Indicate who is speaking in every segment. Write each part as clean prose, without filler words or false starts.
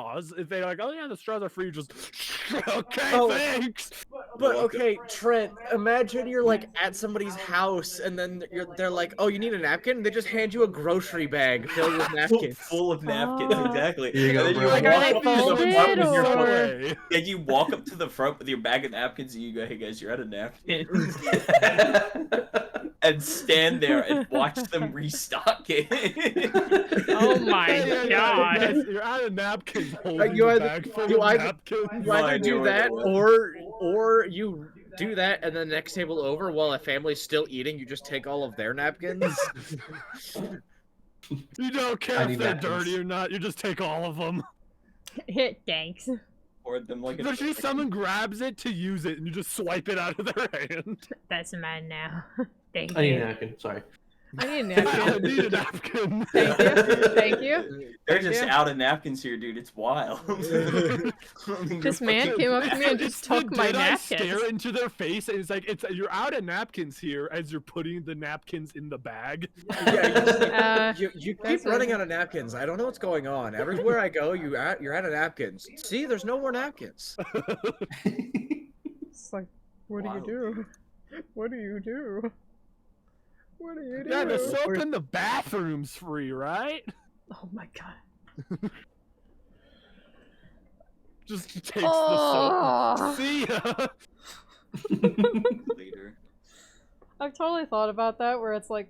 Speaker 1: pause. If they're like, oh yeah, the straws are free, you just okay,
Speaker 2: Oh.
Speaker 1: thanks.
Speaker 2: But okay, Trent, imagine you're like at somebody's house and then they're like, "Oh, you need a napkin?" And they just hand you a grocery bag filled with napkins.
Speaker 3: Full of napkins, exactly.
Speaker 4: Here you go,
Speaker 3: and then
Speaker 4: bro.
Speaker 3: you
Speaker 5: Like,
Speaker 3: walk
Speaker 5: are they
Speaker 3: up to the
Speaker 5: folded,
Speaker 3: front with your
Speaker 5: or-
Speaker 1: Subway.
Speaker 3: Then you walk up to the front with your bag of napkins and you go, "Hey guys, you're out of napkins," and stand there and watch them restock it.
Speaker 5: Oh my god.
Speaker 1: You're out of napkins. Holding
Speaker 2: You
Speaker 1: the
Speaker 2: either-
Speaker 1: bag full
Speaker 2: you
Speaker 1: of
Speaker 2: either-
Speaker 1: napkins.
Speaker 2: You either
Speaker 3: idea
Speaker 2: do
Speaker 3: where
Speaker 2: that
Speaker 3: they went.
Speaker 2: or you do that and then the next table over while a family's still eating, you just take all of their napkins.
Speaker 1: You don't care
Speaker 4: I
Speaker 1: if
Speaker 4: need
Speaker 1: they're
Speaker 4: napkins.
Speaker 1: dirty or not. You just take all of them.
Speaker 5: Thanks.
Speaker 3: Or them like
Speaker 1: Literally, someone grabs it to use it, and you just swipe it out of their hand.
Speaker 5: That's mine now. Thank
Speaker 4: I need a
Speaker 5: you.
Speaker 4: napkin. Sorry.
Speaker 5: I need a
Speaker 1: I
Speaker 5: napkin.
Speaker 1: need a napkin.
Speaker 5: Thank you. Thank you.
Speaker 3: They're just
Speaker 5: Yeah.
Speaker 3: out of napkins here, dude. It's wild.
Speaker 5: This man came up to me and just
Speaker 1: It's the
Speaker 5: took my
Speaker 1: dead eye
Speaker 5: napkins.
Speaker 1: stare into their face, and it's like you're out of napkins here as you're putting the napkins in the bag.
Speaker 2: Yeah, you keep
Speaker 5: that's
Speaker 2: running
Speaker 5: a-
Speaker 2: out of napkins. I don't know what's going on. Everywhere I go, you're out of napkins. See, there's no more napkins.
Speaker 5: It's like, what
Speaker 3: Wild.
Speaker 5: do you do? What do you do? What do you do?
Speaker 1: Yeah, the soap in the bathroom's free, right?
Speaker 5: Oh my god.
Speaker 1: Just takes
Speaker 5: Oh.
Speaker 1: the soap. See ya.
Speaker 3: Later.
Speaker 5: I've totally thought about that where it's like,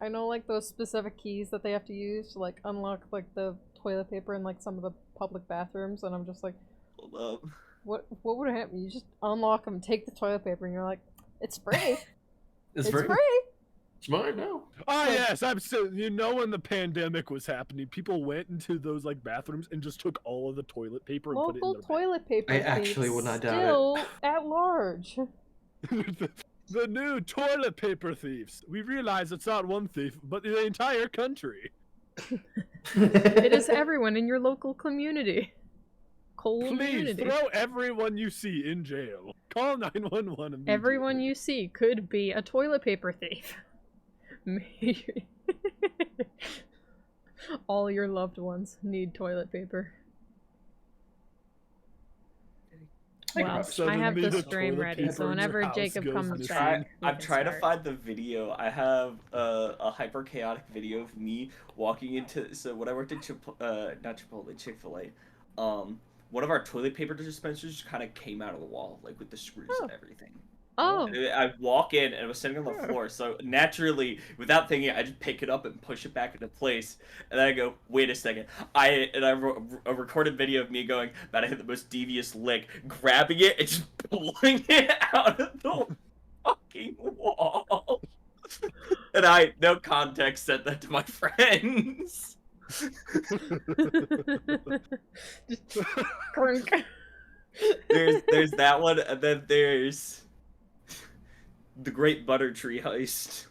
Speaker 5: I know like those specific keys that they have to use to like unlock like the toilet paper in like some of the public bathrooms, and I'm just like,
Speaker 3: Hold up.
Speaker 5: what would happen? You just unlock them, take the toilet paper, and you're like, it's free.
Speaker 4: It's
Speaker 5: It's
Speaker 4: free.
Speaker 5: free.
Speaker 4: Smart, no.
Speaker 1: Oh yes, I'm so when the pandemic was happening, people went into those like bathrooms and just took all of the toilet paper and put it in
Speaker 5: Local
Speaker 1: their
Speaker 5: toilet paper.
Speaker 4: I actually
Speaker 5: thieves
Speaker 4: would not doubt it.
Speaker 5: still at large.
Speaker 1: bag. The new toilet paper thieves. We realize it's not one thief, but the entire country.
Speaker 5: It is everyone in your local community.
Speaker 1: Please
Speaker 5: Community.
Speaker 1: throw everyone you see in jail. Call 911 immediately.
Speaker 5: Everyone you see could be a toilet paper thief. Maybe. All your loved ones need toilet paper. Well, I have
Speaker 1: Suddenly
Speaker 5: the
Speaker 1: the
Speaker 5: stream
Speaker 1: toilet
Speaker 5: ready,
Speaker 1: paper
Speaker 5: so
Speaker 1: in
Speaker 5: whenever
Speaker 1: your house
Speaker 5: Jacob
Speaker 1: goes
Speaker 5: comes
Speaker 1: missing.
Speaker 5: back, we
Speaker 3: I'm
Speaker 5: can
Speaker 3: trying to
Speaker 5: start.
Speaker 3: find the video. I have a hyper chaotic video of me walking into when I worked at not Chipotle, Chick-fil-A. One of our toilet paper dispensers kind of came out of the wall, like with the screws and everything.
Speaker 5: Oh,
Speaker 3: I walk in and it was sitting on the floor, so naturally, without thinking, I just pick it up and push it back into place, and then I go, wait a second. I recorded video of me going, about to hit the most devious lick, grabbing it and just pulling it out of the fucking wall. And I, no context, said that to my friends.
Speaker 5: just crunk.
Speaker 3: There's that one, and then there's the Great Butter Tree Heist.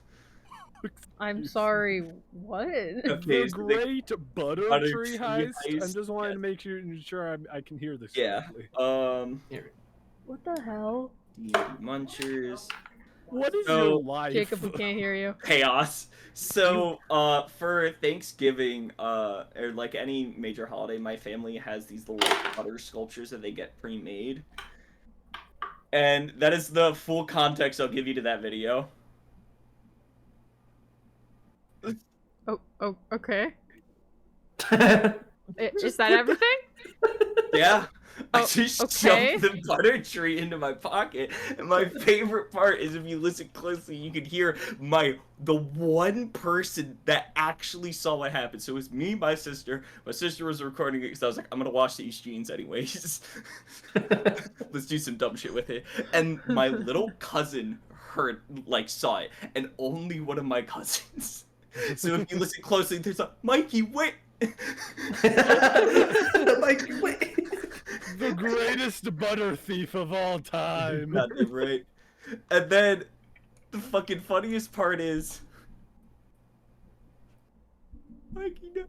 Speaker 5: I'm sorry, what?
Speaker 3: Okay,
Speaker 1: The
Speaker 3: so
Speaker 1: great butter
Speaker 3: butter
Speaker 1: tree
Speaker 3: tree
Speaker 1: heist. I
Speaker 3: heist,
Speaker 1: just wanted
Speaker 3: yeah.
Speaker 1: to make sure I can hear this.
Speaker 3: Yeah.
Speaker 1: correctly.
Speaker 5: What the hell?
Speaker 3: The Munchers.
Speaker 1: What is
Speaker 3: So-
Speaker 1: your life?
Speaker 5: Jacob, we can't hear you.
Speaker 3: Chaos. So, for Thanksgiving, or like any major holiday, my family has these little butter sculptures that they get pre-made. And that is the full context I'll give you to that video.
Speaker 5: Oh, okay. Is that everything?
Speaker 3: Yeah. I
Speaker 5: Oh,
Speaker 3: just
Speaker 5: okay.
Speaker 3: shoved the butter tree into my pocket. And my favorite part is if you listen closely, you can hear the one person that actually saw what happened. So it was me, my sister. My sister was recording it because I was like, I'm gonna wash these jeans anyways. Let's do some dumb shit with it. And my little cousin saw it. And only one of my cousins. So if you listen closely, there's a Mikey, wait.
Speaker 4: Like, wait.
Speaker 1: The greatest butter thief of all time.
Speaker 3: Not right. And then the fucking funniest part is Mikey no.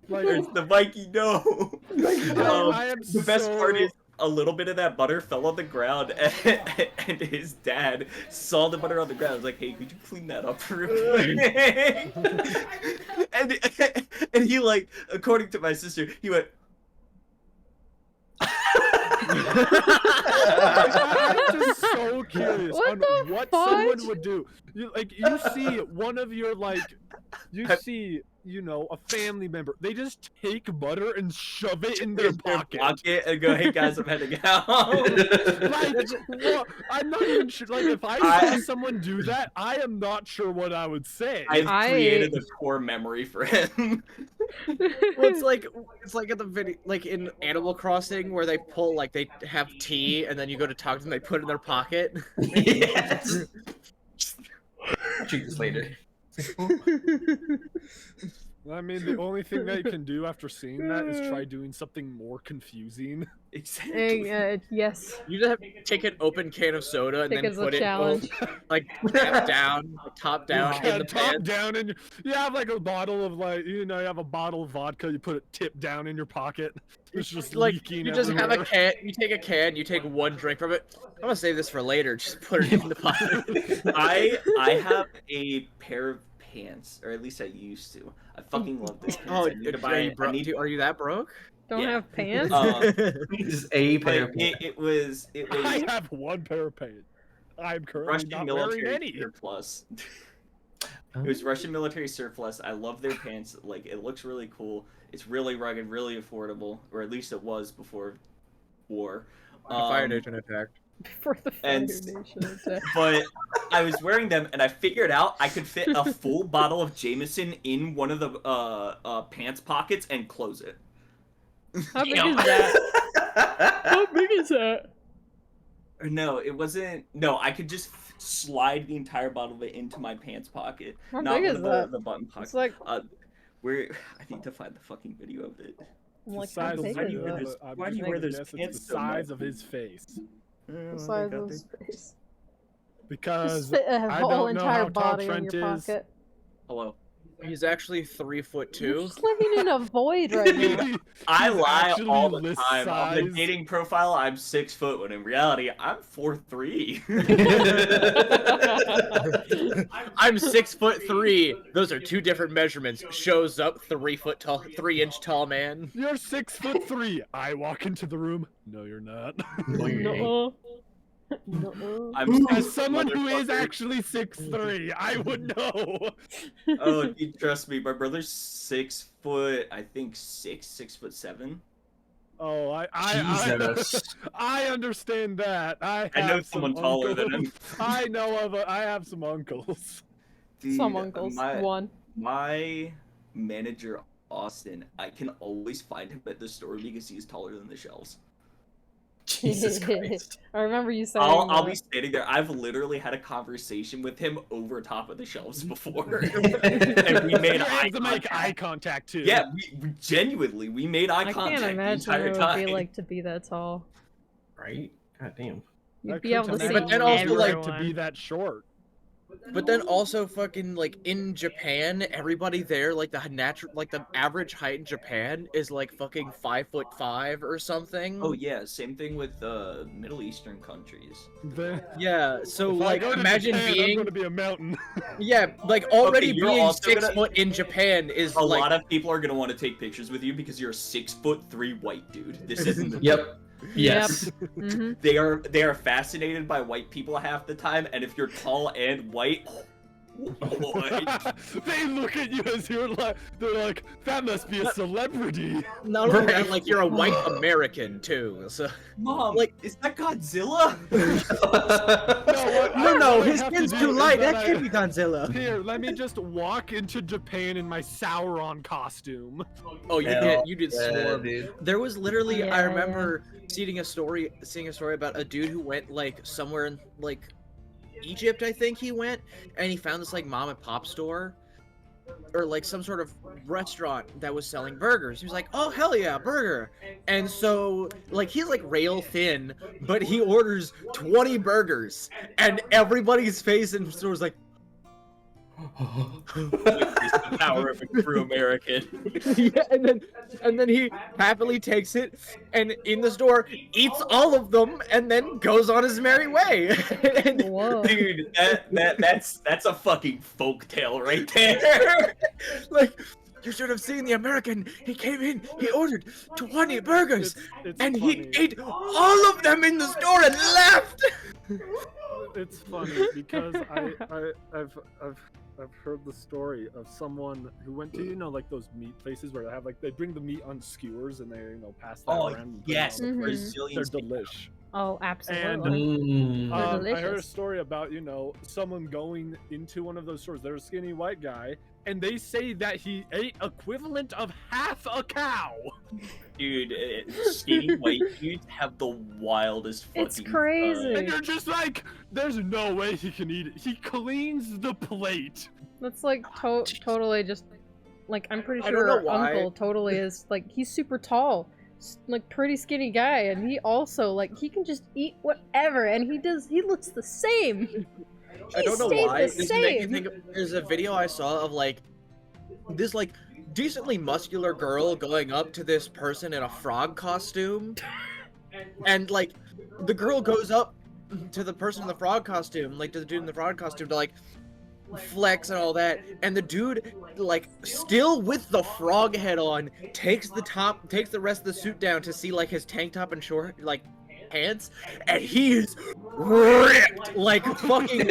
Speaker 3: There's the Mikey no.
Speaker 1: I am
Speaker 3: The best
Speaker 1: so-
Speaker 3: part is a little bit of that butter fell on the ground, and his dad saw the butter on the ground. I was like, "Hey, could you clean that up real quick?" and he, like, according to my sister, he went,
Speaker 1: I'm just so curious
Speaker 5: What
Speaker 1: on
Speaker 5: the
Speaker 1: what
Speaker 5: fudge?
Speaker 1: someone would do. You see one of your a family member. They just take butter and shove it in their pocket.
Speaker 3: And go, hey guys, I'm heading out.
Speaker 1: I'm not even sure. Like, if I saw someone do that, I am not sure what I would say.
Speaker 3: I've created a core memory for him.
Speaker 2: Well, it's like at the video, like in Animal Crossing, where they pull they have tea, and then you go to talk to them, they put it in their pocket.
Speaker 4: Yes. I'll treat this later.
Speaker 1: I mean, the only thing that you can do after seeing that is try doing something more confusing.
Speaker 3: Exactly.
Speaker 5: Yes.
Speaker 2: You just have to take an open can of soda and
Speaker 5: Take
Speaker 2: then
Speaker 5: as a
Speaker 2: put it
Speaker 5: challenge.
Speaker 2: tap down, top down in the
Speaker 1: top
Speaker 2: pan.
Speaker 1: down, and you have like a bottle of you have a bottle of vodka. You put it tip down in your pocket. It's just leaking.
Speaker 2: You just have a
Speaker 1: everywhere.
Speaker 2: can. You take a can. You take one drink from it. I'm gonna save this for later. Just put it in the pocket.
Speaker 3: I have a pair of pants, or at least I used to. I fucking love this pants.
Speaker 2: Oh,
Speaker 3: I need to buy.
Speaker 2: are you that broke?
Speaker 5: Don't
Speaker 3: Yeah.
Speaker 5: have pants?
Speaker 4: Just a pair of
Speaker 3: But
Speaker 4: pants.
Speaker 3: it was
Speaker 1: I have one pair of pants. I'm currently
Speaker 3: Russian
Speaker 1: not wearing
Speaker 3: military
Speaker 1: any.
Speaker 3: surplus. It was Russian military surplus. I love their pants. Like, it looks really cool. It's really rugged, really affordable, or at least it was before war.
Speaker 2: Fire nation attacked.
Speaker 5: Before the Fire
Speaker 3: and-
Speaker 5: Nation attack.
Speaker 3: But I was wearing them, and I figured out I could fit a full bottle of Jameson in one of the pants pockets and close it.
Speaker 5: How big is that? How big is that?
Speaker 3: No, it wasn't. No, I could just slide the entire bottle of it into my pants pocket,
Speaker 5: How
Speaker 3: not
Speaker 5: big
Speaker 3: one
Speaker 5: is
Speaker 3: of
Speaker 5: that?
Speaker 3: the button pockets.
Speaker 5: It's like,
Speaker 3: Where I need to find the fucking video of it.
Speaker 5: I'm
Speaker 1: The
Speaker 5: like,
Speaker 1: size
Speaker 5: how
Speaker 1: of
Speaker 5: big
Speaker 3: why do
Speaker 5: is
Speaker 3: you wear
Speaker 5: that?
Speaker 3: this-
Speaker 1: I'm
Speaker 3: why do
Speaker 1: just
Speaker 3: you wear
Speaker 1: thinking
Speaker 3: those
Speaker 1: it's
Speaker 3: pants
Speaker 1: the
Speaker 3: so much?
Speaker 1: size of his face.
Speaker 5: The size of his face.
Speaker 1: Because
Speaker 5: Just fit a
Speaker 1: I
Speaker 5: whole
Speaker 1: don't know
Speaker 5: entire
Speaker 1: how tall
Speaker 5: body in
Speaker 1: Trent
Speaker 5: your
Speaker 1: is.
Speaker 5: pocket.
Speaker 3: Hello.
Speaker 2: He's actually 3'2".
Speaker 5: You're just living in a void right now.
Speaker 3: I
Speaker 1: He's
Speaker 3: lie
Speaker 1: actually
Speaker 3: all the
Speaker 1: this
Speaker 3: time. On the
Speaker 1: size.
Speaker 3: dating profile, I'm 6 foot, when in reality, I'm 4'3".
Speaker 2: I'm 6'3". Those are two different measurements. Shows up 3-inch tall man.
Speaker 1: You're 6'3". I walk into the room. No, you're not.
Speaker 5: Nuh-uh. Nuh-uh.
Speaker 3: I'm
Speaker 1: As someone who is
Speaker 3: motherfucker.
Speaker 1: actually 6'3", I would know.
Speaker 3: Oh, you trust me. My brother's 6 foot. I think 6'7".
Speaker 1: Oh,
Speaker 4: Jesus.
Speaker 1: I understand that. I
Speaker 3: I know
Speaker 1: have some
Speaker 3: someone taller than
Speaker 1: uncles.
Speaker 3: him.
Speaker 1: I know of. I have some uncles.
Speaker 3: Dude,
Speaker 5: Some uncles. One.
Speaker 3: My manager Austin, I can always find him at the store because he's taller than the shelves.
Speaker 4: Jesus Christ.
Speaker 5: I remember you saying
Speaker 3: I'll
Speaker 5: that.
Speaker 3: be standing there. I've literally had a conversation with him over top of the shelves before, and we made
Speaker 1: You have to make eye
Speaker 3: eye
Speaker 1: contact too.
Speaker 3: Yeah, we genuinely we made eye
Speaker 5: I
Speaker 3: contact
Speaker 5: can't imagine
Speaker 3: the entire
Speaker 5: what it
Speaker 3: time.
Speaker 5: would be like to be that tall.
Speaker 4: Right? God damn.
Speaker 5: You'd
Speaker 1: I
Speaker 5: be able to
Speaker 1: couldn't
Speaker 5: see
Speaker 2: But then also, like,
Speaker 1: to be that short.
Speaker 2: But then also fucking in Japan, everybody there the average height in Japan is like fucking 5'5" or something.
Speaker 3: Oh yeah, same thing with Middle Eastern countries.
Speaker 2: Yeah, so
Speaker 1: If I
Speaker 2: like
Speaker 1: go to
Speaker 2: imagine
Speaker 1: Japan, I'm
Speaker 2: being
Speaker 1: gonna be a mountain.
Speaker 2: yeah, like already
Speaker 3: you're
Speaker 2: being
Speaker 3: also
Speaker 2: 6
Speaker 3: gonna-
Speaker 2: foot in Japan is
Speaker 3: A
Speaker 2: like
Speaker 3: lot of people are gonna want to take pictures with you because you're a 6'3" white dude. This isn't the
Speaker 4: Yep. Yes.
Speaker 5: hmm
Speaker 3: They are fascinated by white people half the time, and if you're tall and white, oh boy.
Speaker 1: They look at you as they're like, that must be a celebrity.
Speaker 2: not only that, like you're a white American too. So
Speaker 3: Mom,
Speaker 2: Like-
Speaker 3: is that Godzilla?
Speaker 2: no,
Speaker 1: what I
Speaker 2: his
Speaker 1: have to
Speaker 2: skin's
Speaker 1: do
Speaker 2: too
Speaker 1: is
Speaker 2: light.
Speaker 1: that
Speaker 2: That
Speaker 1: I-
Speaker 2: can't be Godzilla.
Speaker 1: Here, let me just walk into Japan in my Sauron costume.
Speaker 2: Oh, you
Speaker 4: Hell
Speaker 2: did
Speaker 4: yeah,
Speaker 2: swarm.
Speaker 4: dude.
Speaker 2: There was literally I
Speaker 5: Yeah,
Speaker 2: remember seeing a story about a dude who went like somewhere in like Egypt, I think he went, and he found this like mom and pop store or like some sort of restaurant that was selling burgers. He was like, "Oh hell yeah, burger!" And so like he's like rail thin, but he orders 20 burgers, and everybody's face in the store was like,
Speaker 3: It's the power of a true American.
Speaker 2: yeah, and then he happily takes it and in the store eats all of them and then goes on his merry way. And-
Speaker 5: Whoa.
Speaker 3: Dude, that's a fucking folk tale right there.
Speaker 2: like You should have seen the American. He came in, he ordered 20 burgers,
Speaker 1: It's
Speaker 2: and
Speaker 1: funny.
Speaker 2: he ate all of them in the store and left!
Speaker 1: It's funny because I've heard the story of someone who went to like those meat places where they have they bring the meat on skewers and they pass that
Speaker 3: Oh
Speaker 1: around. And put it
Speaker 3: yes,
Speaker 1: on the
Speaker 5: Mhm.
Speaker 1: plate.
Speaker 3: Brazilian
Speaker 1: They're
Speaker 3: steak.
Speaker 1: delish.
Speaker 5: Oh, absolutely.
Speaker 4: Mm.
Speaker 5: They're
Speaker 1: I heard a
Speaker 5: delicious.
Speaker 1: story about someone going into one of those stores. They're a skinny white guy, and they say that he ate equivalent of half a cow.
Speaker 3: Dude, skinny white dudes have the wildest fucking.
Speaker 5: It's crazy.
Speaker 1: And you're just like, there's no way he can eat it. He cleans the plate.
Speaker 5: That's like totally just like I'm pretty
Speaker 2: I don't
Speaker 5: sure
Speaker 2: know
Speaker 5: our
Speaker 2: why.
Speaker 5: uncle totally is like he's super tall, like pretty skinny guy, and he also like he can just eat whatever, and he looks the same.
Speaker 2: I don't know
Speaker 5: stays
Speaker 2: why.
Speaker 5: the
Speaker 2: This makes me
Speaker 5: same.
Speaker 2: think there's a video I saw of this decently muscular girl going up to this person in a frog costume, and the girl goes up to the person in the frog costume, to the dude in the frog costume to flex and all that, and the dude still with the frog head on takes the rest of the suit down to see his tank top and short pants, and he is ripped fucking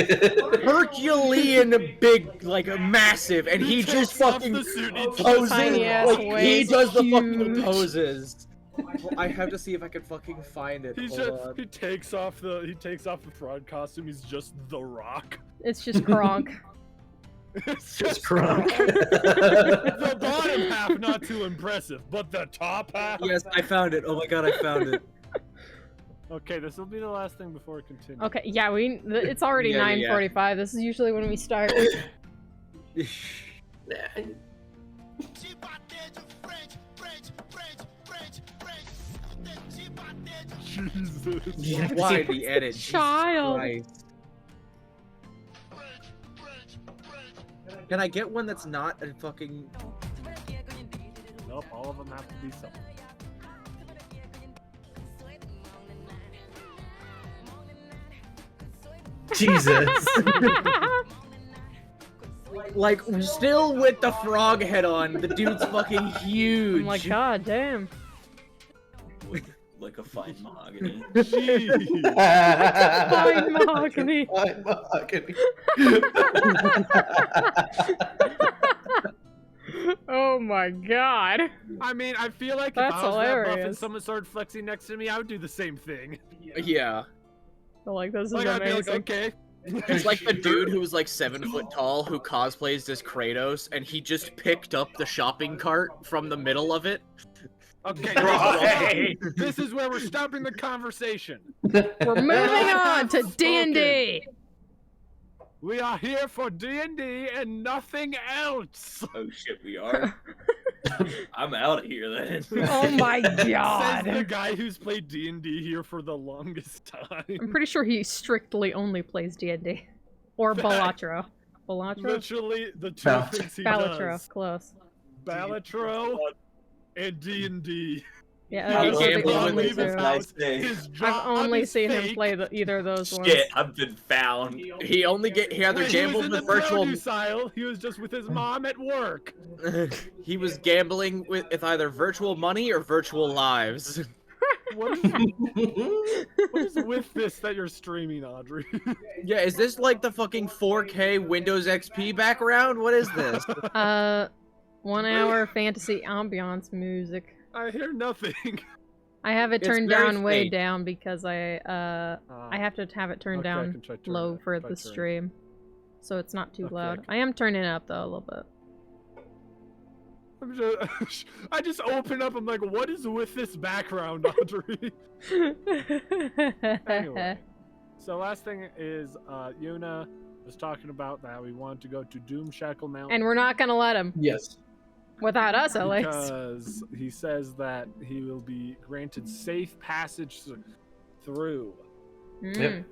Speaker 2: Herculean big massive, and he just
Speaker 1: takes off
Speaker 2: fucking
Speaker 1: the suit, he
Speaker 2: poses
Speaker 5: Tiny ass
Speaker 2: he
Speaker 5: waist,
Speaker 2: does the fucking
Speaker 5: huge.
Speaker 2: poses. Well, I have to see if I can fucking find it.
Speaker 1: He
Speaker 2: Hold
Speaker 1: just
Speaker 2: on.
Speaker 1: he takes off the frog costume. He's just the Rock.
Speaker 5: It's just Kronk.
Speaker 1: It's
Speaker 4: Just crunk.
Speaker 1: the bottom half not too impressive, but the top half.
Speaker 2: Yes, I found it. Oh my god, I found it.
Speaker 1: Okay, this will be the last thing before it continues.
Speaker 5: Okay, yeah, it's already
Speaker 2: Yeah, yeah, yeah.
Speaker 5: 9:45. This is usually when we start.
Speaker 1: Jesus.
Speaker 2: Why the edit? Jesus
Speaker 5: Child.
Speaker 2: Christ. Can I get one that's not a fucking?
Speaker 1: Nope, all of them have to be something.
Speaker 4: Jesus.
Speaker 2: Still with the frog head on. The dude's fucking huge.
Speaker 5: I'm like, god damn.
Speaker 3: Like a fine mahogany.
Speaker 1: Jeez.
Speaker 5: Fine mahogany.
Speaker 4: Fine mahogany.
Speaker 5: Oh my god.
Speaker 1: I mean, I feel like
Speaker 5: That's
Speaker 1: if I was that buff and
Speaker 5: hilarious.
Speaker 1: someone started flexing next to me, I would do the same thing.
Speaker 2: Yeah.
Speaker 5: I'm like, this is
Speaker 1: Like, I'd be
Speaker 5: amazing.
Speaker 1: like, okay.
Speaker 2: It's like the dude who was 7 foot tall who cosplays as Kratos, and he just picked up the shopping cart from the middle of it.
Speaker 1: Okay,
Speaker 3: Right.
Speaker 1: this is where we're stopping the conversation.
Speaker 5: We're moving on to D&D.
Speaker 1: We are here for D&D and nothing else.
Speaker 3: Oh shit, we are. I'm out of here then.
Speaker 5: Oh my
Speaker 1: Says the
Speaker 5: god.
Speaker 1: guy who's played D&D here for the longest
Speaker 5: I'm
Speaker 1: time.
Speaker 5: pretty sure he strictly only plays D&D. Or Balatro. Balatro?
Speaker 1: Literally, the two
Speaker 4: Bal-
Speaker 1: things he
Speaker 5: Balatro.
Speaker 1: does.
Speaker 5: Close.
Speaker 1: Balatro and D&D.
Speaker 5: Yeah,
Speaker 2: He
Speaker 5: those are the
Speaker 2: gambled
Speaker 5: only
Speaker 2: with his
Speaker 5: two.
Speaker 3: nice thing.
Speaker 1: His job
Speaker 5: I've only
Speaker 1: is
Speaker 5: seen him
Speaker 1: fake.
Speaker 5: play either of those ones.
Speaker 3: Shit, I've been found.
Speaker 2: He either
Speaker 1: When he was
Speaker 2: gambled
Speaker 1: in
Speaker 2: with
Speaker 1: the
Speaker 2: virtual.
Speaker 1: produce aisle, he was just with his mom at work.
Speaker 2: He was gambling with either virtual money or virtual lives.
Speaker 1: What is with this that you're streaming, Audrey?
Speaker 2: Yeah, is this like the fucking 4K Windows XP background? What is this?
Speaker 5: 1 hour fantasy ambiance music.
Speaker 1: I hear nothing.
Speaker 5: I have it
Speaker 2: It's
Speaker 5: turned
Speaker 2: very
Speaker 5: down way
Speaker 2: faint.
Speaker 5: down because I have to have it turned
Speaker 1: Okay, I
Speaker 5: down
Speaker 1: can try turning
Speaker 5: low
Speaker 1: it.
Speaker 5: for
Speaker 1: Try
Speaker 5: the
Speaker 1: turning it.
Speaker 5: stream. So it's not too
Speaker 1: Okay,
Speaker 5: loud.
Speaker 1: okay.
Speaker 5: I am turning it up though a little
Speaker 1: I just open up. I'm like, what is with this background, Audrey?
Speaker 5: bit.
Speaker 1: Anyway. So last thing is, Yuna was talking about that we wanted to go to Doom Shackle Mountain.
Speaker 5: And we're not gonna let him.
Speaker 4: Yes.
Speaker 5: Without us, at least.
Speaker 1: Because he says that he will be granted safe passage through.
Speaker 5: Mm.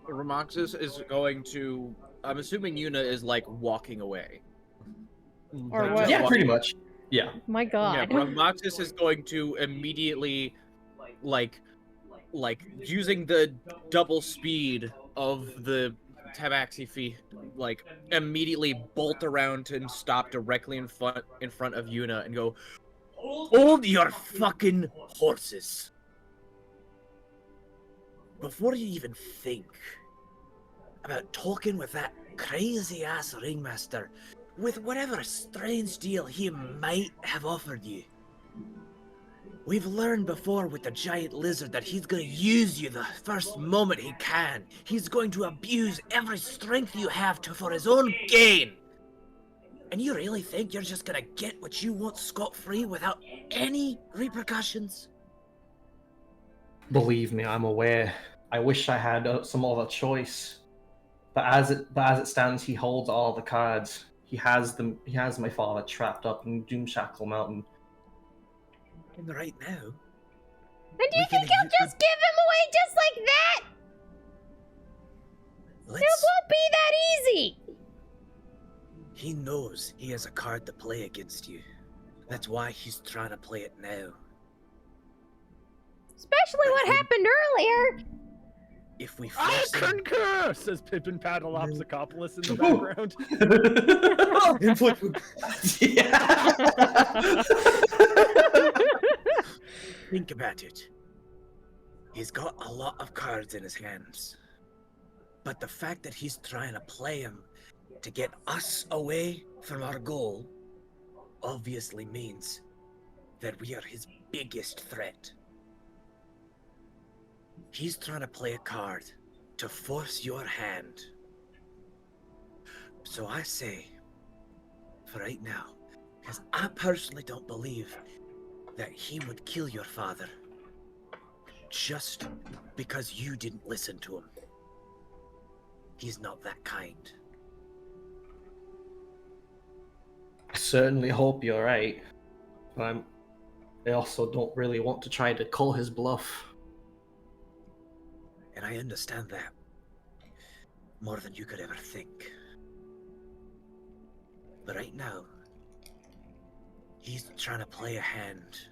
Speaker 2: Ramoxis is going to. I'm assuming Yuna is walking away.
Speaker 5: Or
Speaker 1: That's
Speaker 5: what?
Speaker 4: Yeah,
Speaker 2: Walking.
Speaker 4: pretty much. Yeah.
Speaker 5: My
Speaker 2: Yeah,
Speaker 5: god.
Speaker 2: Ramoxis is going to immediately, using the double speed of the Tabaxi like immediately bolt around and stop directly in front of Yuna and go, "Hold your fucking horses! Before you even think about talking with that crazy ass ringmaster with whatever strange deal he might have offered you. We've learned before with the giant lizard that he's going to use you the first moment he can. He's going to abuse every strength you have for his own gain. And you really think you're just going to get what you want scot-free without any repercussions?
Speaker 4: Believe me, I'm aware. I wish I had some other choice. But as it stands, he holds all the cards. He has them. He has my father trapped up in Doomshackle Mountain.
Speaker 2: And right now...
Speaker 6: And do you think he'll just give him away just like that? It won't be that easy.
Speaker 2: He knows he has a card to play against you. That's why he's trying to play it now.
Speaker 6: Especially what happened earlier.
Speaker 2: If we
Speaker 1: I
Speaker 2: force him...
Speaker 1: concur, says Pippin Paddleopsicopoulos in the background.
Speaker 2: Think about it. He's got a lot of cards in his hands. But the fact that he's trying to play him to get us away from our goal obviously means that we are his biggest threat. He's trying to play a card to force your hand. So I say, for right now, because I personally don't believe that he would kill your father just because you didn't listen to him. He's not that kind.
Speaker 4: I certainly hope you're right. But I also don't really want to try to call his bluff.
Speaker 2: And I understand that more than you could ever think. But right now, he's trying to play a hand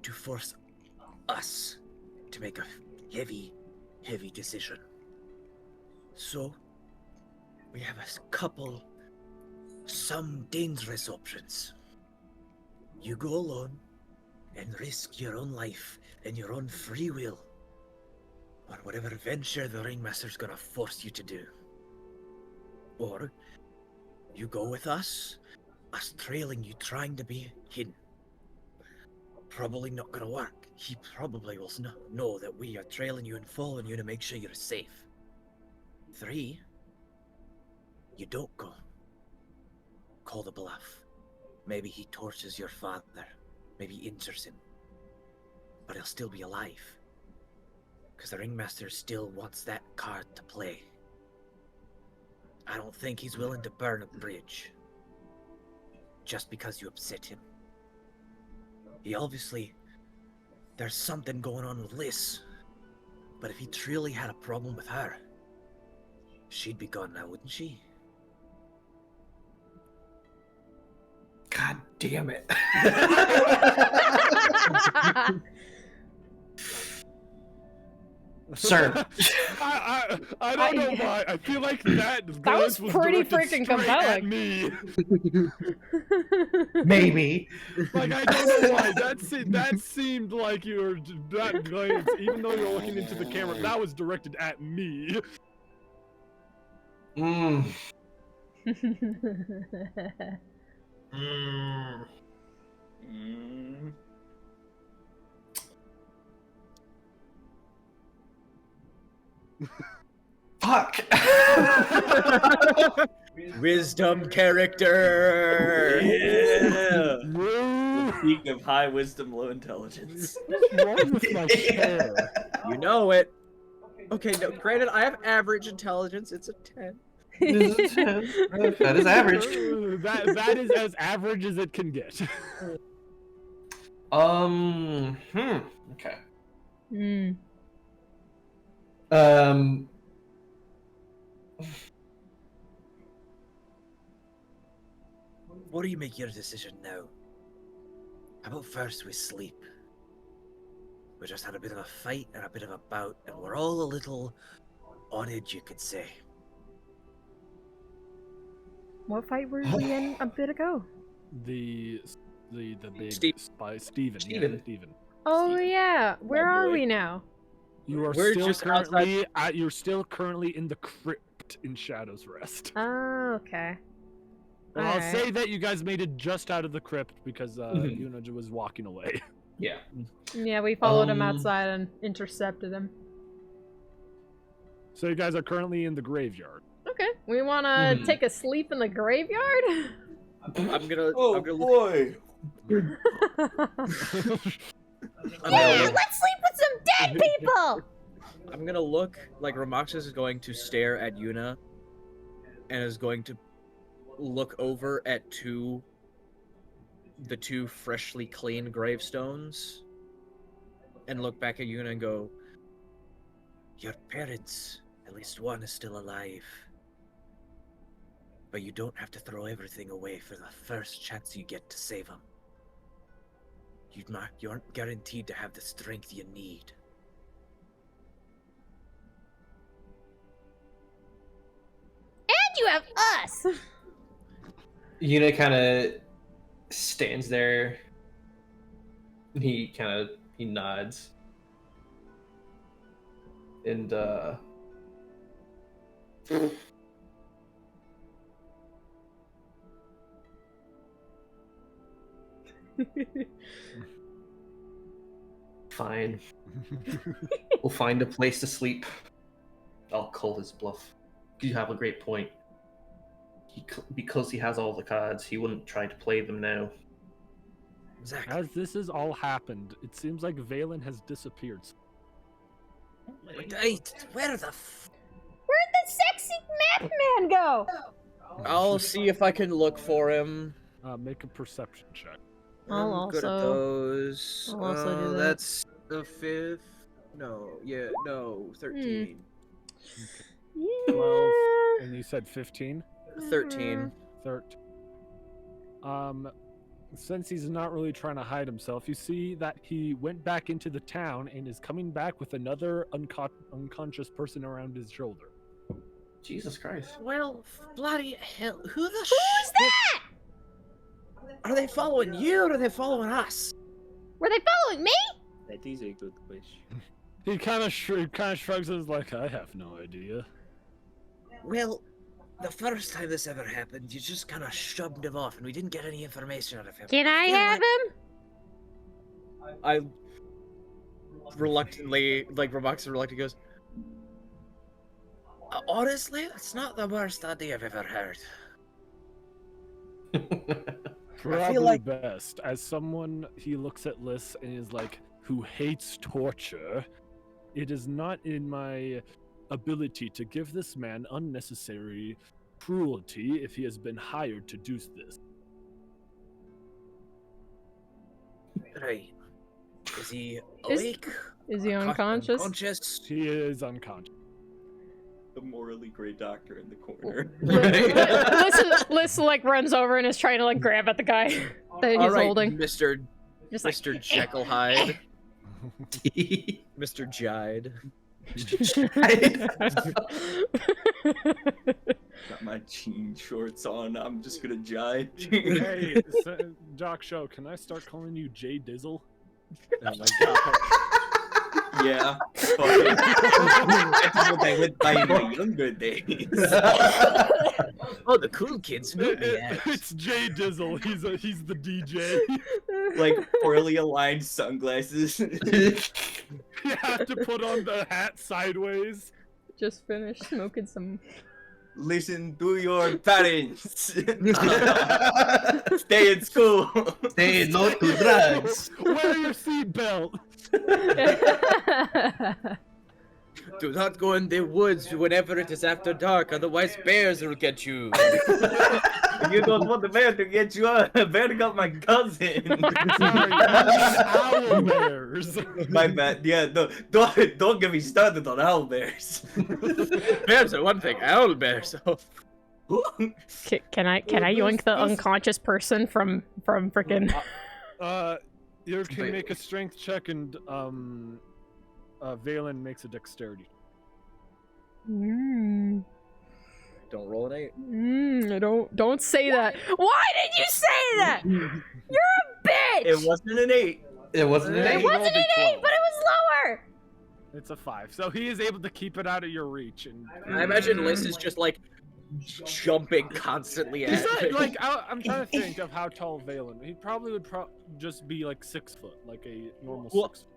Speaker 2: to force us to make a heavy, heavy decision. So, we have some dangerous options. You go alone and risk your own life and your own free will on whatever venture the Ringmaster's gonna force you to do. Or you go with us trailing you, trying to be hidden. Probably not gonna work. He probably will know that we are trailing you and following you to make sure you're safe. 3, you don't go. Call the bluff. Maybe he tortures your father. Maybe injures him. But he'll still be alive. Because the Ringmaster still wants that card to play. I don't think he's willing to burn a bridge. Just because you upset him. He obviously... There's something going on with Liz. But if he truly had a problem with her, she'd be gone now, wouldn't she?
Speaker 4: God damn it. Sir.
Speaker 1: I don't know why. I feel like that
Speaker 5: was pretty
Speaker 1: directed
Speaker 5: freaking
Speaker 1: straight at
Speaker 5: compelling.
Speaker 1: me.
Speaker 4: Maybe.
Speaker 1: Like, I don't know why. That seemed like you were that glance, even though you're looking into the camera, that was directed at me.
Speaker 4: Mm. Fuck.
Speaker 2: Wisdom character!
Speaker 3: Yeah. The peak of high wisdom, low intelligence.
Speaker 1: What's wrong with my chair?
Speaker 2: You know it. Okay, no, granted, I have average intelligence. It's a 10.
Speaker 4: That is average.
Speaker 1: That is as average as it can get.
Speaker 4: Okay.
Speaker 5: Mm.
Speaker 2: What do you make your decision now? How about first we sleep? We just had a bit of a fight and a bit of a bout, and we're all a little on edge, you could say.
Speaker 5: What fight were we in a bit ago?
Speaker 1: The big
Speaker 2: Steve-
Speaker 1: spy, Steven.
Speaker 4: Steven.
Speaker 1: Yeah, Steven.
Speaker 5: Oh yeah, where are
Speaker 3: boy.
Speaker 5: we now?
Speaker 1: You are
Speaker 2: We're
Speaker 1: still
Speaker 2: just
Speaker 1: currently you're still currently in the crypt in Shadow's Rest.
Speaker 5: Oh, okay.
Speaker 1: Well, I'll
Speaker 5: Alright.
Speaker 1: say that you guys made it just out of the crypt because Yuna was walking away.
Speaker 4: Yeah.
Speaker 5: Yeah, we followed him
Speaker 4: Um,
Speaker 5: outside and intercepted him.
Speaker 1: So you guys are currently in the graveyard.
Speaker 5: Okay, we want to
Speaker 4: Hmm.
Speaker 5: take a sleep in the graveyard?
Speaker 2: I'm gonna.
Speaker 3: Oh
Speaker 2: I'm gonna
Speaker 3: boy!
Speaker 2: I'm
Speaker 6: Yeah,
Speaker 2: gonna look,
Speaker 6: let's sleep with some dead people!
Speaker 2: I'm gonna look like Ramoxis is going to stare at Yuna, and is going to look over at the two freshly clean gravestones, and look back at Yuna and go, "Your parents, at least one, is still alive. But you don't have to throw everything away for the first chance you get to save them. You aren't guaranteed to have the strength you need."
Speaker 6: And you have us!
Speaker 4: Yuna kind of stands there. He nods. And fine. We'll find a place to sleep. I'll call his bluff. You have a great point. Because he has all the cards, he wouldn't try to play them now.
Speaker 2: Exactly.
Speaker 1: As this has all happened, it seems like Valen has disappeared.
Speaker 2: Where the f...
Speaker 6: Where'd the sexy map man go?
Speaker 2: I'll see if I can look for him.
Speaker 1: Make a perception check.
Speaker 5: I'll
Speaker 2: I'm good at
Speaker 5: also-
Speaker 2: those.
Speaker 5: I'll also do that.
Speaker 2: That's the 5th. No, 13.
Speaker 1: 12, and you said 15?
Speaker 2: 13.
Speaker 1: 13. Since he's not really trying to hide himself, you see that he went back into the town and is coming back with another unconscious person around his shoulder.
Speaker 4: Jesus Christ.
Speaker 2: Well, bloody hell. Who the
Speaker 6: Who's that?
Speaker 2: Are they following you or are they following us?
Speaker 6: Were they following me?
Speaker 3: That is a good question.
Speaker 1: He kind of shrugs and is like, I have no idea.
Speaker 2: Well, the first time this ever happened, you just kind of shoved him off and we didn't get any information out of him.
Speaker 6: Can I
Speaker 2: feel
Speaker 6: have
Speaker 2: like-
Speaker 6: him?
Speaker 2: I reluctantly, like, Ramoxis reluctantly goes, honestly, that's not the worst idea I've ever heard.
Speaker 1: Probably
Speaker 2: like-
Speaker 1: best. As someone, he looks at Liz and is like, who hates torture, it is not in my ability to give this man unnecessary cruelty if he has been hired to do this.
Speaker 2: Right. Is he
Speaker 5: Is-
Speaker 2: awake?
Speaker 5: Is he unconscious?
Speaker 2: Unconscious?
Speaker 1: He is unconscious.
Speaker 3: The morally gray doctor in the corner.
Speaker 5: Liz like runs over and is trying to like grab at the guy that he's
Speaker 2: All right,
Speaker 5: holding.
Speaker 2: Mr.
Speaker 5: Just like,
Speaker 2: Mr. Jekyll Hyde. Mr. Jide.
Speaker 3: Got my jean shorts on. I'm just gonna jive.
Speaker 1: Hey, Doc Show, can I start calling you Jay Dizzle?
Speaker 2: Oh my god.
Speaker 3: Yeah. Fuck it. That's what I went by in my younger days.
Speaker 2: Oh, the cool kids know me as.
Speaker 1: It's Jay Dizzle. He's the DJ.
Speaker 3: Like poorly aligned sunglasses.
Speaker 1: You have to put on the hat sideways.
Speaker 5: just finished smoking some.
Speaker 3: Listen to your parents. Stay in school.
Speaker 4: Say no to drugs.
Speaker 1: Wear your seatbelt.
Speaker 2: Do not go in the woods whenever it is after dark, otherwise bears will get you.
Speaker 3: You don't want the bear to get you up. Bear got my cousin.
Speaker 1: Sorry, owl bears.
Speaker 3: My bad. Yeah, no, don't get me started on owl bears.
Speaker 2: Bears are one thing, owl bears. Oh.
Speaker 5: Can I yoink the unconscious person from freaking?
Speaker 1: You can make a strength check, and Valen makes a dexterity.
Speaker 2: Don't roll an 8.
Speaker 5: Don't say that. Why did you say that? You're a bitch.
Speaker 3: It wasn't an 8.
Speaker 4: It wasn't an
Speaker 5: It
Speaker 4: eight.
Speaker 5: wasn't an 8, but it was lower.
Speaker 1: It's a 5. So he is able to keep it out of your reach. And
Speaker 2: I imagine Liz is just like jumping constantly
Speaker 1: Is
Speaker 2: at
Speaker 1: that,
Speaker 2: him.
Speaker 1: like, I'm trying to think of how tall Valen. He probably would just be like 6 foot, like a normal
Speaker 2: Well,
Speaker 1: 6 foot.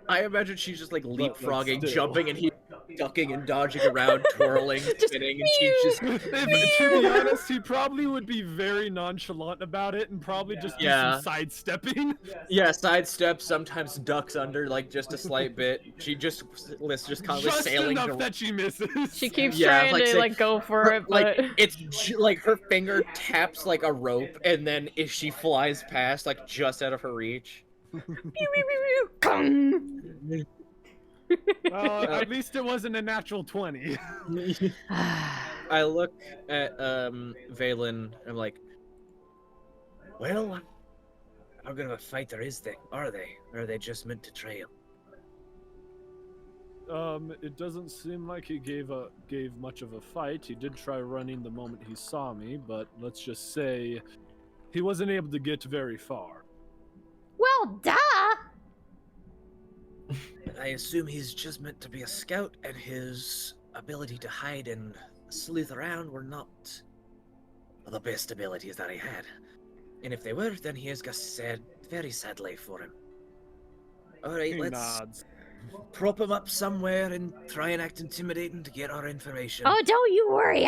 Speaker 2: I imagine she's just like
Speaker 1: like,
Speaker 2: leapfrogging,
Speaker 1: still.
Speaker 2: jumping, and he ducking and dodging around, twirling, spinning, and she's just
Speaker 1: To be honest, he probably would be very nonchalant about it and probably just do
Speaker 2: Yeah.
Speaker 1: some sidestepping.
Speaker 2: sidesteps, sometimes ducks under like just a slight bit. Liz just constantly
Speaker 1: Just
Speaker 2: sailing.
Speaker 1: enough that she misses.
Speaker 5: She keeps
Speaker 2: Yeah,
Speaker 5: trying
Speaker 2: like,
Speaker 5: to
Speaker 2: say-
Speaker 5: like go for it,
Speaker 2: like
Speaker 5: but
Speaker 2: it's like her finger taps like a rope, and then if she flies past, like just out of her reach.
Speaker 1: Well, at least it wasn't a natural 20.
Speaker 2: I look at Valen. I'm like, well, how good of a fighter are they? Or are they just meant to trail?
Speaker 1: It doesn't seem like he gave much of a fight. He did try running the moment he saw me, but let's just say he wasn't able to get very far.
Speaker 6: Well, duh.
Speaker 2: I assume he's just meant to be a scout, and his ability to hide and sleuth around were not the best abilities that he had. And if they were, then he has got sad, very sad life for him. Alright,
Speaker 1: He
Speaker 2: let's
Speaker 1: nods.
Speaker 2: prop him up somewhere and try and act intimidating to get our information.
Speaker 6: Oh, don't you worry.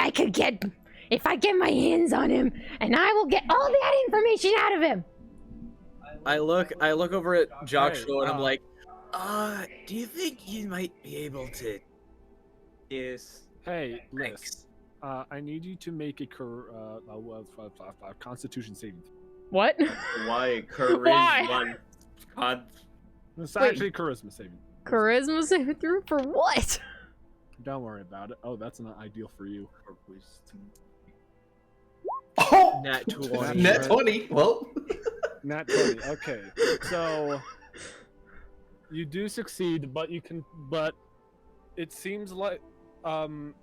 Speaker 6: If I get my hands on him, and I will get all that information out of him.
Speaker 2: I look over at Joshua and I'm
Speaker 1: Hey,
Speaker 2: like, do you think you might be able to...
Speaker 3: Yes.
Speaker 1: Hey, Liz.
Speaker 2: Thanks.
Speaker 1: I need you to make a Constitution saving.
Speaker 5: what?
Speaker 3: Why? Charisma.
Speaker 5: Why?
Speaker 3: God.
Speaker 1: It's
Speaker 5: Wait.
Speaker 1: actually charisma saving.
Speaker 5: Charisma saving through for what?
Speaker 1: Don't worry about it. Oh, that's not ideal for you.
Speaker 3: Or wisdom.
Speaker 4: Oh!
Speaker 2: Nat 20.
Speaker 4: Net 20. Well.
Speaker 1: Nat 20. Okay. So you do succeed, but it seems like Valen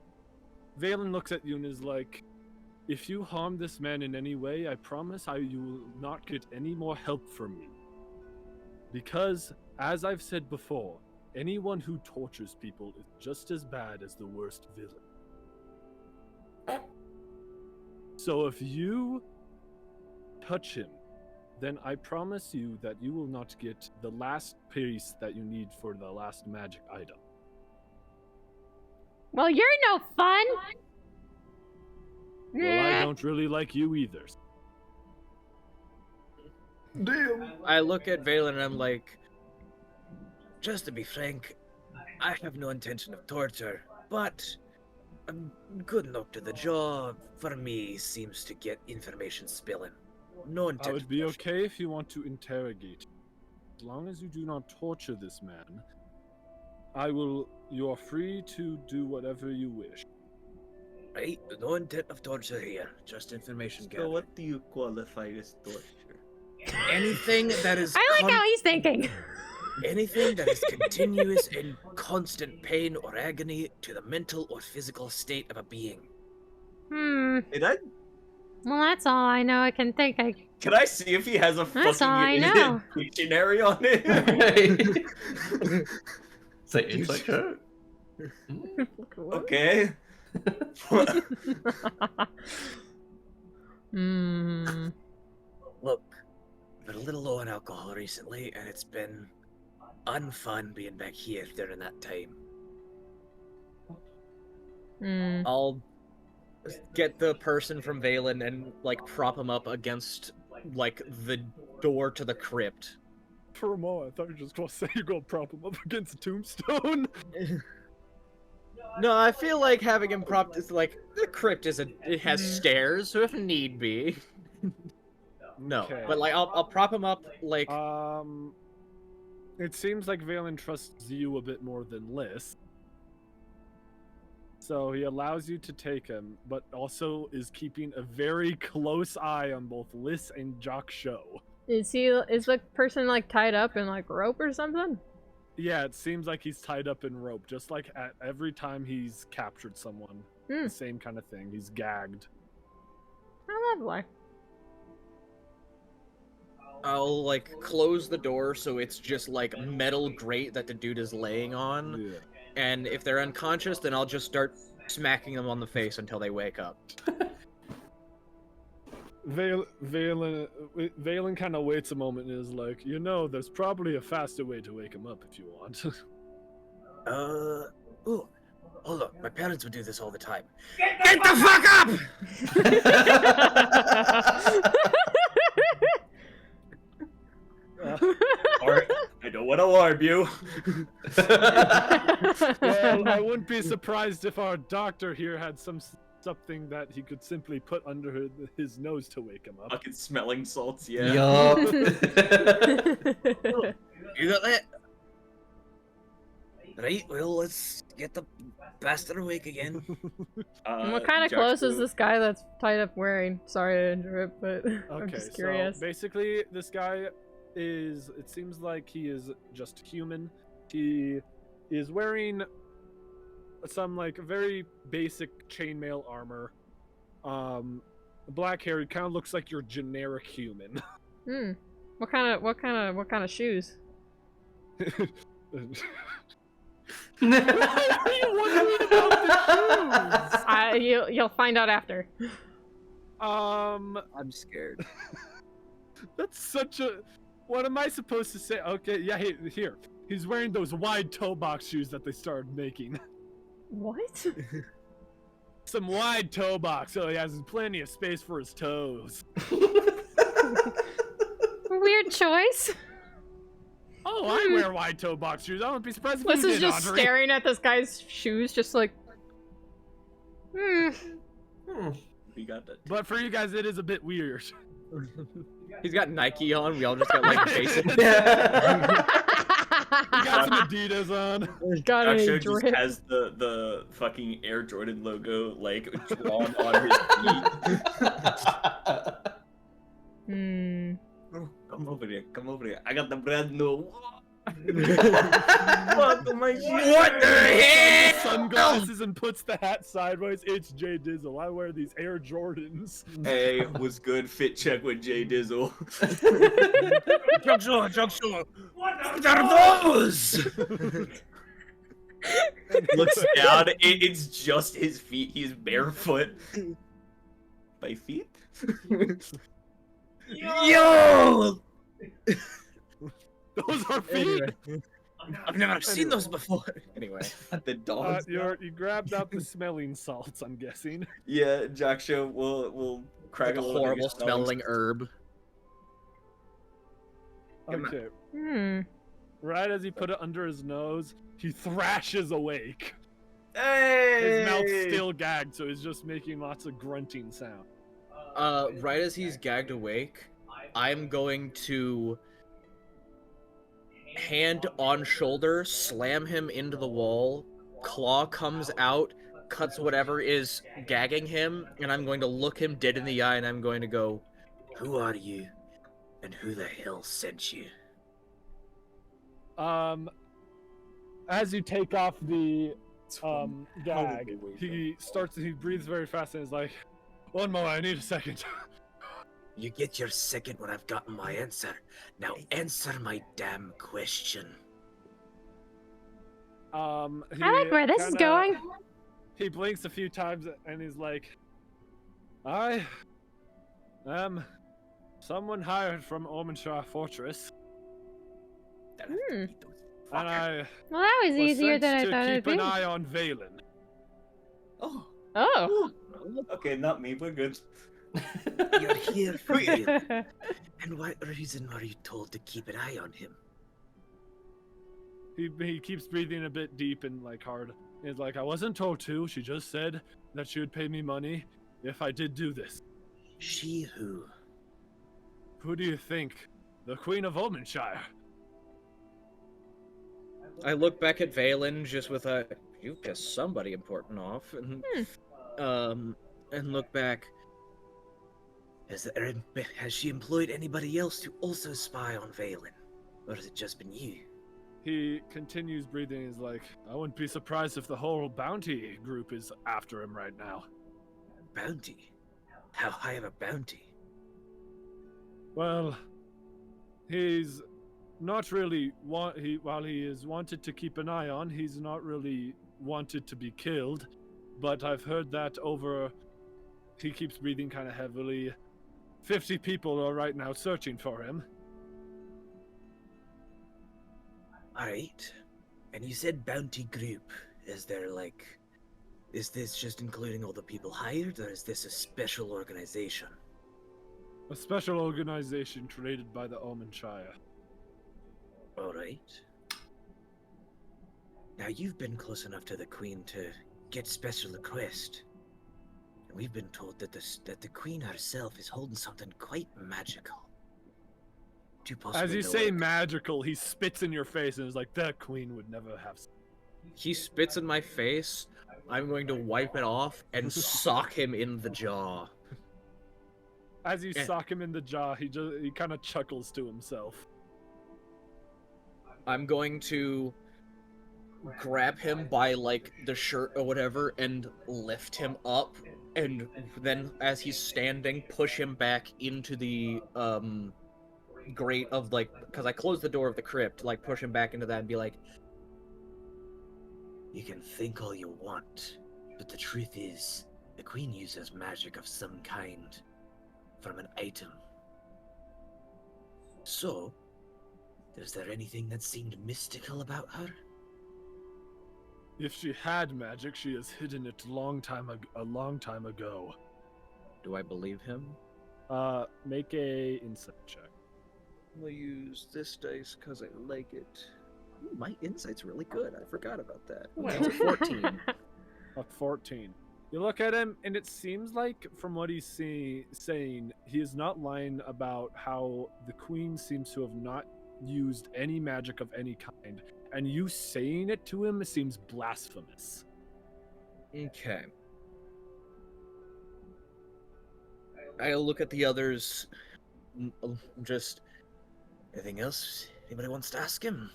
Speaker 1: looks at you and is like, if you harm this man in any way, I promise you will not get any more help from me. Because, as I've said before, anyone who tortures people is just as bad as the worst villain. So if you touch him, then I promise you that you will not get the last piece that you need for the last magic item.
Speaker 6: Well, you're no fun.
Speaker 1: Well, I don't really like you either.
Speaker 4: Damn.
Speaker 2: I look at Valen and I'm like, just to be frank, I have no intention of torture, but a good knock to the jaw for me seems to get information spilling. No
Speaker 1: I
Speaker 2: intention.
Speaker 1: would be
Speaker 2: of torture.
Speaker 1: okay if you want to interrogate. As long as you do not torture this man, you are free to do whatever you wish.
Speaker 2: Right? No intent of torture here. Just information
Speaker 3: So
Speaker 2: gathering.
Speaker 3: what do you qualify as torture?
Speaker 2: Anything that is
Speaker 6: I like how he's thinking.
Speaker 2: anything that is continuous and constant pain or agony to the mental or physical state of a being.
Speaker 3: Did I?
Speaker 6: Well, that's all I know. I can think.
Speaker 3: Can I see if he has a
Speaker 6: That's all I
Speaker 3: fucking
Speaker 6: know.
Speaker 3: dictionary on it?
Speaker 4: Say it's like her.
Speaker 3: Okay.
Speaker 5: Hmm.
Speaker 2: Look, been a little low on alcohol recently, and it's been unfun being back here during that time.
Speaker 5: Hmm.
Speaker 2: I'll get the person from Valen and like prop him up against like the door to the crypt.
Speaker 1: For a moment, I thought you were just going to say you're going to prop him up against a tombstone.
Speaker 2: No, I feel like having him propped is like the crypt it has stairs, so if need be. No,
Speaker 1: Okay.
Speaker 2: but like I'll prop him up like
Speaker 1: It seems like Valen trusts you a bit more than Liz. So he allows you to take him, but also is keeping a very close eye on both Liz and Jock Show.
Speaker 5: Is the person like tied up in like rope or something?
Speaker 1: Yeah, it seems like he's tied up in rope, just like at every time he's captured someone.
Speaker 5: Hmm.
Speaker 1: The same kind of thing. He's gagged.
Speaker 5: Oh, lovely.
Speaker 2: I'll like close the door so it's just like metal grate that the dude is laying on,
Speaker 1: Yeah.
Speaker 2: and if they're unconscious, then I'll just start smacking them on the face until they wake up.
Speaker 1: Valen kind of waits a moment and is like, there's probably a faster way to wake him up if you want.
Speaker 2: Oh, hold on. My parents would do this all the time. Get the fuck up!
Speaker 3: Alright, I don't want to alarm you.
Speaker 1: Well, I wouldn't be surprised if our doctor here had something that he could simply put under his nose to wake him up.
Speaker 3: Fucking smelling salts, yeah.
Speaker 4: Yup.
Speaker 2: You got that? Right, well, let's get the bastard awake again.
Speaker 5: What kind of clothes is this guy that's tied up wearing? Sorry to interrupt, but I'm
Speaker 1: Okay,
Speaker 5: just curious.
Speaker 1: so basically, this guy it seems like he is just human. He is wearing some like very basic chainmail armor. Black hair. He kind of looks like your generic human.
Speaker 5: Hmm. What kind of shoes?
Speaker 1: Why are you wondering about the shoes?
Speaker 5: You'll find out after.
Speaker 2: I'm scared.
Speaker 1: That's such a. What am I supposed to say? Okay, yeah, here. He's wearing those wide toe box shoes that they started making.
Speaker 5: What?
Speaker 1: Some wide toe box, so he has plenty of space for his toes.
Speaker 5: Weird choice.
Speaker 1: Oh, I wear wide toe box shoes. I wouldn't be surprised if
Speaker 5: Liz
Speaker 1: you
Speaker 5: is
Speaker 1: did,
Speaker 5: just
Speaker 1: Audrey.
Speaker 5: staring at this guy's shoes, just like,
Speaker 3: We got that.
Speaker 1: But for you guys, it is a bit weird.
Speaker 2: He's got Nike on. We all just got like basic.
Speaker 1: You got some Adidas on.
Speaker 5: Got
Speaker 3: Josh
Speaker 5: any
Speaker 3: Show just
Speaker 5: drip?
Speaker 3: has the fucking Air Jordan logo like drawn on his feet.
Speaker 5: Hmm.
Speaker 3: Come over here, come over here. I got the brand new. Fuck my shit.
Speaker 2: What the heck?
Speaker 1: Sunglasses and puts the hat sideways. It's Jay Dizzle. I wear these Air Jordans.
Speaker 3: Hey, was good fit check with Jay Dizzle.
Speaker 2: Joshua. What are those?
Speaker 3: Looks down. It's just his feet. He's barefoot. My feet?
Speaker 2: Yo!
Speaker 1: Those are feet.
Speaker 2: Anyway. I've never seen those before. Anyway.
Speaker 3: The dogs.
Speaker 1: You grabbed out the smelling salts, I'm guessing.
Speaker 3: Yeah, Joshua will crack
Speaker 2: Like a
Speaker 3: little bit of
Speaker 2: horrible
Speaker 3: your smelling
Speaker 2: smelling herb.
Speaker 1: Okay.
Speaker 5: Hmm.
Speaker 1: Right as he put it under his nose, he thrashes awake.
Speaker 3: Hey!
Speaker 1: His mouth's still gagged, so he's just making lots of grunting sound.
Speaker 2: Right as he's gagged awake, I'm going to hand on shoulder, slam him into the wall, claw comes out, cuts whatever is gagging him, and I'm going to look him dead in the eye and I'm going to go, "Who are you? And who the hell sent you?"
Speaker 1: As you take off the gag, he breathes very fast and is like, "One more, I need a second."
Speaker 2: You get your second when I've gotten my answer. Now answer my damn question.
Speaker 6: I like where this is going.
Speaker 1: He blinks a few times and he's like, "I am someone hired from Ormanshire Fortress,
Speaker 5: Hmm.
Speaker 1: and I
Speaker 6: Well, that was
Speaker 1: was
Speaker 6: easier
Speaker 1: sent
Speaker 6: than I
Speaker 1: to
Speaker 6: thought it'd
Speaker 1: keep an
Speaker 6: be.
Speaker 1: eye on Valen."
Speaker 3: Oh.
Speaker 5: Oh.
Speaker 3: Okay, not me. We're good.
Speaker 2: You're here for you. And what reason are you told to keep an eye on him?
Speaker 1: He keeps breathing a bit deep and like hard. He's like, "I wasn't told to. She just said that she would pay me money if I did do this."
Speaker 2: She who?
Speaker 1: Who do you think? The Queen of Ormanshire.
Speaker 2: I look back at Valen just with a, "You pissed somebody important off," and look back. Has she employed anybody else to also spy on Valen? Or has it just been you?
Speaker 1: He continues breathing. He's like, I wouldn't be surprised if the whole bounty group is after him right now.
Speaker 2: Bounty? How high of a bounty?
Speaker 1: Well, he's not really while he is wanted to keep an eye on, he's not really wanted to be killed. But I've heard that he keeps breathing kind of heavily. 50 people are right now searching for him.
Speaker 2: Alright. And you said bounty group. Is this just including all the people hired, or is this a special organization?
Speaker 1: A special organization created by the Omenshire.
Speaker 2: Alright. Now you've been close enough to the Queen to get special request. And we've been told that the Queen herself is holding something quite magical. Do you possibly
Speaker 1: As you
Speaker 2: know
Speaker 1: say
Speaker 2: what it-
Speaker 1: magical, he spits in your face and is like, that queen would never have.
Speaker 2: He spits in my face. I'm going to wipe it off and sock him in the jaw.
Speaker 1: As you
Speaker 2: Eh.
Speaker 1: sock him in the jaw, he kind of chuckles to himself.
Speaker 2: I'm going to grab him by like the shirt or whatever and lift him up, and then as he's standing, push him back into the grate of like, because I closed the door of the crypt, like push him back into that and be like, you can think all you want, but the truth is, the Queen uses magic of some kind from an item. So, is there anything that seemed mystical about her?
Speaker 1: If she had magic, she has hidden it a long time ago.
Speaker 2: Do I believe him?
Speaker 1: Make a insight check.
Speaker 2: I'm gonna use this dice because I like it. Ooh, my insight's really good. I forgot about that. That's a 14.
Speaker 1: A 14. You look at him, and it seems like, from what he's saying, he is not lying about how the Queen seems to have not used any magic of any kind, and you saying it to him seems blasphemous.
Speaker 2: Okay. I'll look at the others. Just anything else anybody wants to ask him?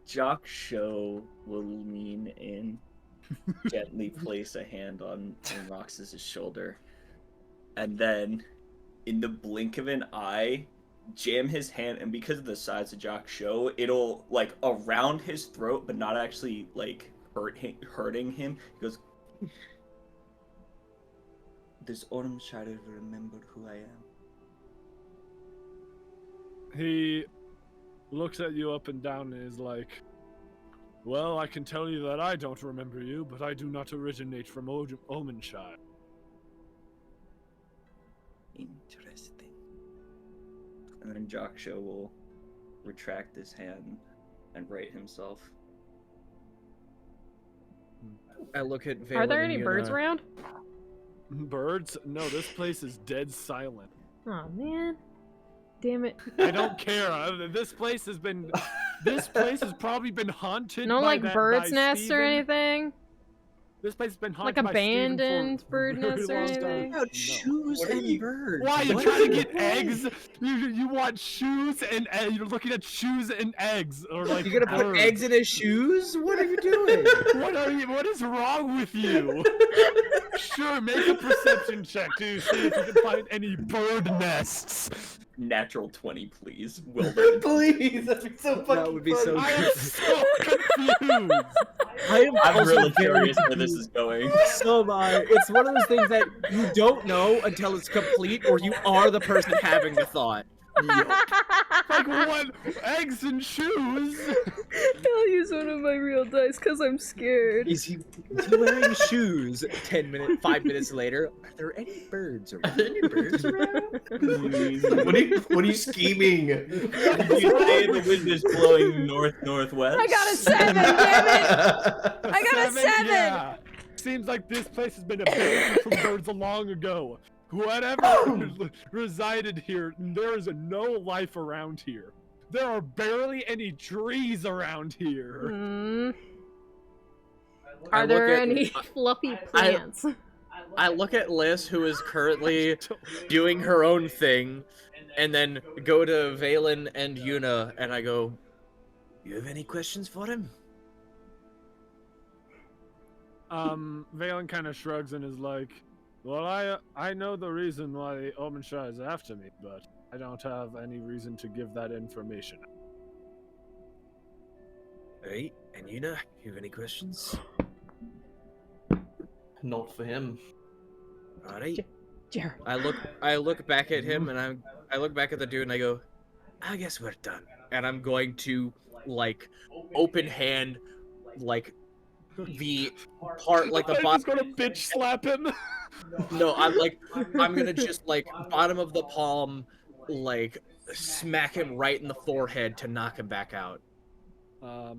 Speaker 3: Jock Show will lean in, gently place a hand on Roxas's shoulder, and then, in the blink of an eye, jam his hand, and because of the size of Jock Show, it'll, like, around his throat, but not actually, like, hurting him. He goes, "Does Ormshire remember who I am?"
Speaker 1: He looks at you up and down and is like, well, I can tell you that I don't remember you, but I do not originate from Omenshire.
Speaker 3: Interesting. And then Jock Show will retract his hand and right himself.
Speaker 2: I look at Valen.
Speaker 5: Are there
Speaker 2: and
Speaker 5: any
Speaker 2: Yuna.
Speaker 5: birds around?
Speaker 1: Birds? No, this place is dead silent.
Speaker 5: Oh man. Damn it.
Speaker 1: I don't care. This place has probably been haunted.
Speaker 5: No,
Speaker 1: by
Speaker 5: like
Speaker 1: that,
Speaker 5: bird's
Speaker 1: by
Speaker 5: nests or
Speaker 1: Steven.
Speaker 5: anything?
Speaker 1: This place has been
Speaker 5: Like
Speaker 1: haunted by Steven
Speaker 5: abandoned
Speaker 1: for
Speaker 5: bird
Speaker 1: a very
Speaker 5: nests or
Speaker 1: long time.
Speaker 5: anything?
Speaker 2: About shoes
Speaker 3: What are
Speaker 2: and
Speaker 3: you-
Speaker 2: birds.
Speaker 1: Why you
Speaker 2: What
Speaker 1: trying to
Speaker 2: are
Speaker 1: get
Speaker 2: you
Speaker 1: eggs?
Speaker 2: doing?
Speaker 1: You want shoes and you're looking at shoes and eggs, or like
Speaker 2: You gonna put
Speaker 1: birds.
Speaker 2: eggs in his shoes? What are you doing?
Speaker 1: What is wrong with you? Sure, make a perception check to see if you can find any bird nests.
Speaker 3: Natural 20, please. Wilbur.
Speaker 4: Please, that'd be so fucking
Speaker 2: That would be so
Speaker 4: funny.
Speaker 1: I am so confused.
Speaker 2: I am
Speaker 3: I'm
Speaker 2: also
Speaker 3: really
Speaker 2: very
Speaker 3: curious where this is going.
Speaker 2: So am I. It's one of those things that you don't know until it's complete, or you are the person having the thought.
Speaker 1: Like what? Eggs and shoes?
Speaker 5: I'll use one of my real dice because I'm scared.
Speaker 2: Is he wearing shoes? 5 minutes later, are there any birds around? Are there any birds around?
Speaker 4: What are you scheming?
Speaker 3: You say the wind is blowing north-northwest.
Speaker 5: I got a 7, damn it! I got a 7!
Speaker 1: Yeah. Seems like this place has been abandoned from birds long ago. Whatever resided here, there is no life around here. There are barely any trees around here.
Speaker 5: Hmm.
Speaker 2: I
Speaker 5: Are
Speaker 2: look
Speaker 5: there
Speaker 2: at-
Speaker 5: any fluffy plants?
Speaker 2: I look at Liz, who is currently doing her own thing, and then go to Valen and Yuna, and I go, "You have any questions for him?"
Speaker 1: Valen kind of shrugs and is like, well, I know the reason why Omensha is after me, but I don't have any reason to give that information.
Speaker 2: Right, and Yuna, you have any questions?
Speaker 4: Not for him.
Speaker 2: All right.
Speaker 6: Jarom.
Speaker 2: I look back at him, and I look back at the dude, and I go, I guess we're done. And I'm going to like open hand, like the part, like the
Speaker 1: I'm
Speaker 2: bottom.
Speaker 1: just gonna bitch slap him.
Speaker 2: No, I'm gonna just like bottom of the palm, like smack him right in the forehead to knock him back out.
Speaker 5: Oh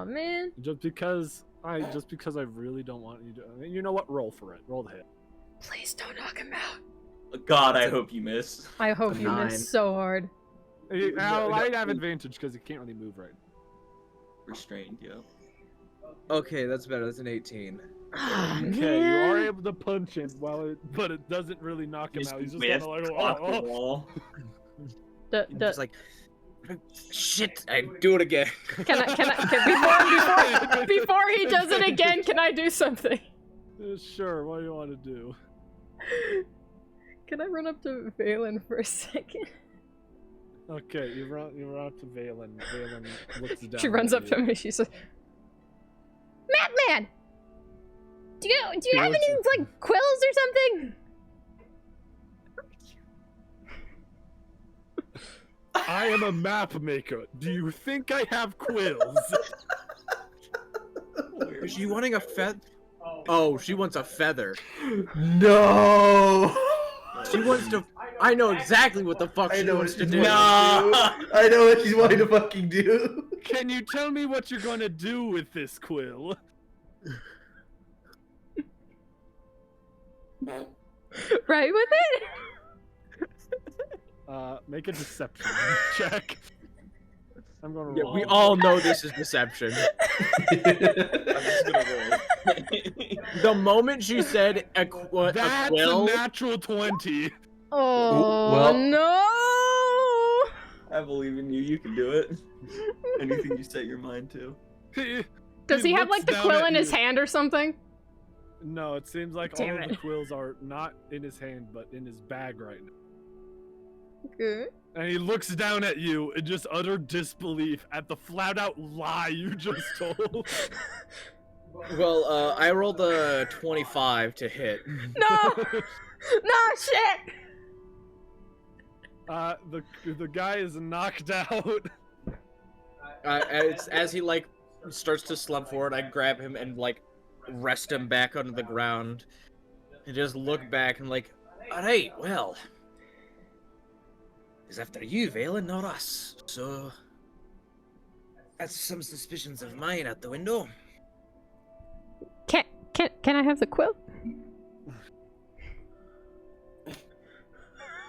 Speaker 5: man.
Speaker 1: Just because I really don't want you to. You know what? Roll for it. Roll the hit.
Speaker 6: Please don't knock him out.
Speaker 3: God, I hope you miss.
Speaker 5: I hope you
Speaker 2: 9.
Speaker 5: miss so hard.
Speaker 1: I have advantage because he can't really move right.
Speaker 3: Restrained, yeah.
Speaker 2: Okay, that's better. That's an 18.
Speaker 5: Oh,
Speaker 1: Okay, you are
Speaker 5: man.
Speaker 1: able to punch him, but it doesn't really knock him out. He's just
Speaker 3: whiff
Speaker 1: kind of like,
Speaker 3: off the
Speaker 1: oh.
Speaker 3: wall.
Speaker 2: Just like, shit, I do it again.
Speaker 5: Before he does it again, can I do something?
Speaker 1: Sure. What do you want to do?
Speaker 5: Can I run up to Valen for a second?
Speaker 1: Okay, you run up to Valen. Valen looks down.
Speaker 5: She runs
Speaker 1: at
Speaker 5: up to
Speaker 1: you.
Speaker 5: me. She says,
Speaker 6: Map Man! Do you have
Speaker 1: looks
Speaker 6: any,
Speaker 1: at-
Speaker 6: like, quills or something?
Speaker 1: I am a map maker. Do you think I have quills?
Speaker 2: Is she wanting a feather? Oh, she wants a feather.
Speaker 4: No!
Speaker 2: She wants to. I know exactly what the fuck
Speaker 4: I
Speaker 2: she
Speaker 4: know
Speaker 2: wants
Speaker 4: what
Speaker 2: to
Speaker 4: she's
Speaker 2: do.
Speaker 4: I know what she's wanting to fucking do.
Speaker 1: Can you tell me what you're gonna do with this quill?
Speaker 5: right with it?
Speaker 1: Make a deception check. I'm gonna
Speaker 2: Yeah,
Speaker 1: roll.
Speaker 2: we all know this is deception.
Speaker 3: I'm just gonna roll.
Speaker 2: The moment she said a quill,
Speaker 1: That's a natural 20.
Speaker 5: Oh,
Speaker 4: well.
Speaker 5: no!
Speaker 3: I believe in you. You can do it. Anything you set your mind to.
Speaker 5: Does he have
Speaker 1: looks
Speaker 5: like the
Speaker 1: down
Speaker 5: quill
Speaker 1: at
Speaker 5: in his
Speaker 1: you.
Speaker 5: hand or something?
Speaker 1: No, it seems like
Speaker 5: Damn
Speaker 1: all of the
Speaker 5: it.
Speaker 1: quills are not in his hand, but in his bag right now.
Speaker 5: Okay.
Speaker 1: And he looks down at you in just utter disbelief at the flat-out lie you just told.
Speaker 2: Well, I rolled a 25 to hit.
Speaker 5: No! No, shit!
Speaker 1: The guy is knocked out.
Speaker 2: As he like starts to slump forward, I grab him and like rest him back onto the ground, and just look back and like, all right, well, it's after you, Valen, not us. So that's some suspicions of mine out the window.
Speaker 5: Can I have the quill?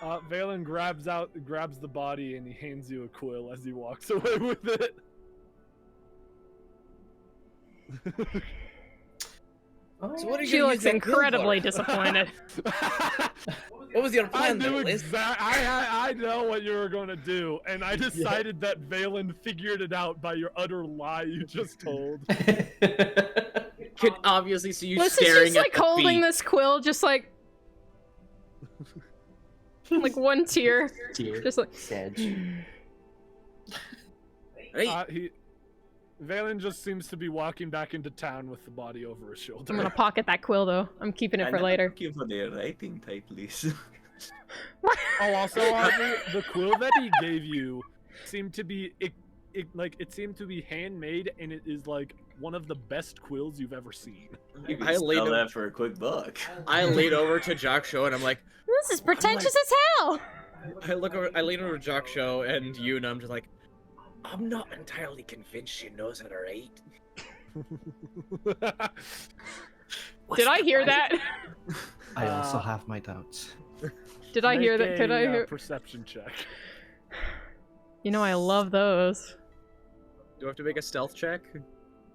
Speaker 1: Valen grabs the body and he hands you a quill as he walks away with it.
Speaker 2: So what are you
Speaker 5: She
Speaker 2: gonna
Speaker 5: looks
Speaker 2: use that quill
Speaker 5: incredibly
Speaker 2: for?
Speaker 5: disappointed.
Speaker 2: What was your
Speaker 1: I
Speaker 2: plan,
Speaker 1: knew
Speaker 2: Liz?
Speaker 1: I know what you were gonna do, and I decided that Valen figured it out by your utter lie you just told.
Speaker 2: Can obviously see you
Speaker 5: Liz is
Speaker 2: staring
Speaker 5: just
Speaker 2: at
Speaker 5: like
Speaker 2: the
Speaker 5: holding
Speaker 2: feet.
Speaker 5: this quill, just like one tear, just like.
Speaker 4: Sedge.
Speaker 2: Hey,
Speaker 1: Valen just seems to be walking back into town with the body over his shoulder.
Speaker 5: I'm gonna pocket that quill though. I'm keeping it for later.
Speaker 3: Thank you for the writing type, please.
Speaker 1: Oh, also, Audrey, the quill that he gave you seemed to be it seemed to be handmade, and it is like one of the best quills you've ever seen.
Speaker 3: You can
Speaker 2: I laid
Speaker 3: sell
Speaker 2: him-
Speaker 3: that for a quick buck.
Speaker 2: I lean over to Jock Show and I'm like,
Speaker 6: This is pretentious as hell!
Speaker 2: I lean over to Jock Show and you, and I'm just like, I'm not entirely convinced she knows how to write.
Speaker 5: Did I hear that?
Speaker 4: I also have my doubts.
Speaker 5: Did I hear that? Could I hear?
Speaker 1: Perception check?
Speaker 5: You know I love those.
Speaker 2: Do I have to make a stealth check?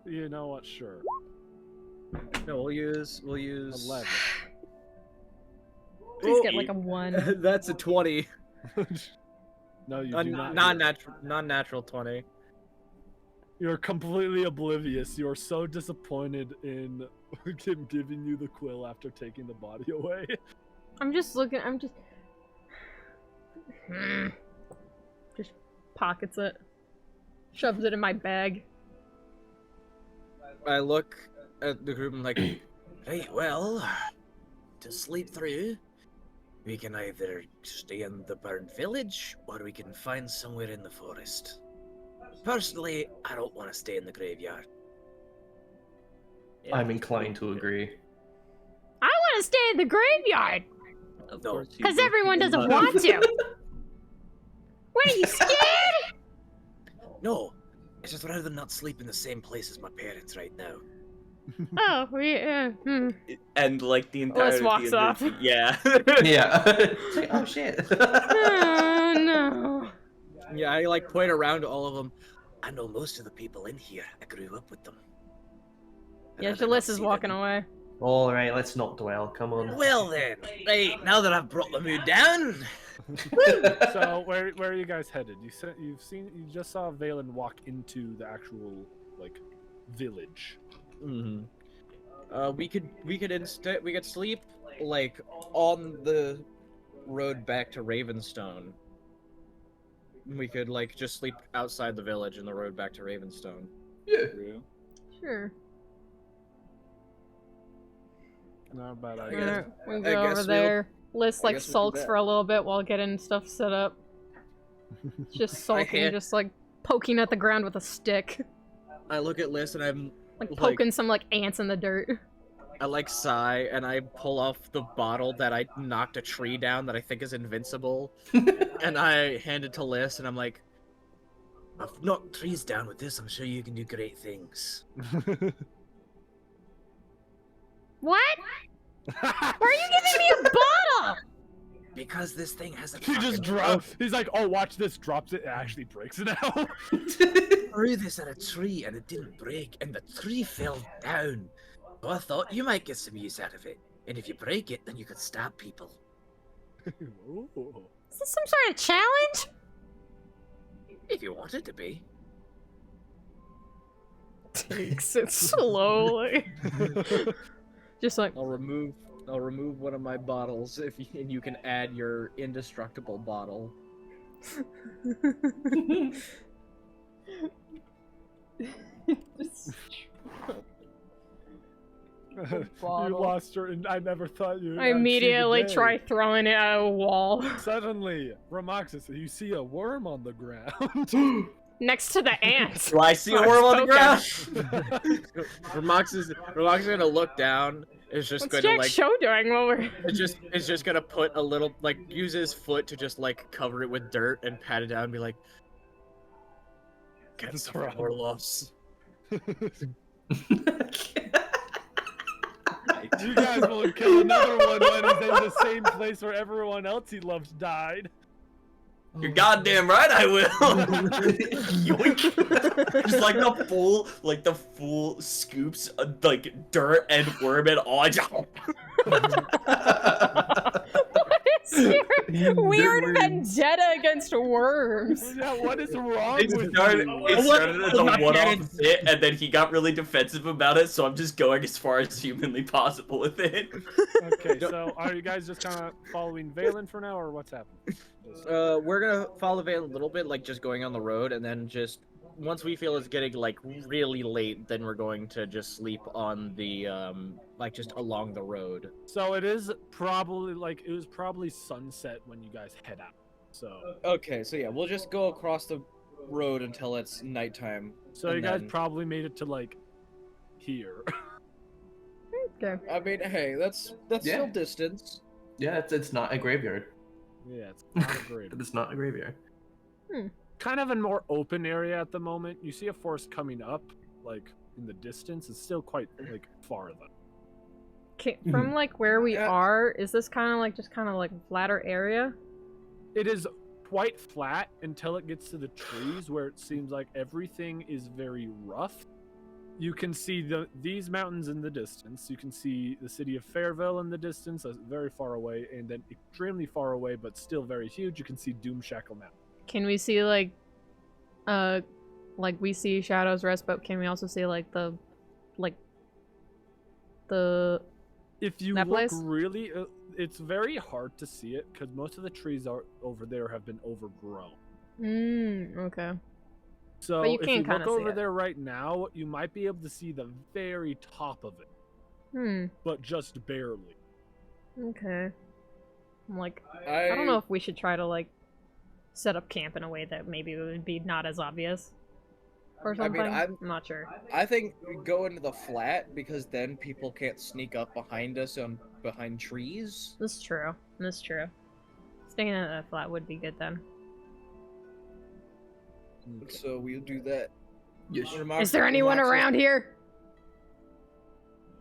Speaker 1: You know what? Sure.
Speaker 2: No, we'll use
Speaker 1: 11.
Speaker 5: Please get like a 1.
Speaker 2: That's a 20.
Speaker 1: No, you do not.
Speaker 2: Non-natural 20.
Speaker 1: You're completely oblivious. You're so disappointed in him giving you the quill after taking the body away.
Speaker 5: I'm just looking. Just pockets it, shoves it in my bag.
Speaker 2: I look at the group and like, right, well, to sleep through, we can either stay in the burned village or we can find somewhere in the forest. Personally, I don't want to stay in the graveyard.
Speaker 4: I'm inclined to agree.
Speaker 6: I want to stay in the graveyard
Speaker 3: Of
Speaker 2: No.
Speaker 3: course you
Speaker 6: because
Speaker 3: do.
Speaker 6: everyone doesn't want to. What are you scared?
Speaker 2: No, it's just rather than not sleep in the same place as my parents right now.
Speaker 6: Oh,
Speaker 3: And like the entire
Speaker 5: Alice walks off.
Speaker 3: Yeah.
Speaker 4: Yeah. It's like, oh shit.
Speaker 6: Oh no.
Speaker 2: Yeah, I like point around to all of them. I know most of the people in here. I grew up with them.
Speaker 5: Yeah,
Speaker 2: I'd rather not
Speaker 5: Jalis is
Speaker 2: see
Speaker 5: walking
Speaker 2: them.
Speaker 5: away.
Speaker 4: All right, let's not dwell. Come on.
Speaker 2: Well then, right, now that I've brought the mood down,
Speaker 1: So where are you guys headed? You just saw Valen walk into the actual like village.
Speaker 2: we could sleep like on the road back to Ravenstone. We could like just sleep outside the village in the road back to Ravenstone.
Speaker 4: Yeah.
Speaker 5: Sure.
Speaker 1: Not a bad
Speaker 2: I
Speaker 1: idea.
Speaker 2: guess-
Speaker 5: We
Speaker 2: I
Speaker 5: go over
Speaker 2: guess
Speaker 5: there. Liz
Speaker 2: I
Speaker 5: like
Speaker 2: guess we'll do
Speaker 5: sulks
Speaker 2: that.
Speaker 5: for a little bit while getting stuff set up. Just sulking,
Speaker 2: can't-
Speaker 5: just like poking at the ground with a stick.
Speaker 2: I look at Liz and I'm
Speaker 5: Like
Speaker 2: Like-
Speaker 5: poking some like ants in the dirt.
Speaker 2: I like sigh and I pull off the bottle that I knocked a tree down that I think is invincible, and I hand it to Liz and I'm like, I've knocked trees down with this. I'm sure you can do great things.
Speaker 6: What? Why are you giving me a bottle?
Speaker 2: Because this thing has a
Speaker 1: He just
Speaker 2: fucking-
Speaker 1: drops. He's like, "Oh, watch this!" Drops it. It actually breaks it out.
Speaker 2: threw this at a tree and it didn't break, and the tree fell down. So I thought you might get some use out of it, and if you break it, then you could stab people.
Speaker 1: Ooh.
Speaker 6: Is this some sort of challenge?
Speaker 2: If you want it to be.
Speaker 5: Takes it slowly. Just like
Speaker 2: I'll remove one of my bottles and you can add your indestructible bottle.
Speaker 5: just
Speaker 1: You
Speaker 5: bottle.
Speaker 1: lost her, and I never thought you.
Speaker 5: I immediately
Speaker 1: try.
Speaker 5: try throwing it at a wall.
Speaker 1: Suddenly, Ramoxis, you see a worm on the ground.
Speaker 5: Next to the ants.
Speaker 3: Do I see a worm on the ground?
Speaker 2: Remox is gonna look down. It's just
Speaker 5: What's
Speaker 2: gonna
Speaker 5: Jack
Speaker 2: like
Speaker 5: Show doing while we're
Speaker 2: it's just gonna put a little like use his foot to just like cover it with dirt and pat it down and be like, get
Speaker 1: That's
Speaker 2: some
Speaker 1: right.
Speaker 2: more loves.
Speaker 1: You guys will kill another one when he's in the same place where everyone else he loves died.
Speaker 3: You're goddamn right I will. Yoink. Just like the full scoops of, like dirt and worm and all.
Speaker 5: Your weird vendetta against worms.
Speaker 1: Yeah, what is wrong
Speaker 3: It
Speaker 1: with
Speaker 3: started,
Speaker 1: you?
Speaker 3: it started as a
Speaker 2: Not
Speaker 3: one-off
Speaker 2: getting-
Speaker 3: bit, and then he got really defensive about it, so I'm just going as far as humanly possible with it.
Speaker 1: Okay, so are you guys just kind of following Valen for now, or what's happening?
Speaker 2: We're gonna follow Vale a little bit, like just going on the road, and then just once we feel it's getting like really late, then we're going to just sleep on the like just along the road.
Speaker 1: So it was probably sunset when you guys head out. So
Speaker 2: Okay, so yeah, we'll just go across the road until it's nighttime.
Speaker 1: you
Speaker 2: and
Speaker 1: guys
Speaker 2: then-
Speaker 1: probably made it to like here.
Speaker 5: Okay.
Speaker 2: I mean, hey, that's
Speaker 4: Yeah.
Speaker 2: still distance.
Speaker 4: Yeah, it's not a graveyard.
Speaker 1: Yeah, it's not great.
Speaker 4: It's not a graveyard.
Speaker 1: Kind of a more open area at the moment. You see a forest coming up, like in the distance. It's still quite like far though.
Speaker 5: From like where we
Speaker 2: Yeah.
Speaker 5: are, is this kind of like flatter area?
Speaker 1: It is quite flat until it gets to the trees, where it seems like everything is very rough. you can see these mountains in the distance. You can see the city of Fairville in the distance, very far away, and then extremely far away, but still very huge. You can see Doomshackle Mountain.
Speaker 5: Can we see like we see Shadow's Rest, but can we also see like the
Speaker 1: If you
Speaker 5: that
Speaker 1: look
Speaker 5: place?
Speaker 1: really, it's very hard to see it because most of the trees are over there have been overgrown.
Speaker 5: Okay.
Speaker 1: So
Speaker 5: But you
Speaker 1: if
Speaker 5: can
Speaker 1: you
Speaker 5: kinda
Speaker 1: look
Speaker 5: see
Speaker 1: over
Speaker 5: it.
Speaker 1: there right now, you might be able to see the very top of it, but just barely.
Speaker 5: Okay. I'm like, I don't know if we should try to like set up camp in a way that maybe it would be not as obvious. Or something. I'm not sure.
Speaker 2: I think we go into the flat because then people can't sneak up behind us behind trees.
Speaker 5: That's true. That's true. Staying in a flat would be good then.
Speaker 2: So we'll do that.
Speaker 4: Yes.
Speaker 5: Is there anyone around here?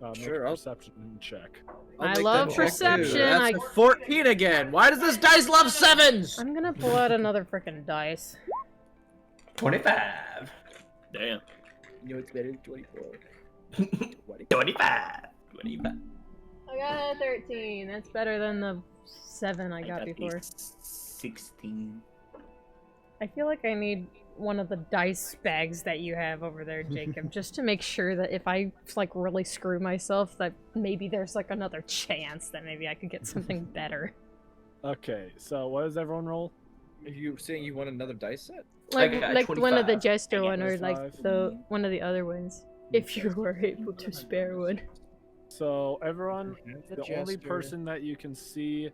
Speaker 1: Make
Speaker 2: Sure,
Speaker 1: a
Speaker 2: I'll-
Speaker 1: perception check.
Speaker 5: I love perception.
Speaker 2: That's a 14 again. Why does this dice love sevens?
Speaker 5: I'm gonna pull out another freaking dice.
Speaker 4: 25.
Speaker 3: Damn.
Speaker 2: You know it's better than 24.
Speaker 4: 25.
Speaker 5: I got a 13. That's better than the 7 I got before.
Speaker 3: 16.
Speaker 5: I feel like I need one of the dice bags that you have over there, Jacob, just to make sure that if I like really screw myself, that maybe there's like another chance that maybe I could get something better.
Speaker 1: Okay, so what does everyone roll?
Speaker 2: Are you saying you want another dice set?
Speaker 5: Like
Speaker 4: got
Speaker 5: like one of the
Speaker 4: 25.
Speaker 5: jester
Speaker 3: I got
Speaker 5: one or
Speaker 1: 25.
Speaker 5: like the one of the other ones, if you were able to spare one.
Speaker 1: So everyone, the only
Speaker 2: Jester.
Speaker 1: person that you can see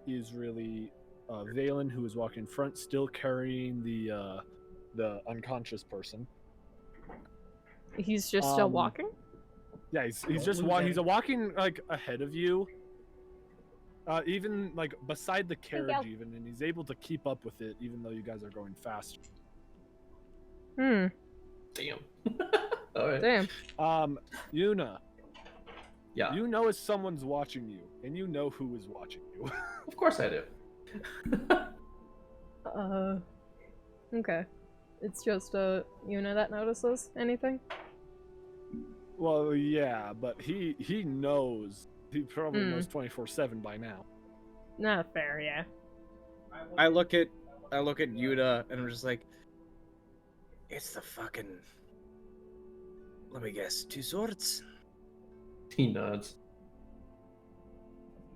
Speaker 1: is really Valen, who is walking in front, still carrying the unconscious person.
Speaker 5: He's just still walking.
Speaker 1: Yeah, he's just he's walking like ahead of you, even like beside the carriage, even, and he's able to keep up with it, even though you guys are going faster.
Speaker 5: Hmm.
Speaker 4: Damn. Alright.
Speaker 5: Damn.
Speaker 1: Yuna,
Speaker 4: Yeah.
Speaker 1: you know if someone's watching you, and you know who is watching you.
Speaker 4: Of course I do.
Speaker 5: Okay. It's just Yuna that notices anything.
Speaker 1: Well, yeah, but he knows. He probably knows 24/7 by now.
Speaker 5: Not fair, yeah.
Speaker 2: I look at Yuta and I'm just like, it's the fucking. Let me guess, two swords.
Speaker 4: He nods.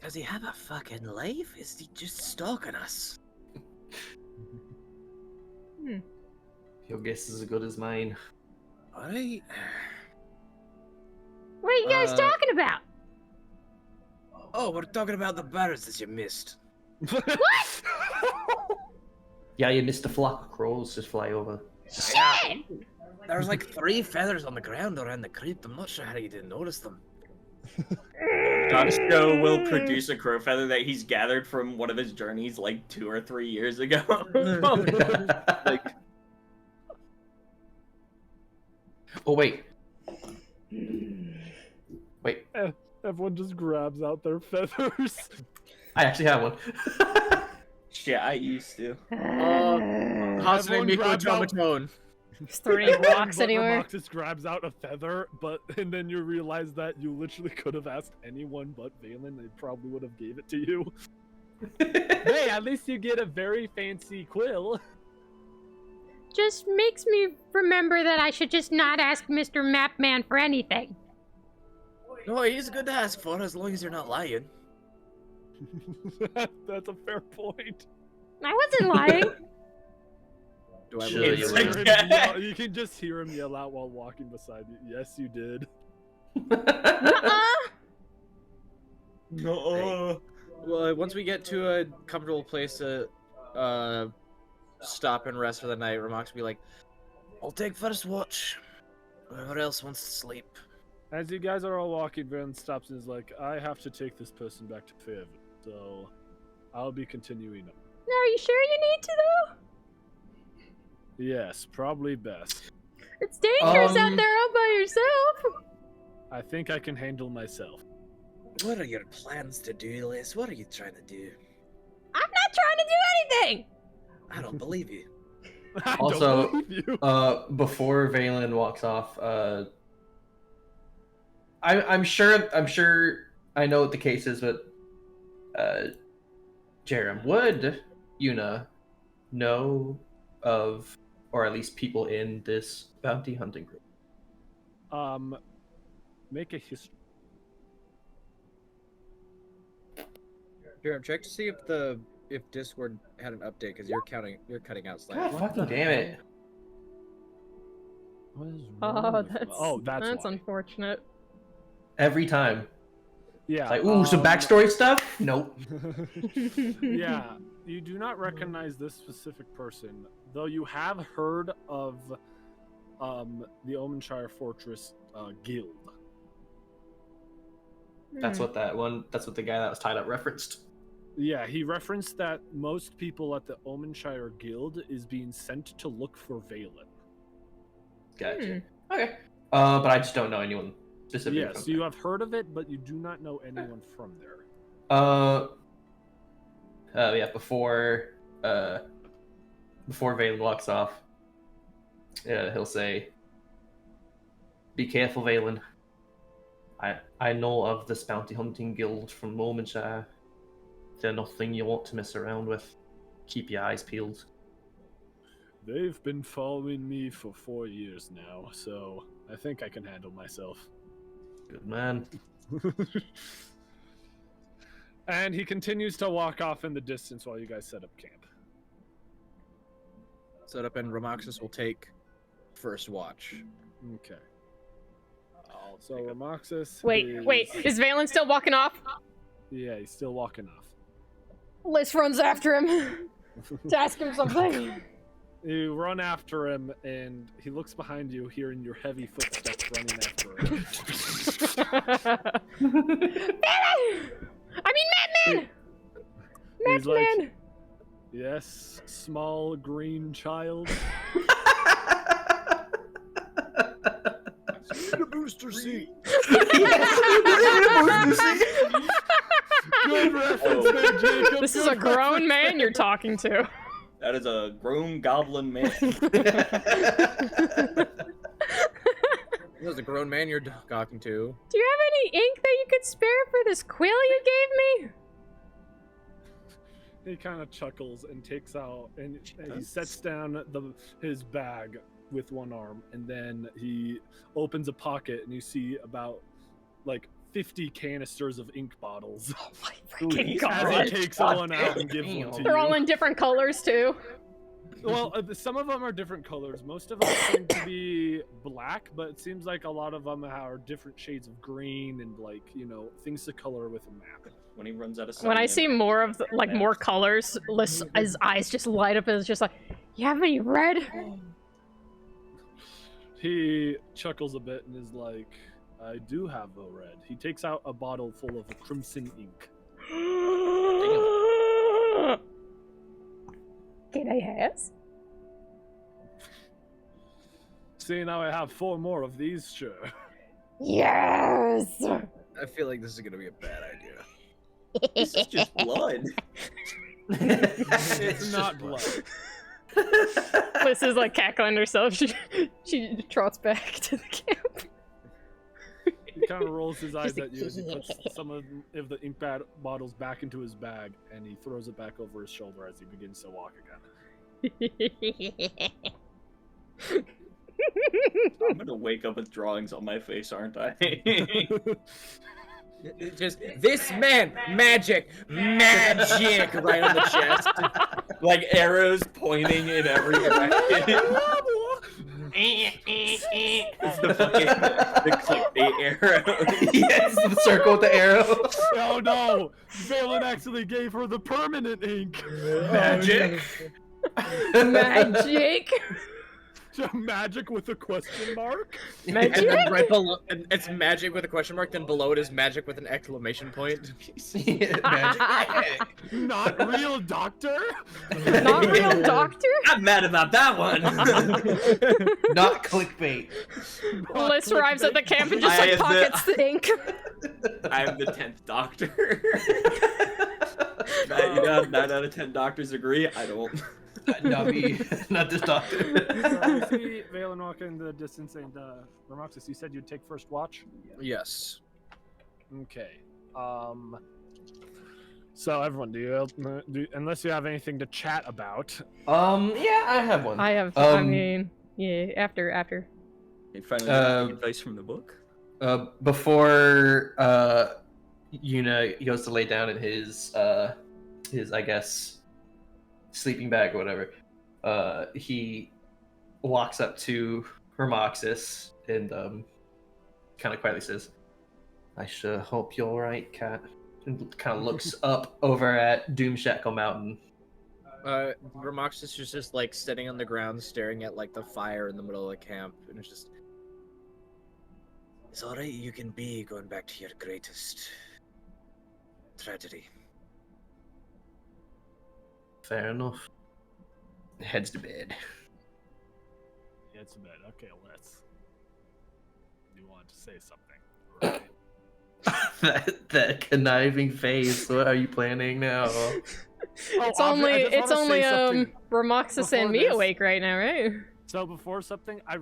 Speaker 2: Does he have a fucking life? Is he just stalking us?
Speaker 4: Your guess is as good as mine.
Speaker 2: Alright.
Speaker 6: What are you guys talking about?
Speaker 2: Oh, we're talking about the birds that you missed.
Speaker 4: Yeah, you missed a flock of crows just fly over.
Speaker 6: Shit!
Speaker 2: There's like 3 feathers on the ground around the crypt. I'm not sure how you didn't notice them.
Speaker 3: Dashko will produce a crow feather that he's gathered from one of his journeys like 2 or 3 years ago.
Speaker 2: Like,
Speaker 4: Oh wait. Wait,
Speaker 1: Everyone just grabs out their feathers.
Speaker 4: I actually have one.
Speaker 3: Shit, I used to.
Speaker 2: Hatsune
Speaker 1: Everyone
Speaker 2: Miku
Speaker 1: grabs out-
Speaker 2: Tomatone.
Speaker 5: Just throwing rocks
Speaker 1: But
Speaker 5: anywhere.
Speaker 1: Ramoxis grabs out a feather, and then you realize that you literally could have asked anyone but Valen. They probably would have gave it to you. Hey, at least you get a very fancy quill.
Speaker 6: Just makes me remember that I should just not ask Mr. Mapman for anything.
Speaker 2: No, he's good to ask for as long as you're not lying.
Speaker 1: That's a fair point.
Speaker 6: I wasn't lying.
Speaker 2: Do I
Speaker 4: Sure,
Speaker 2: look
Speaker 4: you
Speaker 1: You
Speaker 4: were.
Speaker 1: hear him yell- you can just hear him yell out while walking beside you. Yes, you did.
Speaker 6: Uh-uh.
Speaker 3: No.
Speaker 2: Well, once we get to a comfortable place to stop and rest for the night, Ramox will be like, I'll take first watch. Whoever else wants to sleep.
Speaker 1: As you guys are all walking, Valen stops and is like, I have to take this person back to Fairville, so I'll be continuing on.
Speaker 6: Are you sure you need to, though?
Speaker 1: Yes, probably best.
Speaker 6: It's dangerous out
Speaker 4: Um,
Speaker 6: there all by yourself.
Speaker 1: I think I can handle myself.
Speaker 2: What are your plans to do, Liz? What are you trying to do?
Speaker 6: I'm not trying to do anything.
Speaker 2: I don't believe you.
Speaker 1: I
Speaker 4: Also,
Speaker 1: don't believe you.
Speaker 4: Before Valen walks off, I'm sure I know what the case is, but Jarom, would Yuna know of, or at least people in this bounty hunting group?
Speaker 1: Make a history.
Speaker 2: Jarom, check to see if Discord had an update because you're cutting out
Speaker 4: God
Speaker 2: slightly.
Speaker 4: fucking damn it!
Speaker 1: What is wrong with
Speaker 5: That's
Speaker 1: that's why.
Speaker 5: unfortunate.
Speaker 4: Every time.
Speaker 1: Yeah.
Speaker 4: Like, ooh, some backstory stuff? Nope.
Speaker 1: Yeah, you do not recognize this specific person, though you have heard of the Omenshire Fortress guild.
Speaker 4: That's what the guy that was tied up referenced.
Speaker 1: Yeah, he referenced that most people at the Omenshire guild is being sent to look for Valen.
Speaker 4: Gotcha. Okay. But I just don't know anyone specifically.
Speaker 1: Yes, you have heard of it, but you do not know anyone from there.
Speaker 4: Yeah, before Valen walks off, he'll say, "Be careful, Valen. I know of this bounty hunting guild from Omenshire. They're nothing you want to mess around with. Keep your eyes peeled."
Speaker 1: They've been following me for 4 years now, so I think I can handle myself.
Speaker 4: Good man.
Speaker 1: And he continues to walk off in the distance while you guys set up camp.
Speaker 2: Set up, and Ramoxis will take first watch.
Speaker 1: Okay. So Ramoxis.
Speaker 5: Wait, is Valen still walking off?
Speaker 1: Yeah, he's still walking off.
Speaker 5: Liz runs after him to ask him something.
Speaker 1: You run after him, and he looks behind you, hearing your heavy footsteps running after him.
Speaker 5: I mean, Madman!
Speaker 1: He's like,
Speaker 5: Madman!
Speaker 1: yes, small green child.
Speaker 2: Need a booster seat.
Speaker 1: Good reference there, Jacob.
Speaker 5: This is a grown man you're talking to.
Speaker 3: That is a grown goblin man.
Speaker 2: This is a grown man you're talking to.
Speaker 5: Do you have any ink that you could spare for this quill you gave me?
Speaker 1: He kind of chuckles and takes out, and he sets down his bag with one arm, and then he opens a pocket, and you see about like 50 canisters of ink bottles.
Speaker 5: Oh my
Speaker 3: freaking
Speaker 5: freaking
Speaker 1: As
Speaker 5: god.
Speaker 1: he takes one out and gives one to
Speaker 5: They're
Speaker 1: you.
Speaker 5: all in different colors too.
Speaker 1: Well, some of them are different colors. Most of them seem to be black, but it seems like a lot of them are different shades of green and, like, you know, things to color with a map.
Speaker 3: When he runs out of
Speaker 5: When I
Speaker 3: sun,
Speaker 5: see more of more colors, his eyes just light up and it's just like, you have any red?
Speaker 1: He chuckles a bit and is like, I do have a red. He takes out a bottle full of crimson ink.
Speaker 5: Can I have?
Speaker 1: See, now I have 4 more of these, sure.
Speaker 6: Yes!
Speaker 2: I feel like this is gonna be a bad idea.
Speaker 3: this is just blood.
Speaker 1: It's not blood.
Speaker 5: Liz is like cackling herself. She trots back to the camp.
Speaker 1: He kind of rolls his eyes at you as he puts some of the ink bottles back into his bag, and he throws it back over his shoulder as he begins to walk again.
Speaker 3: I'm gonna wake up with drawings on my face, aren't I?
Speaker 2: Just this man, magic right on the chest.
Speaker 3: Like arrows pointing in every direction. It's the fucking the clickbait arrow.
Speaker 4: Yes, the circle with the arrow.
Speaker 1: Oh no! Valen actually gave her the permanent ink!
Speaker 2: Magic.
Speaker 5: Magic.
Speaker 1: Magic with a question mark?
Speaker 2: And then right below, and it's magic with a question mark. Then below it is magic with an exclamation point.
Speaker 4: Magic.
Speaker 1: Not real doctor?
Speaker 5: Not real doctor?
Speaker 3: I'm mad about that one.
Speaker 4: Not clickbait.
Speaker 5: Liz arrives at the camp and just
Speaker 3: I
Speaker 5: like
Speaker 3: am the-
Speaker 5: pockets the ink.
Speaker 3: I am the 10th doctor. 9 out of 10 doctors agree. I don't.
Speaker 4: Not me, not this doctor.
Speaker 1: So we see Valen walk in the distance, and Remoxis, you said you'd take first watch?
Speaker 2: Yes.
Speaker 1: Okay. So everyone, unless you have anything to chat about?
Speaker 4: Yeah, I have one.
Speaker 5: I have. I mean, yeah. After.
Speaker 3: You finally got the advice from the book.
Speaker 4: Before Yuna goes to lay down in his I guess sleeping bag or whatever, he walks up to Hermoxis and kind of quietly says, "I sure hope you're right, Cat." And kind of looks up over at Doomshackle Mountain.
Speaker 2: Ramoxis is just like sitting on the ground, staring at like the fire in the middle of the camp, and it's just. It's alright. You can be going back to your greatest tragedy.
Speaker 4: Fair enough. Heads to bed.
Speaker 1: Heads to bed. Okay, let's. You want to say something, right?
Speaker 4: that conniving face. What are you planning now?
Speaker 5: It's only Ramoxis and me awake right now, right?
Speaker 1: So before something, I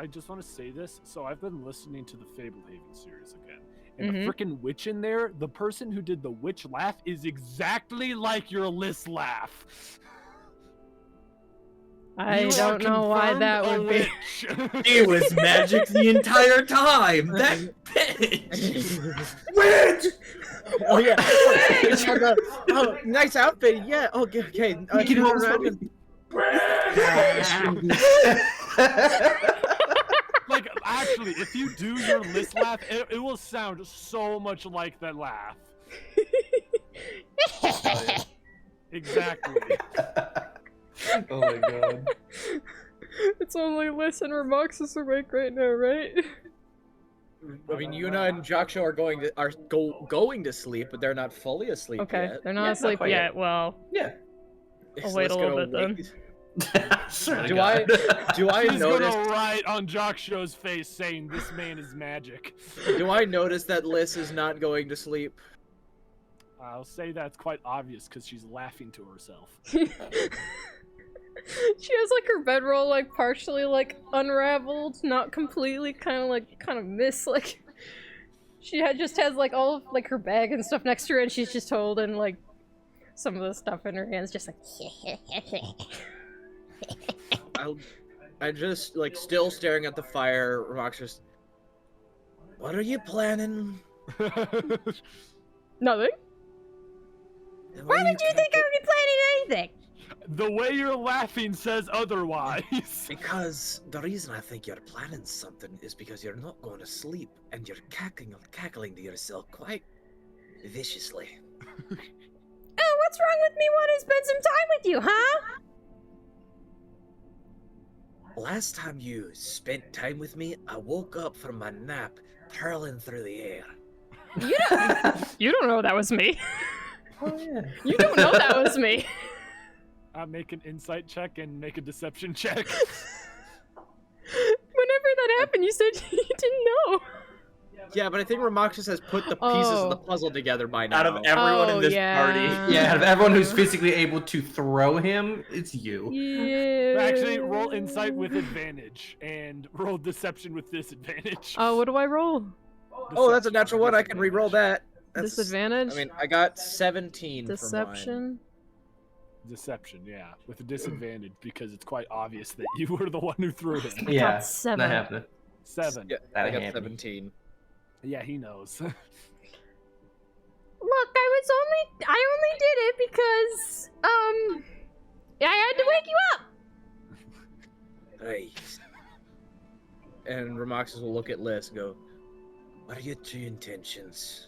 Speaker 1: just want to say this. So I've been listening to the Fablehaven series again, and the freaking witch in there, the person who did the witch laugh is exactly like your Liz laugh.
Speaker 5: I don't know why that would be.
Speaker 2: It was magic the entire time. That bitch. Witch. Oh yeah. Oh, nice outfit. Yeah. Okay. Okay.
Speaker 4: You can hold
Speaker 1: Like, actually, if you do your Liz laugh, it will sound so much like that laugh. Exactly.
Speaker 4: Oh my god.
Speaker 5: It's only Liz and Ramoxis awake right now, right?
Speaker 2: I mean, Yuna and Jaksho are going to sleep, but they're not fully asleep
Speaker 5: Okay,
Speaker 2: yet.
Speaker 5: they're not asleep yet. Well,
Speaker 4: Yeah.
Speaker 5: I'll wait a little bit then.
Speaker 2: Do I
Speaker 1: He's
Speaker 2: notice?
Speaker 1: gonna write on Jocksho's face saying this man is magic.
Speaker 2: Do I notice that Liz is not going to sleep?
Speaker 1: I'll say that's quite obvious because she's laughing to herself.
Speaker 5: She has like her bedroll like partially like unraveled, not completely, kind of miss like. Just has like all of like her bag and stuff next to her, and she's just holding like some of the stuff in her hands, just like.
Speaker 2: I just like still staring at the fire. Roxas, what are you planning?
Speaker 5: Nothing.
Speaker 6: Why would you think I would be planning anything?
Speaker 1: The way you're laughing says otherwise.
Speaker 2: Because the reason I think you're planning something is because you're not going to sleep and you're cackling to yourself quite viciously.
Speaker 6: Oh, what's wrong with me wanting to spend some time with you, huh?
Speaker 2: Last time you spent time with me, I woke up from my nap, hurling through the air.
Speaker 5: You don't know that was me.
Speaker 4: Oh yeah.
Speaker 5: You don't know that was me.
Speaker 1: Make an insight check and make a deception check.
Speaker 5: Whenever that happened, you said you didn't know.
Speaker 2: Yeah, but I think Ramoxis has put the pieces of the puzzle together by now.
Speaker 3: Out of everyone in this party.
Speaker 4: Yeah, out of everyone who's physically able to throw him, it's you.
Speaker 5: Yeah.
Speaker 1: Actually, roll insight with advantage and roll deception with disadvantage.
Speaker 5: Oh, what do I roll?
Speaker 2: Oh, that's a natural one. I can re-roll that. That's,
Speaker 5: Disadvantage?
Speaker 2: I mean, I got 17 for mine.
Speaker 5: Deception?
Speaker 1: Deception, yeah, with a disadvantage because it's quite obvious that you were the one who threw him.
Speaker 4: Yeah,
Speaker 5: got 7.
Speaker 4: not happening.
Speaker 1: 7.
Speaker 2: Yeah,
Speaker 4: That
Speaker 2: I got
Speaker 4: happened.
Speaker 2: 17.
Speaker 1: Yeah, he knows.
Speaker 6: Look, I only did it because, I had to wake you up.
Speaker 2: Right. And Ramoxis will look at Liz and go, what are your true intentions?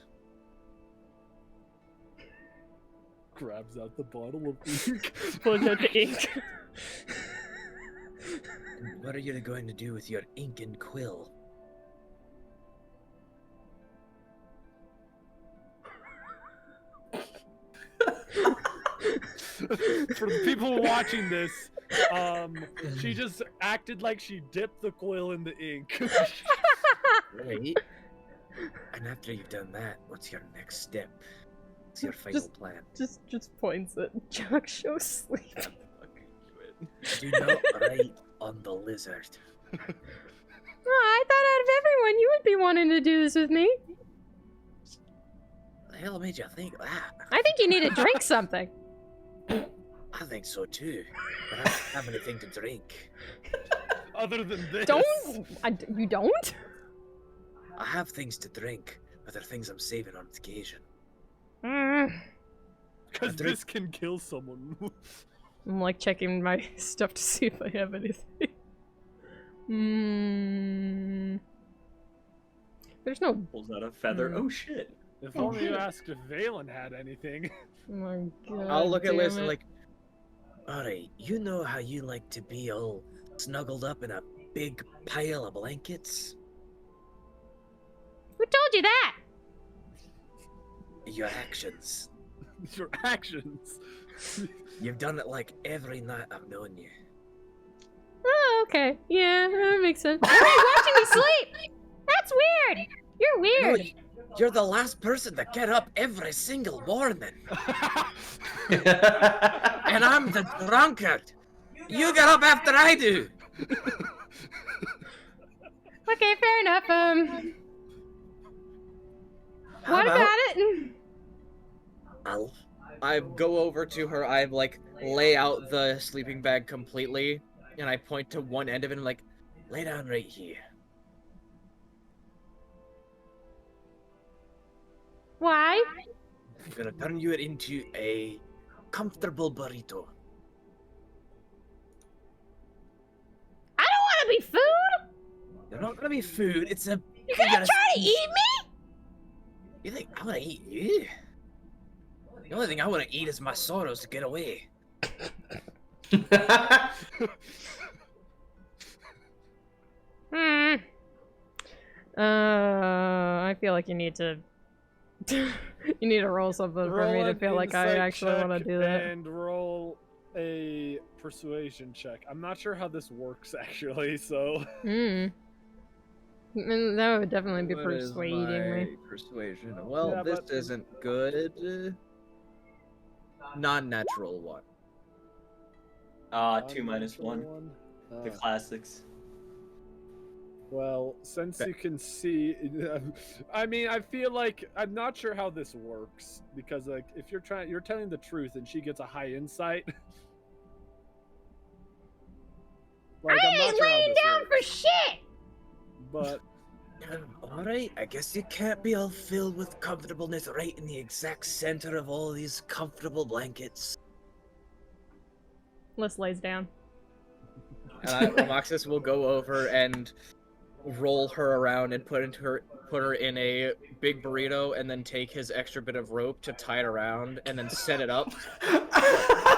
Speaker 1: Grabs out the bottle of ink.
Speaker 5: Pulls out the ink.
Speaker 2: And what are you going to do with your ink and quill?
Speaker 1: For the people watching this, she just acted like she dipped the quill in the ink.
Speaker 2: Right. And after you've done that, what's your next step? What's your final plan?
Speaker 5: Just points at Jaksho sleep.
Speaker 2: Do not write on the lizard.
Speaker 5: Oh, I thought out of everyone, you would be wanting to do this with me.
Speaker 2: The hell made you think that?
Speaker 5: I think you need to drink something.
Speaker 2: I think so too. But I don't have anything to drink.
Speaker 1: Other than this.
Speaker 5: You don't?
Speaker 2: I have things to drink, but they're things I'm saving on occasion.
Speaker 1: Because this can kill someone.
Speaker 5: I'm like checking my stuff to see if I have anything. There's no.
Speaker 3: Pulls out a feather. Oh shit.
Speaker 1: If only you asked if Valen had anything.
Speaker 5: Oh my god.
Speaker 2: I'll look at Liz
Speaker 5: damn
Speaker 2: and
Speaker 5: it.
Speaker 2: like, alright, you know how you like to be all snuggled up in a big pile of blankets?
Speaker 6: Who told you that?
Speaker 2: Your actions.
Speaker 1: Your actions.
Speaker 2: You've done it like every night I've known you.
Speaker 5: Oh, okay. Yeah, that makes sense. Why are you watching me sleep?
Speaker 6: That's weird. You're
Speaker 2: No,
Speaker 6: weird.
Speaker 2: you're the last person to get up every single morning. And I'm the drunkard. You get up after I do.
Speaker 6: Okay, fair enough.
Speaker 2: How
Speaker 6: What about it?
Speaker 2: I go over to her, I like lay out the sleeping bag completely, and I point to one end of it and like, lay down right here.
Speaker 6: Why?
Speaker 2: I'm gonna turn you into a comfortable burrito.
Speaker 6: I don't want to be food.
Speaker 2: You're not gonna be food, it's a...
Speaker 6: You're gonna try to eat me?
Speaker 2: You think I'm gonna eat you? The only thing I wanna eat is my sorrows to get away.
Speaker 5: I feel like you need to. You need to roll something for me
Speaker 1: Roll
Speaker 5: to
Speaker 1: an
Speaker 5: feel like I
Speaker 1: insight
Speaker 5: actually want to
Speaker 1: check
Speaker 5: do that.
Speaker 1: And roll a persuasion check. I'm not sure how this works actually, so.
Speaker 5: That would definitely be
Speaker 2: What is
Speaker 5: persuading me.
Speaker 2: my persuasion? Well,
Speaker 1: Yeah,
Speaker 2: this
Speaker 1: but-
Speaker 2: isn't good. Non-natural one.
Speaker 3: 2 minus 1. The
Speaker 1: Ah.
Speaker 3: classics.
Speaker 1: Well, since you can see, I mean, I feel like I'm not sure how this works because, like, if you're telling the truth and she gets a high insight, like, I'm
Speaker 6: I
Speaker 1: not
Speaker 6: ain't
Speaker 1: sure how
Speaker 6: laying
Speaker 1: this
Speaker 6: down
Speaker 1: works,
Speaker 6: for shit.
Speaker 1: but
Speaker 2: Alright, I guess you can't be all filled with comfortableness right in the exact center of all these comfortable
Speaker 5: Liz lays down.
Speaker 2: And Romoxis will go over and roll her around and put her in a big burrito and then take his extra bit of rope to tie it around and then set it up.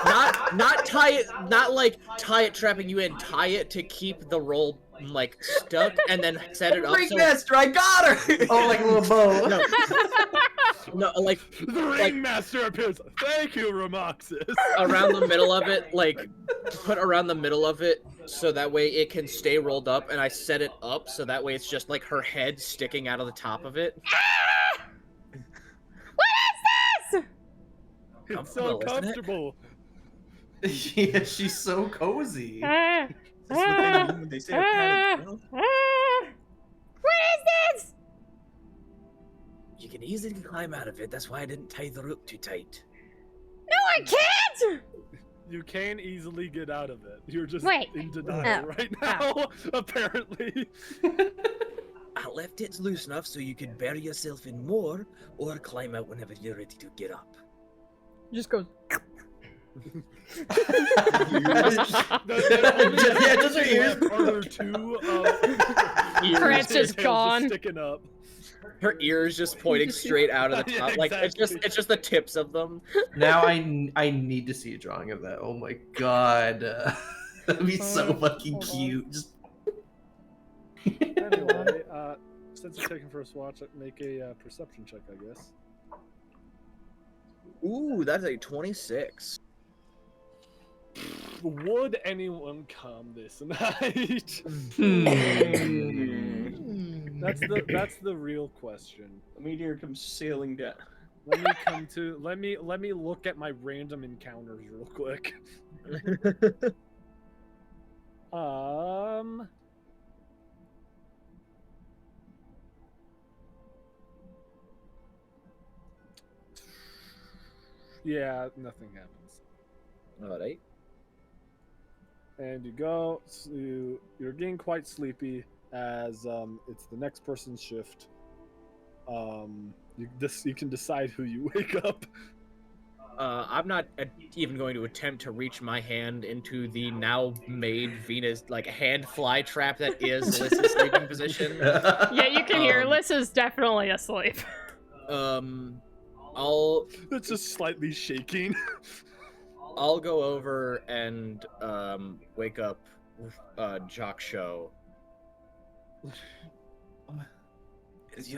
Speaker 2: not tie it, not like tie it trapping you in, tie it to keep the roll like stuck and then set it up. So,
Speaker 3: Ringmaster, I got her!
Speaker 4: Oh, like a little bow.
Speaker 2: no, like
Speaker 1: the ringmaster appears. Thank you, Romoxis.
Speaker 2: around the middle of it, like put around the middle of it so that way it can stay rolled up, and I set it up so that way it's just like her head sticking out of the top of it.
Speaker 1: It's so
Speaker 2: Comfortable, isn't it?
Speaker 1: comfortable.
Speaker 4: Yeah, she's so cozy.
Speaker 3: That's what they mean when they say a pad of milk.
Speaker 6: What is this?
Speaker 2: You can easily climb out of it. That's why I didn't tie the rope too tight.
Speaker 6: No, I can't.
Speaker 1: You can easily get out of it. You're just
Speaker 6: Wait.
Speaker 1: in denial
Speaker 6: Oh.
Speaker 1: right now, apparently.
Speaker 2: I left it loose enough so you could bury yourself in more, or climb out whenever you're ready to get up.
Speaker 5: Just goes.
Speaker 4: Yeah, just her ears.
Speaker 1: Are two
Speaker 5: Prince is gone.
Speaker 1: sticking up.
Speaker 2: Her ears just pointing straight out of the
Speaker 1: Yeah,
Speaker 2: top. Like
Speaker 1: exactly.
Speaker 2: it's just the tips of them.
Speaker 4: Now I need to see a drawing of that. Oh my god. That'd be so fucking
Speaker 5: hold on.
Speaker 4: cute. Just...
Speaker 1: Anyway, since you're taking first watch, make a perception check, I guess.
Speaker 2: Ooh, that's a 26.
Speaker 1: Would anyone come this night? That's the real question.
Speaker 3: A meteor comes sailing down.
Speaker 1: Let me look at my random encounters real quick. Um. Yeah, nothing happens.
Speaker 2: Alright.
Speaker 1: And you go. So you're getting quite sleepy as it's the next person's shift. You can decide who you wake up.
Speaker 2: I'm not even going to attempt to reach my hand into the now made Venus like hand fly trap that is Lys's sleeping position.
Speaker 5: Yeah, you can hear
Speaker 2: Um,
Speaker 5: Liz is definitely asleep.
Speaker 2: I'll
Speaker 1: It's just slightly shaking.
Speaker 2: I'll go over and wake up Jock Show. It's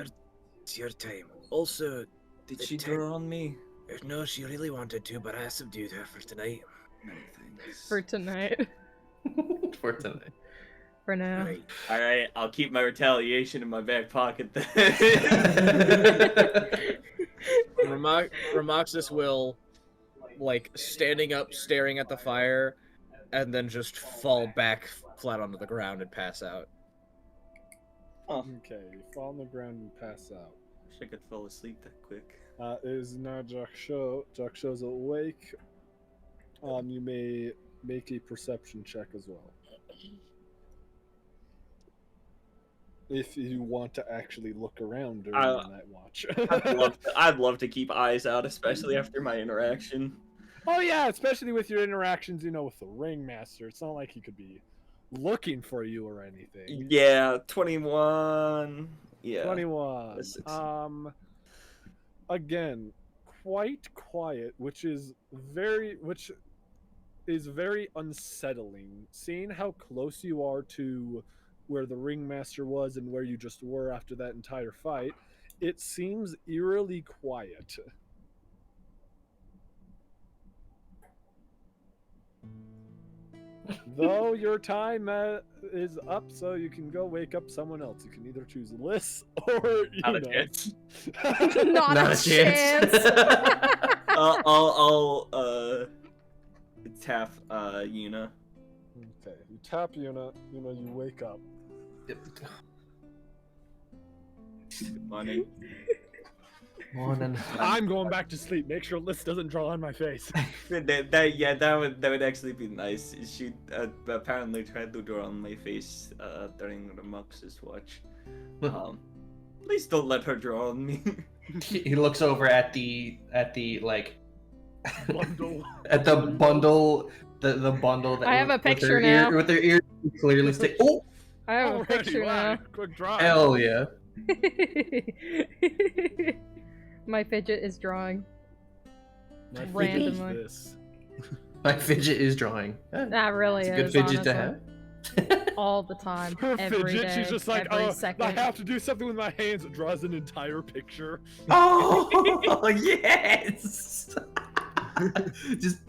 Speaker 2: your time. Also,
Speaker 3: Did she draw on me?
Speaker 2: no, she really wanted to, but I subdued her for tonight.
Speaker 3: Many thanks.
Speaker 5: For tonight.
Speaker 4: For tonight.
Speaker 5: For now.
Speaker 2: Right.
Speaker 3: Alright, I'll keep my retaliation in my back pocket then.
Speaker 2: Ramoxis will, like, standing up, staring at the fire, and then just fall back flat onto the ground and pass out.
Speaker 1: Okay, you fall on the ground and pass out.
Speaker 3: Wish I could fall asleep that quick.
Speaker 1: It is now Jock Show. Jock Show's awake. You may make a perception check as well. If you want to actually look around during the night watch.
Speaker 3: I'd love to keep eyes out, especially after my interaction.
Speaker 1: Oh yeah, especially with your interactions, with the ringmaster. It's not like he could be looking for you or anything.
Speaker 3: Yeah, 21. Yeah.
Speaker 1: 21.
Speaker 3: That's
Speaker 1: Again, quite quiet, which is very unsettling. Seeing how close you are to where the ringmaster was and where you just were after that entire fight, it seems eerily quiet. Though your time is up, so you can go wake up someone else. You can either choose Liz or
Speaker 3: Not a chance.
Speaker 5: Not a chance.
Speaker 3: I'll tap Yuna.
Speaker 1: Okay, you tap Yuna. You wake up.
Speaker 3: Good morning.
Speaker 4: Morning.
Speaker 1: I'm going back to sleep. Make sure Liz doesn't draw on my face.
Speaker 3: that would actually be nice. She apparently tried to draw on my face during the Mox's watch. Please don't let her draw on me.
Speaker 4: He looks over at the like
Speaker 1: Bundle.
Speaker 4: at the bundle, the bundle that
Speaker 5: I have a
Speaker 4: with her
Speaker 5: picture now.
Speaker 4: with her ears clearly stick. Oh,
Speaker 5: I have a
Speaker 1: Alrighty,
Speaker 5: picture
Speaker 1: wow,
Speaker 5: now.
Speaker 1: Quick draw.
Speaker 4: hell yeah!
Speaker 5: My fidget is drawing.
Speaker 1: My fidget is
Speaker 5: randomly.
Speaker 1: this.
Speaker 4: My fidget is drawing.
Speaker 5: That really
Speaker 4: It's a
Speaker 5: is
Speaker 4: good fidget to
Speaker 5: honestly.
Speaker 4: have.
Speaker 5: All the time,
Speaker 1: Her
Speaker 5: every
Speaker 1: fidget,
Speaker 5: day,
Speaker 1: she's just like,
Speaker 5: every
Speaker 1: oh,
Speaker 5: second.
Speaker 1: I have to do something with my hands. It draws an entire picture.
Speaker 4: Oh yes! Just.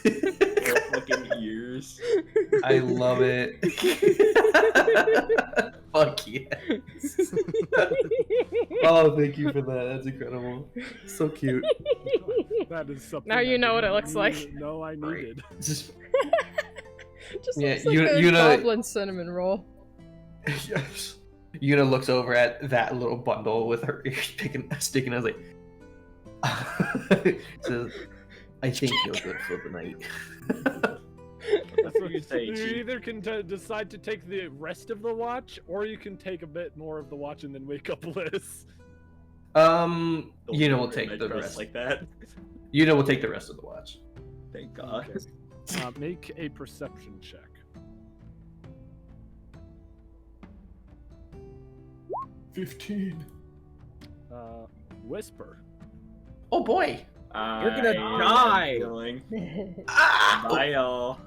Speaker 3: Her fucking ears.
Speaker 4: I love it. Fuck yes. Oh, thank you for that. That's incredible. So cute.
Speaker 1: That is something.
Speaker 5: Now you
Speaker 1: I
Speaker 5: know what
Speaker 1: did
Speaker 5: it
Speaker 1: not
Speaker 5: looks like.
Speaker 1: know I needed.
Speaker 4: Just
Speaker 5: Just
Speaker 4: Yeah,
Speaker 5: looks like
Speaker 4: you
Speaker 5: a
Speaker 4: know-
Speaker 5: goblin cinnamon roll.
Speaker 4: yes. Yuna looks over at that little bundle with her ears sticking. I was like, says, "I think you're good for the night."
Speaker 1: That's what
Speaker 3: you say,
Speaker 1: You
Speaker 3: Chief.
Speaker 1: either can decide to take the rest of the watch, or you can take a bit more of the watch and then wake up Liz.
Speaker 4: Yuna will take
Speaker 3: I
Speaker 4: the
Speaker 3: dress
Speaker 4: rest.
Speaker 3: like that.
Speaker 4: Yuna will take the rest of the watch.
Speaker 3: Thank God.
Speaker 1: Okay. Make a perception check.
Speaker 4: 15.
Speaker 1: Whisper.
Speaker 4: Oh boy.
Speaker 2: You're gonna
Speaker 3: I am
Speaker 2: die.
Speaker 3: feeling-
Speaker 4: Ah!
Speaker 3: Bye, y'all.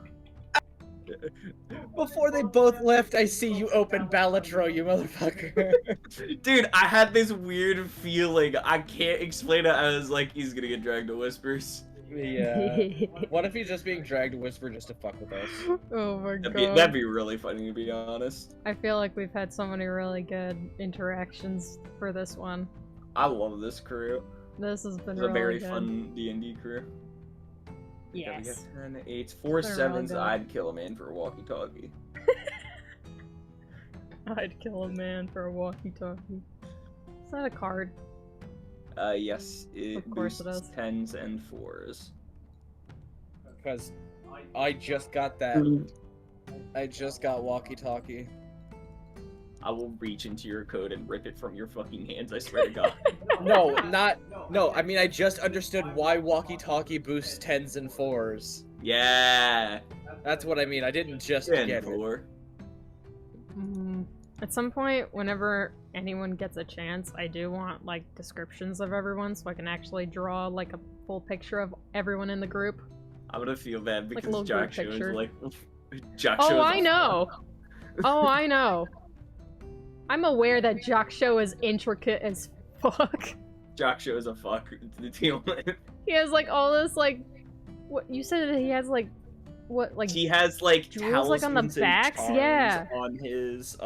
Speaker 2: Before they both left, I see you open Balatro, you motherfucker.
Speaker 3: Dude, I had this weird feeling. I can't explain it. I was like, he's gonna get dragged to Whispers.
Speaker 2: Yeah. What if he's just being dragged to Whisper just to fuck with us?
Speaker 5: Oh my
Speaker 3: That'd
Speaker 5: god.
Speaker 3: be really funny, to be honest.
Speaker 5: I feel like we've had so many really good interactions for this one.
Speaker 3: I love this crew.
Speaker 5: This has been
Speaker 3: It's a
Speaker 5: really
Speaker 3: very
Speaker 5: good.
Speaker 3: fun D&D crew. Okay, we got
Speaker 5: Yes.
Speaker 3: 10, 8s, 4
Speaker 5: They're all
Speaker 3: 7s.
Speaker 5: good.
Speaker 3: I'd kill a man for a walkie-talkie.
Speaker 5: I'd kill a man for a walkie-talkie. Is that a card?
Speaker 3: Yes, it
Speaker 5: Of course it
Speaker 3: boosts
Speaker 5: is.
Speaker 3: 10s and 4s.
Speaker 2: Because I just got that. I just got walkie-talkie.
Speaker 3: I will reach into your code and rip it from your fucking hands, I swear to God.
Speaker 2: No, no, I mean, I just understood why walkie-talkie boosts 10s and 4s.
Speaker 3: Yeah!
Speaker 2: That's what I mean, I didn't just
Speaker 3: 10
Speaker 2: get it.
Speaker 3: 4.
Speaker 5: At some point, whenever anyone gets a chance, I do want, like, descriptions of everyone so I can actually draw, like, a full picture of everyone in the group.
Speaker 3: I'm gonna feel bad
Speaker 5: Like a
Speaker 3: because
Speaker 5: little group
Speaker 3: Jack Show is
Speaker 5: picture.
Speaker 3: like... Jack
Speaker 5: Oh,
Speaker 3: Show is
Speaker 5: I
Speaker 3: a
Speaker 5: know!
Speaker 3: fuck.
Speaker 5: Oh, I know! I'm aware that Jock Show is intricate as fuck.
Speaker 3: Jack Show is a fuck to deal with.
Speaker 5: He has, like, all this, like... What, you said that he has, like... What, like...
Speaker 3: He has like
Speaker 5: jewels, like, on the
Speaker 3: talismans and
Speaker 5: backs?
Speaker 3: charms
Speaker 5: Yeah.
Speaker 3: on his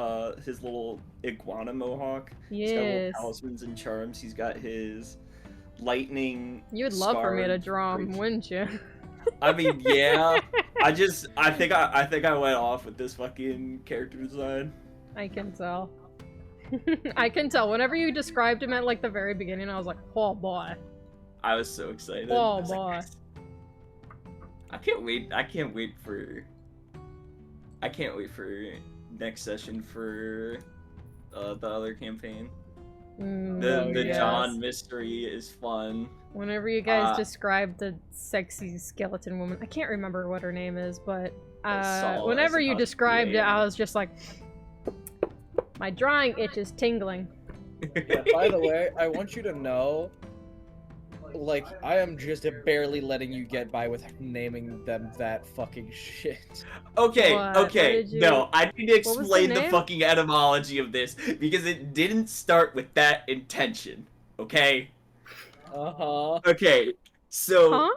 Speaker 3: little iguana mohawk. He's got little
Speaker 5: Yes.
Speaker 3: talismans and charms. He's got his lightning.
Speaker 5: You'd love for me to
Speaker 3: scarred
Speaker 5: draw him,
Speaker 3: creature.
Speaker 5: wouldn't you?
Speaker 3: I mean, yeah. I think I went off with this fucking character design.
Speaker 5: I can tell. I can tell. Whenever you described him at, like, the very beginning, I was like, oh boy.
Speaker 3: I was so excited.
Speaker 5: Oh,
Speaker 3: I was like,
Speaker 5: boy.
Speaker 3: I can't wait. I can't wait for next session for the other campaign. The
Speaker 5: Yes.
Speaker 3: John mystery is fun.
Speaker 5: Whenever you guys
Speaker 3: Uh,
Speaker 5: described the sexy skeleton woman, I can't remember what her name is, but
Speaker 3: Saul,
Speaker 5: whenever
Speaker 3: I
Speaker 5: you
Speaker 3: suppose.
Speaker 5: described it,
Speaker 3: Yeah.
Speaker 5: I was just like, my drawing itch is tingling.
Speaker 2: Yeah, by the way, I want you to know, like, I am just barely letting you get by with naming them that fucking shit.
Speaker 3: Okay,
Speaker 5: What?
Speaker 3: okay,
Speaker 5: What did you-
Speaker 3: no, I need to
Speaker 5: What was the
Speaker 3: explain the
Speaker 5: name?
Speaker 3: fucking etymology of this because it didn't start with that intention. Okay.
Speaker 2: Uh-huh.
Speaker 3: Okay. So,
Speaker 5: Huh?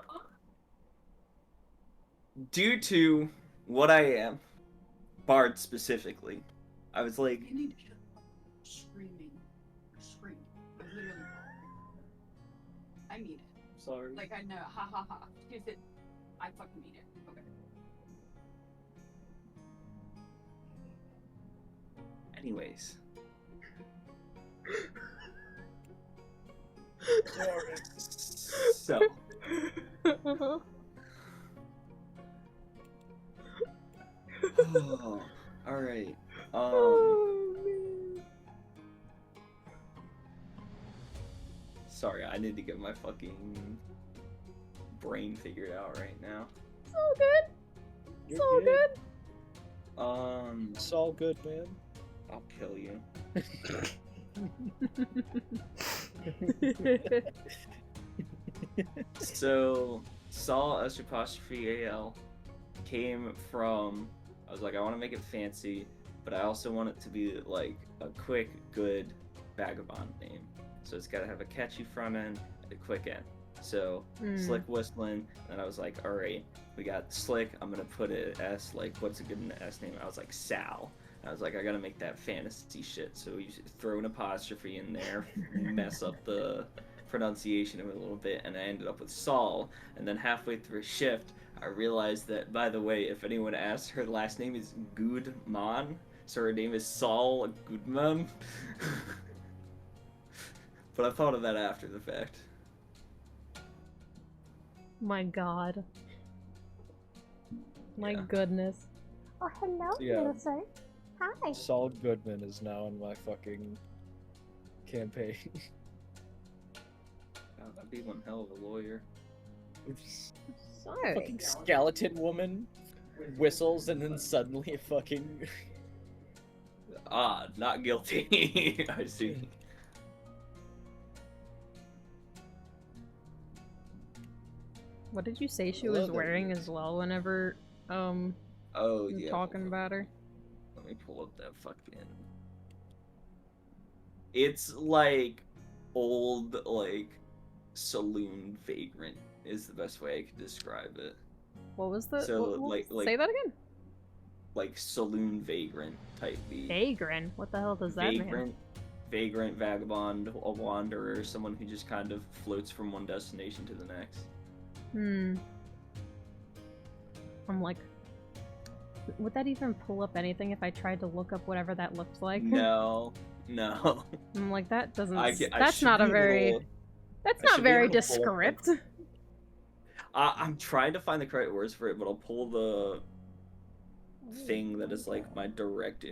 Speaker 3: due to what I am, Bard specifically, I was like,
Speaker 7: You need to shut up. Screaming. Screaming. Literally. I mean it.
Speaker 3: sorry.
Speaker 7: Like, I know. Ha ha ha. If it. I fucking mean it. Okay.
Speaker 3: Anyways. So, oh, all right. Sorry, I need to get my fucking brain figured out right now.
Speaker 5: It's all good. It's
Speaker 2: You're
Speaker 5: all
Speaker 2: good.
Speaker 5: good.
Speaker 2: It's all good, man.
Speaker 3: I'll kill you. So, Saul S apostrophe AL came from, I was like, I want to make it fancy, but I also want it to be like a quick, good vagabond name. So it's got to have a catchy front end and a quick end. So, Slick Whistling, and I was like, alright, we got Slick, I'm gonna put it S, like, what's a good S name? I was like, Sal. I was like, I gotta make that fantasy shit. So you throw an apostrophe in there, mess up the pronunciation of it a little bit, and I ended up with Saul. And then halfway through a shift, I realized that, by the way, if anyone asks, her last name is Goodman, so her name is Saul Goodman. But I thought of that after the fact.
Speaker 5: My god. My
Speaker 3: Yeah.
Speaker 5: goodness.
Speaker 6: Oh, hello,
Speaker 2: Yeah.
Speaker 6: little sir. Hi.
Speaker 2: Saul Goodman is now in my fucking campaign.
Speaker 3: I'd be one hell of a lawyer.
Speaker 5: Sorry.
Speaker 2: Fucking skeleton woman whistles and then suddenly fucking
Speaker 3: Ah, not guilty. I see.
Speaker 5: What did you say she
Speaker 2: Hello
Speaker 5: was
Speaker 2: there,
Speaker 5: wearing
Speaker 2: yes.
Speaker 5: as well whenever
Speaker 3: Oh
Speaker 5: you were
Speaker 3: yeah.
Speaker 5: talking about her?
Speaker 3: Let me pull up that fucking. It's like old, like saloon vagrant is the best way I could describe it.
Speaker 5: What was the
Speaker 3: So,
Speaker 5: what-
Speaker 3: like-
Speaker 5: say that again?
Speaker 3: Like saloon vagrant type beat.
Speaker 5: Vagrant? What the hell does that mean?
Speaker 3: Vagrant, vagabond, a wanderer, someone who just kind of floats from one destination to the next.
Speaker 5: I'm like, would that even pull up anything if I tried to look up whatever that looked like?
Speaker 3: No.
Speaker 5: I'm like, that doesn't.
Speaker 3: I
Speaker 5: That's
Speaker 3: should
Speaker 5: not a
Speaker 3: be
Speaker 5: very.
Speaker 3: able-
Speaker 5: That's
Speaker 3: I
Speaker 5: not
Speaker 3: should be
Speaker 5: very
Speaker 3: able to pull up the-
Speaker 5: descript.
Speaker 3: I'm trying to find the correct words for it, but I'll pull the thing that is like my direct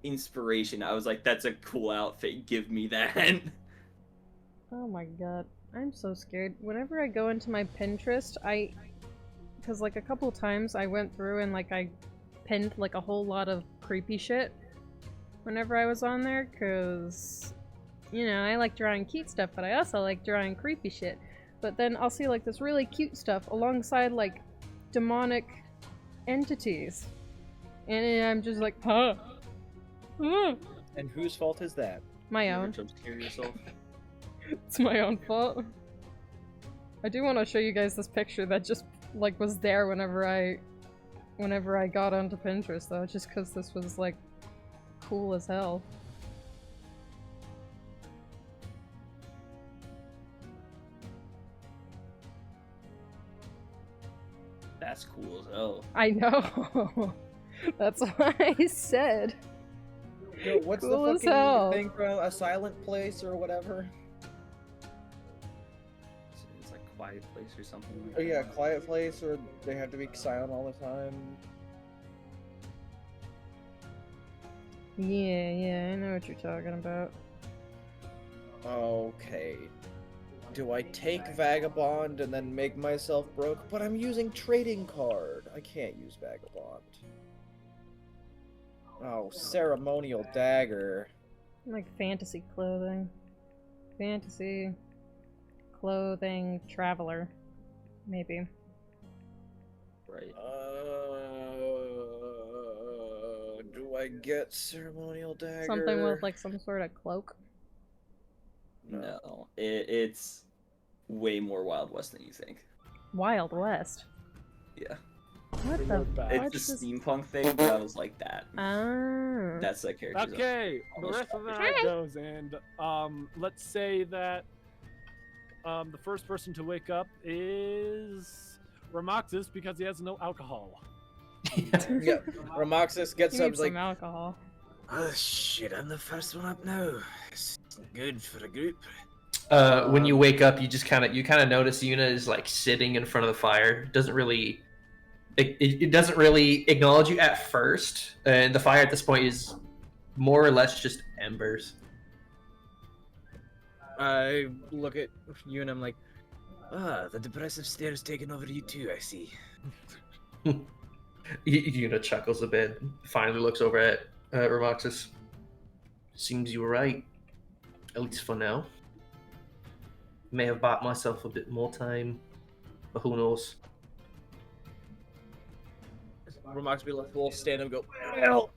Speaker 3: inspiration. I was like, that's a cool outfit. Give me that.
Speaker 5: Oh my god, I'm so scared. Whenever I go into my Pinterest, because like a couple times I went through and like I pinned like a whole lot of creepy shit whenever I was on there, because, you know, I like drawing cute stuff, but I also like drawing creepy shit. But then I'll see like this really cute stuff alongside like demonic entities. And I'm just like, huh?
Speaker 8: And whose fault is that?
Speaker 5: My
Speaker 3: You ever
Speaker 5: own.
Speaker 3: jump scare yourself?
Speaker 5: It's my own fault. I do want to show you guys this picture that just like was there whenever I got onto Pinterest though, just because this was like cool as hell.
Speaker 3: That's cool as hell.
Speaker 5: I know. That's what I said.
Speaker 8: Yo, what's
Speaker 5: Cool
Speaker 8: the
Speaker 5: as hell.
Speaker 8: fucking thing from A Silent Place or whatever?
Speaker 3: It's like Quiet Place or something. Like
Speaker 8: Oh yeah,
Speaker 3: that.
Speaker 8: Quiet Place, or they have to be silent all the time.
Speaker 5: Yeah, I know what you're talking about.
Speaker 8: Okay. Do I take Vagabond and then make myself broke? But I'm using Trading Card. I can't use Vagabond. Oh, Ceremonial Dagger.
Speaker 5: Like fantasy clothing. Fantasy clothing traveler. Maybe.
Speaker 3: Right.
Speaker 8: Do I get Ceremonial Dagger?
Speaker 5: Something with like some sort of cloak.
Speaker 3: No. It's way more Wild West than you think.
Speaker 5: Wild West.
Speaker 3: Yeah.
Speaker 5: What
Speaker 1: Bring
Speaker 5: the
Speaker 1: her back.
Speaker 5: fuck?
Speaker 3: It's the
Speaker 5: is-
Speaker 3: steampunk thing, but I was like that.
Speaker 5: Ah.
Speaker 3: That's that character.
Speaker 1: Okay, the
Speaker 3: almost
Speaker 1: rest of the
Speaker 3: perfect.
Speaker 1: night goes, and let's say that the first person to wake up is Ramoxis because he has no alcohol.
Speaker 8: Yeah, Ramoxis gets
Speaker 5: You
Speaker 8: up,
Speaker 5: need
Speaker 8: he's like,
Speaker 5: some alcohol.
Speaker 2: Oh shit, I'm the first one up now. It's good for a group.
Speaker 4: When you wake up, you kind of notice Yuna is like sitting in front of the fire. Doesn't really, it doesn't really acknowledge you at first, and the fire at this point is more or less just embers.
Speaker 2: I look at you and I'm like, the depressive stare's taken over you too, I see.
Speaker 4: Yuna chuckles a bit. Finally looks over at Ramoxis. Seems you were right, at least for now. May have bought myself a bit more time, but who knows?
Speaker 2: Ramox will stand and go, well,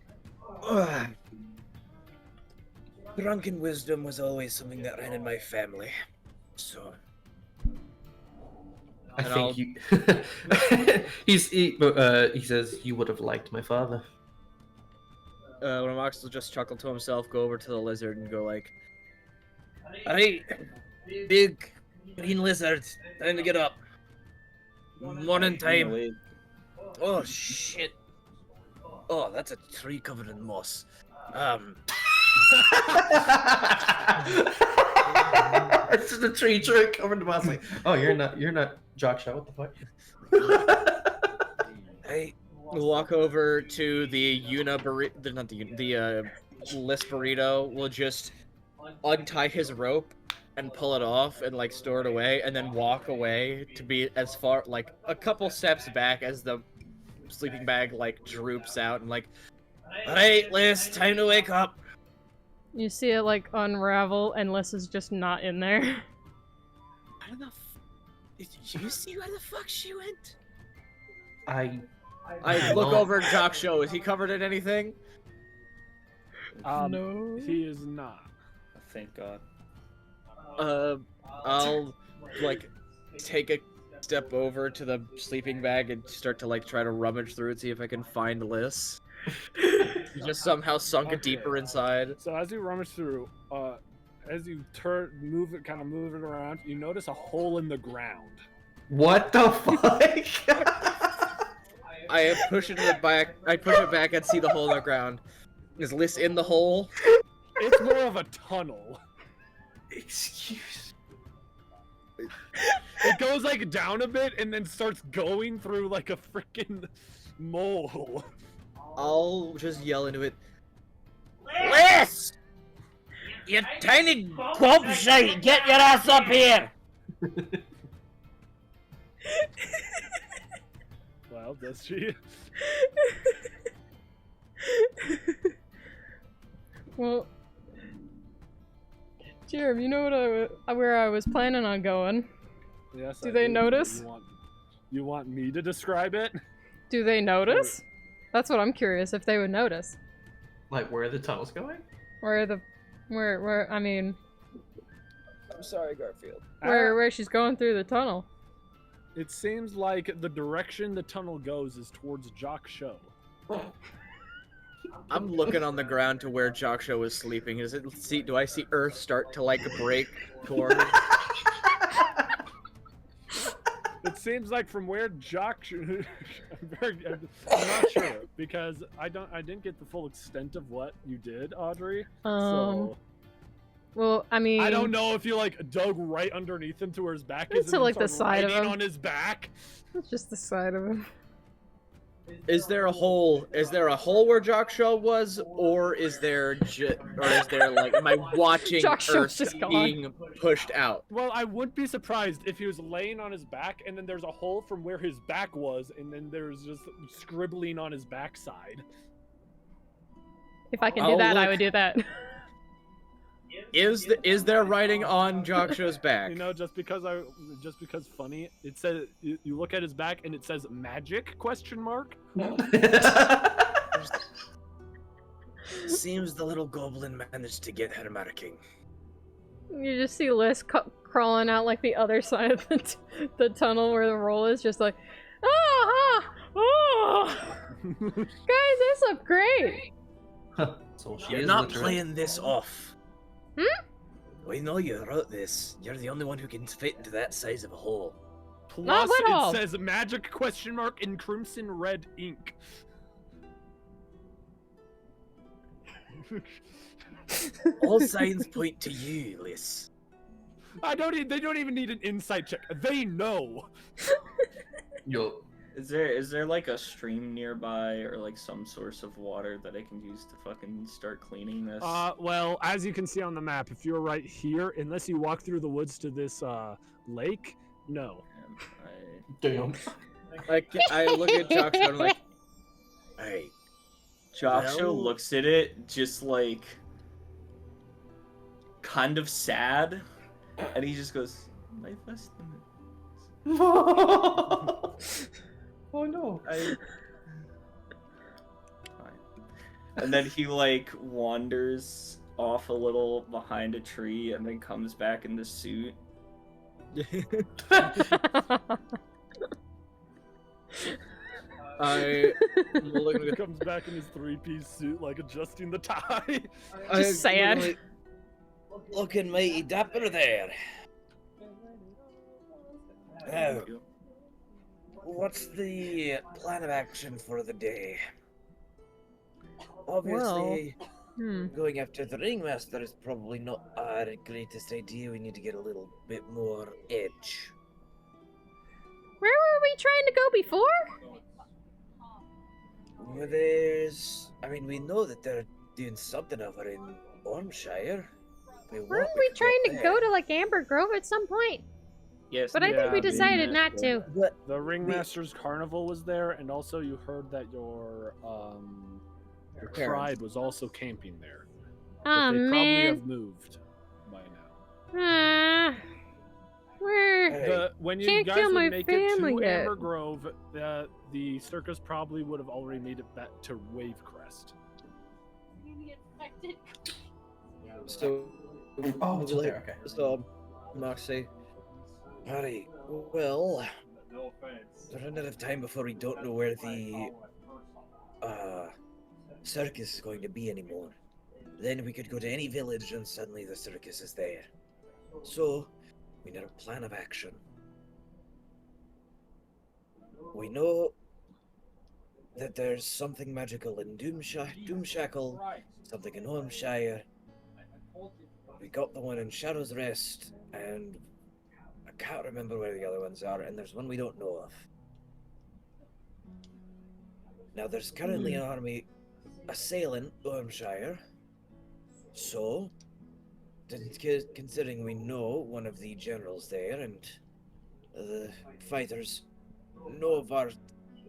Speaker 2: drunken wisdom was always something that ran in my family. So,
Speaker 4: I
Speaker 2: And
Speaker 4: think you. He says you would have liked my father.
Speaker 2: Ramox will just chuckle to himself, go over to the lizard and go like, alright, big green lizard, time to get up. Morning time. Oh shit. Oh, that's a tree covered in moss.
Speaker 4: It's just a tree trick covered in moss. Like, oh, you're not Jock Shaw. What the fuck?
Speaker 2: I walk over to the Yuna burrito, not the List burrito. Will just untie his rope and pull it off and like store it away, and then walk away to be as far like a couple steps back as the sleeping bag like droops out and like, all right, Liz, time to wake up.
Speaker 5: You see it like unravel, and Liz is just not in there.
Speaker 2: Where the did you see where the fuck she went?
Speaker 4: I
Speaker 2: Look
Speaker 4: No.
Speaker 2: over at Jock Show. Is he covered in anything?
Speaker 5: No.
Speaker 1: He is not.
Speaker 3: Thank God.
Speaker 2: I'll like take a step over to the sleeping bag and start to like try to rummage through it, see if I can find Liz. He just somehow sunk it deeper inside.
Speaker 1: So as you rummage through, as you move it around, you notice a hole in the ground.
Speaker 4: What the fuck?
Speaker 2: I push it to the back. I push it back and see the hole in the ground. Is Liz in the hole?
Speaker 1: It's more of a tunnel.
Speaker 3: Excuse.
Speaker 1: It goes like down a bit and then starts going through like a freaking mole.
Speaker 2: I'll just yell into it. Liz! You tiny gwump shite! Get your ass up here!
Speaker 1: Well, does she?
Speaker 5: Well, Jarom, you know what where I was planning on going?
Speaker 1: Yes.
Speaker 5: Do
Speaker 1: I
Speaker 5: they notice?
Speaker 1: You want me to describe it?
Speaker 5: Do they notice? That's what I'm curious if they would notice.
Speaker 4: Like where the tunnel's going?
Speaker 5: Where I mean,
Speaker 8: I'm sorry, Garfield.
Speaker 5: where she's going through the tunnel.
Speaker 1: It seems like the direction the tunnel goes is towards Jock Show.
Speaker 2: I'm looking on the ground to where Jockshow is sleeping. Do I see Earth start to like break toward?
Speaker 1: It seems like from where Jock, I'm not sure because I didn't get the full extent of what you did, Audrey. So
Speaker 5: Well, I mean,
Speaker 1: I don't know if you like dug right underneath him to where his back is.
Speaker 5: To,
Speaker 1: And
Speaker 5: like, the
Speaker 1: started
Speaker 5: side of
Speaker 1: riding
Speaker 5: him.
Speaker 1: on his back.
Speaker 5: It's just the side of him.
Speaker 2: Is there a hole? Is there a hole where Jockshow was, or is there like am I watching
Speaker 5: Jockshow's
Speaker 2: Earth
Speaker 5: just gone.
Speaker 2: being pushed out?
Speaker 1: Well, I wouldn't be surprised if he was laying on his back, and then there's a hole from where his back was, and then there's just scribbling on his backside.
Speaker 5: If I can
Speaker 2: I'll
Speaker 5: do that, I
Speaker 2: look.
Speaker 5: would do that.
Speaker 2: Is there writing on Jockshow's back?
Speaker 1: You know, just because funny. It says you look at his back and it says magic ?
Speaker 2: Seems the little goblin managed to get her marking.
Speaker 5: You just see Liz crawling out like the other side of the tunnel where the roll is, just like, oh, guys, this look great.
Speaker 4: So she
Speaker 2: You're
Speaker 4: is
Speaker 2: not
Speaker 4: literate.
Speaker 2: playing this off.
Speaker 5: Hmm?
Speaker 2: We know you wrote this. You're the only one who can fit into that size of a hole.
Speaker 5: Not
Speaker 1: Plus,
Speaker 5: at all.
Speaker 1: it says magic ? In crimson red ink.
Speaker 2: All signs point to you, Liz.
Speaker 1: They don't even need an insight check. They know.
Speaker 4: Yo,
Speaker 3: Is there like a stream nearby or like some source of water that I can use to fucking start cleaning this?
Speaker 1: Well, as you can see on the map, if you're right here, unless you walk through the woods to this lake, no.
Speaker 4: damn.
Speaker 2: I look at Jockshow and I'm like, hey,
Speaker 3: Jockshow
Speaker 2: Well-
Speaker 3: looks at it just like kind of sad, and he just goes, "Life less than
Speaker 4: Oh no.
Speaker 3: I." Fine. And then he like wanders off a little behind a tree, and then comes back in the suit.
Speaker 2: I look
Speaker 1: He comes back in his three-piece suit, like adjusting the tie.
Speaker 5: Just sad.
Speaker 8: Looking mighty dapper there. Now, what's the plan of action for the day? Obviously, going after the ringmaster is probably not our greatest idea. We need to get a little bit more edge.
Speaker 6: Where were we trying to go before?
Speaker 8: Well, we know that they're doing something over in Ormshire.
Speaker 6: Weren't we trying to go to like Amber Grove at some point?
Speaker 3: Yes,
Speaker 6: But I think we decided not to.
Speaker 8: But
Speaker 1: The Ringmaster's Carnival was there, and also you heard that your tribe was also camping there. But
Speaker 6: Oh
Speaker 1: they probably
Speaker 6: man.
Speaker 1: have moved by now.
Speaker 6: Where?
Speaker 1: When you
Speaker 6: Can't
Speaker 1: guys
Speaker 6: kill
Speaker 1: would
Speaker 6: my
Speaker 1: make it
Speaker 6: family
Speaker 1: to
Speaker 6: yet.
Speaker 1: Amber Grove, the circus probably would have already made it back to Wavecrest.
Speaker 8: so,
Speaker 4: Oh, it's there. Okay.
Speaker 8: so, Moxie. Alright, well, we're running out of time before we don't know where the circus is going to be anymore. Then we could go to any village and suddenly the circus is there. So, we need a plan of action. We know that there's something magical in Doomshackle, something in Holmshire. We got the one in Shadow's Rest, and I can't remember where the other ones are, and there's one we don't know of. Now, there's currently an army assailing Ormshire, so, considering we know one of the generals there, and the fighters know of our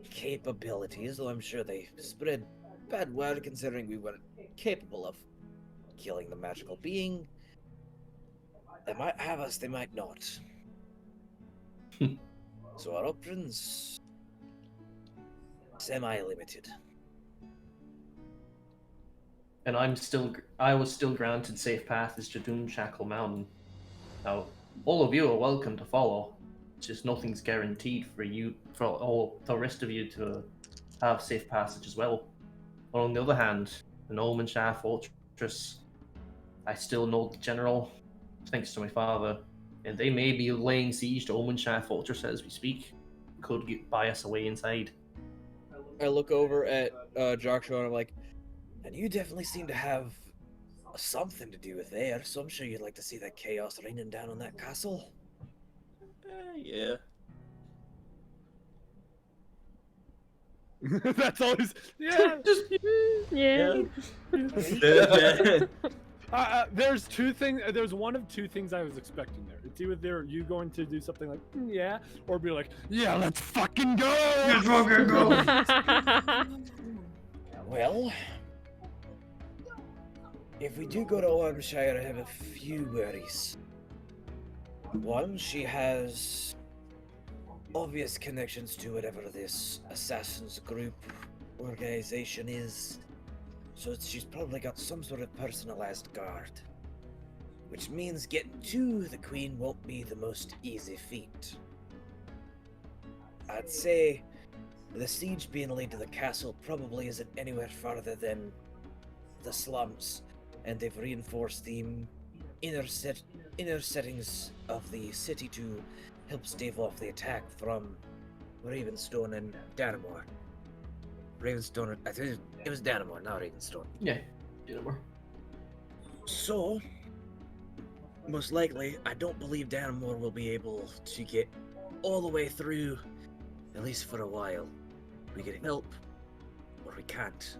Speaker 8: capabilities, though I'm sure they spread bad word considering we weren't capable of killing the magical being. They might have us, they might not. So our options semi-limited.
Speaker 4: And I was still granted safe passage to Doomshackle Mountain. Now, all of you are welcome to follow. Just nothing's guaranteed for all the rest of you to have safe passage as well. But on the other hand, the Omenshire Fortress, I still know the general, thanks to my father, and they may be laying siege to Omenshire Fortress as we speak. Could buy us a way inside.
Speaker 8: I look over at Joshua and I'm like, and you definitely seem to have something to do with there, so I'm sure you'd like to see that chaos raining down on that castle.
Speaker 3: Yeah.
Speaker 1: That's always yeah.
Speaker 3: Just
Speaker 5: Yeah.
Speaker 1: There's two things. There's one of two things I was expecting there. It's either you going to do something like yeah, or be like yeah, let's fucking go.
Speaker 3: Let's fucking go.
Speaker 8: Well, if we do go to Ormshire, I have a few worries. One, she has obvious connections to whatever this assassin's group organization is. So she's probably got some sort of personalized guard. Which means getting to the Queen won't be the most easy feat. I'd say the siege being laid to the castle probably isn't anywhere farther than the slums, and they've reinforced the inner settings of the city to help stave off the attack from Ravenstone and Dannemore. Ravenstone, I think it was Dannemore, not Ravenstone.
Speaker 4: Yeah, Dannemore.
Speaker 8: So, most likely, I don't believe Dannemore will be able to get all the way through, at least for a while. We get help, or we can't.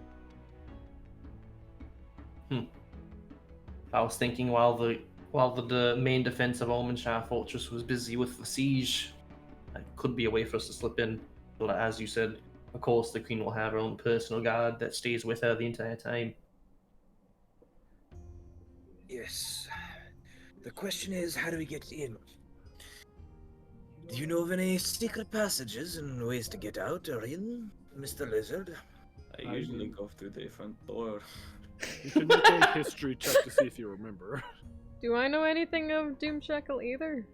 Speaker 4: I was thinking while the main defense of Omenshire Fortress was busy with the siege, it could be a way for us to slip in. But as you said, of course, the Queen will have her own personal guard that stays with her the entire time.
Speaker 8: Yes. The question is, how do we get in? Do you know of any secret passages and ways to get out or in, Mr. Lizard?
Speaker 3: I usually go through the front door.
Speaker 1: You can make a history check to see if you remember.
Speaker 5: Do I know anything of Doomshackle either?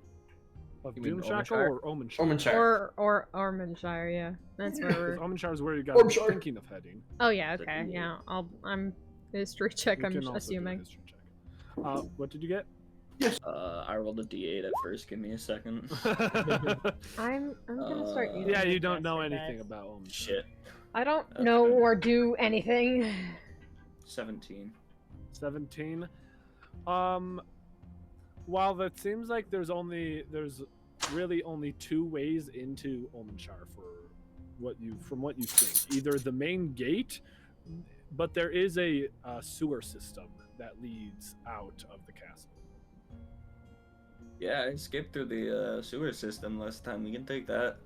Speaker 1: Of
Speaker 3: You mean
Speaker 1: Doomshackle
Speaker 3: Ormshire?
Speaker 1: or Omenshire?
Speaker 4: Omenshire.
Speaker 5: Or Ormondshire, yeah. That's where we're.
Speaker 1: Ormshire is where you guys
Speaker 4: Ormshire.
Speaker 1: are thinking of heading.
Speaker 5: Oh yeah, okay, yeah. I'm history check.
Speaker 1: You
Speaker 5: I'm
Speaker 1: can also do a
Speaker 5: assuming.
Speaker 1: history check. What did you get?
Speaker 3: I rolled a d8 at first. Give me a second.
Speaker 5: I'm gonna start using.
Speaker 1: Yeah,
Speaker 5: my
Speaker 1: you don't know
Speaker 5: master
Speaker 1: anything
Speaker 5: dice.
Speaker 1: about Omenshire.
Speaker 3: Shit.
Speaker 5: I don't
Speaker 3: That's
Speaker 5: know
Speaker 3: good.
Speaker 5: or do anything.
Speaker 3: 17.
Speaker 1: 17. While that seems like there's really only two ways into Omenshire from what you think. Either the main gate, but there is a sewer system that leads out of the castle.
Speaker 3: Yeah, I skipped through the sewer system last time. We can take that.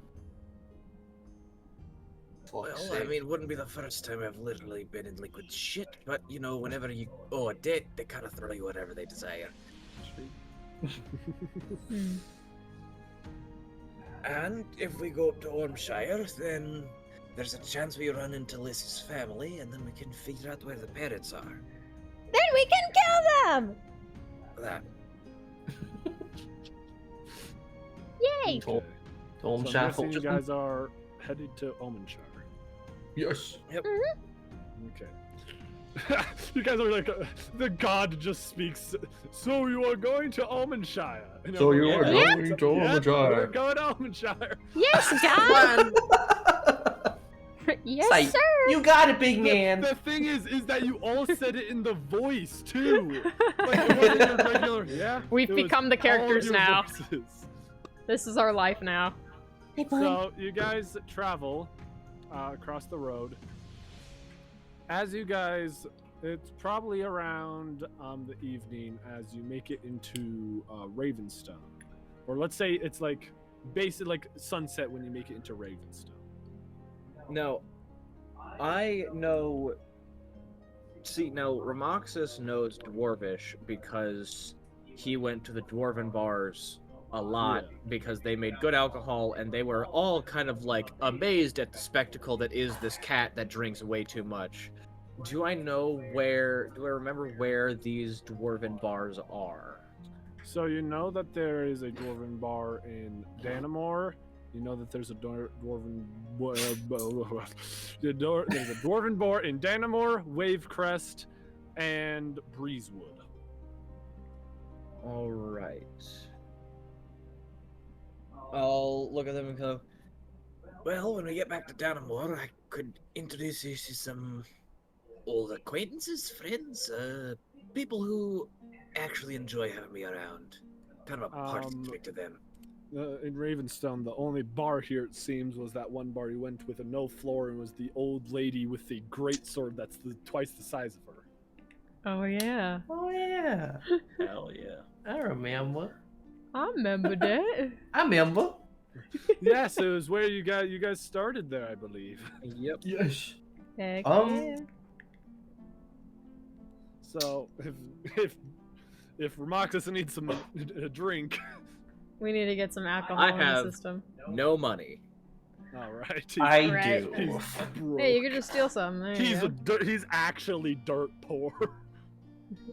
Speaker 8: Well, I mean, it wouldn't be the first time I've literally been in liquid shit, but, you know, whenever you owe a debt, they kind of throw you whatever they desire. And if we go up to Ormshire, then there's a chance we run into Liz's family, and then we can figure out where the parents are.
Speaker 6: Then we can kill them!
Speaker 8: That.
Speaker 6: Yay!
Speaker 4: To
Speaker 1: So I'm
Speaker 4: Omenshire
Speaker 1: guessing
Speaker 4: Fortress.
Speaker 1: you guys are headed to Omenshire.
Speaker 4: Yes.
Speaker 1: Okay. You guys are like, the god just speaks. So you are going to Omenshire. And
Speaker 4: So
Speaker 1: everyone-
Speaker 4: you are
Speaker 1: "Yeah,
Speaker 4: going to
Speaker 1: yeah,
Speaker 4: Omenshire."
Speaker 1: We're going to Omenshire.
Speaker 6: Yes, God!
Speaker 5: Yes,
Speaker 4: Like,
Speaker 5: sir.
Speaker 4: you got it, big man.
Speaker 1: The thing is that you all said it in the voice too. Like it wasn't your regular. Yeah.
Speaker 5: We've
Speaker 1: it was
Speaker 5: become the
Speaker 1: all
Speaker 5: characters
Speaker 1: your
Speaker 5: now.
Speaker 1: voices.
Speaker 5: This is our life now.
Speaker 4: Hey, boy.
Speaker 1: So you guys travel across the road. As you guys, it's probably around the evening as you make it into Ravenstone, or let's say it's like basically like sunset when you make it into Ravenstone.
Speaker 2: No, I know. See, now Ramoxis knows Dwarvish because he went to the Dwarven bars a lot because they made good alcohol and they were all kind of like amazed at the spectacle that is this cat that drinks way too much. Do I remember where these Dwarven bars are?
Speaker 1: So you know that there is a Dwarven bar in Danamore. You know that there's a Dwarven there's a Dwarven bar in Danamore, Wavecrest, and Breezewood.
Speaker 2: All right. I'll look at them and go, well, when we get back to Danamore, I could introduce you to some old acquaintances, friends, people who actually enjoy having me around. Kind of a party trick to them.
Speaker 1: In Ravenstone, the only bar here, it seems, was that one bar you went with a no floor and was the old lady with the great sword that's twice the size of her.
Speaker 5: Oh yeah.
Speaker 4: Oh, yeah.
Speaker 3: Hell yeah.
Speaker 4: I remember.
Speaker 5: I remember that.
Speaker 4: I remember.
Speaker 1: Yes, it was where you guys started there, I believe.
Speaker 2: Yep.
Speaker 4: Yes.
Speaker 5: Heck
Speaker 4: Um,
Speaker 5: yeah.
Speaker 1: So if Ramoxis needs some a drink,
Speaker 5: We need to get some alcohol
Speaker 2: I
Speaker 5: in
Speaker 2: have-
Speaker 5: the system.
Speaker 2: No money.
Speaker 1: all right.
Speaker 4: I
Speaker 5: Right.
Speaker 4: do.
Speaker 1: broke.
Speaker 5: Hey, you can just steal some. There
Speaker 1: He's
Speaker 5: you
Speaker 1: he's actually dirt poor.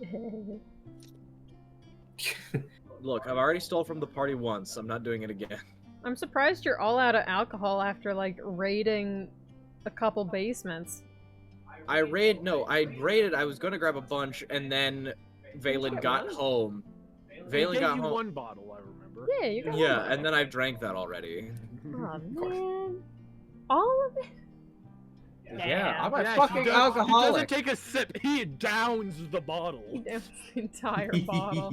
Speaker 5: go.
Speaker 2: Look, I've already stole from the party once. I'm not doing it again.
Speaker 5: I'm surprised you're all out of alcohol after like raiding a couple basements.
Speaker 2: I raided. I was gonna grab a bunch, and then Valen got home.
Speaker 1: They
Speaker 2: Valen
Speaker 1: gave
Speaker 2: got
Speaker 1: you
Speaker 2: home.
Speaker 1: one bottle, I remember.
Speaker 5: Yeah, you got
Speaker 2: Yeah,
Speaker 5: one.
Speaker 2: and then I've drank that already.
Speaker 5: Oh man. All of it?
Speaker 2: Yeah, I'm a
Speaker 1: Yeah,
Speaker 2: fucking
Speaker 1: He
Speaker 2: alcoholic.
Speaker 1: doesn't take a sip. He downs the bottle.
Speaker 5: He downs the entire bottle.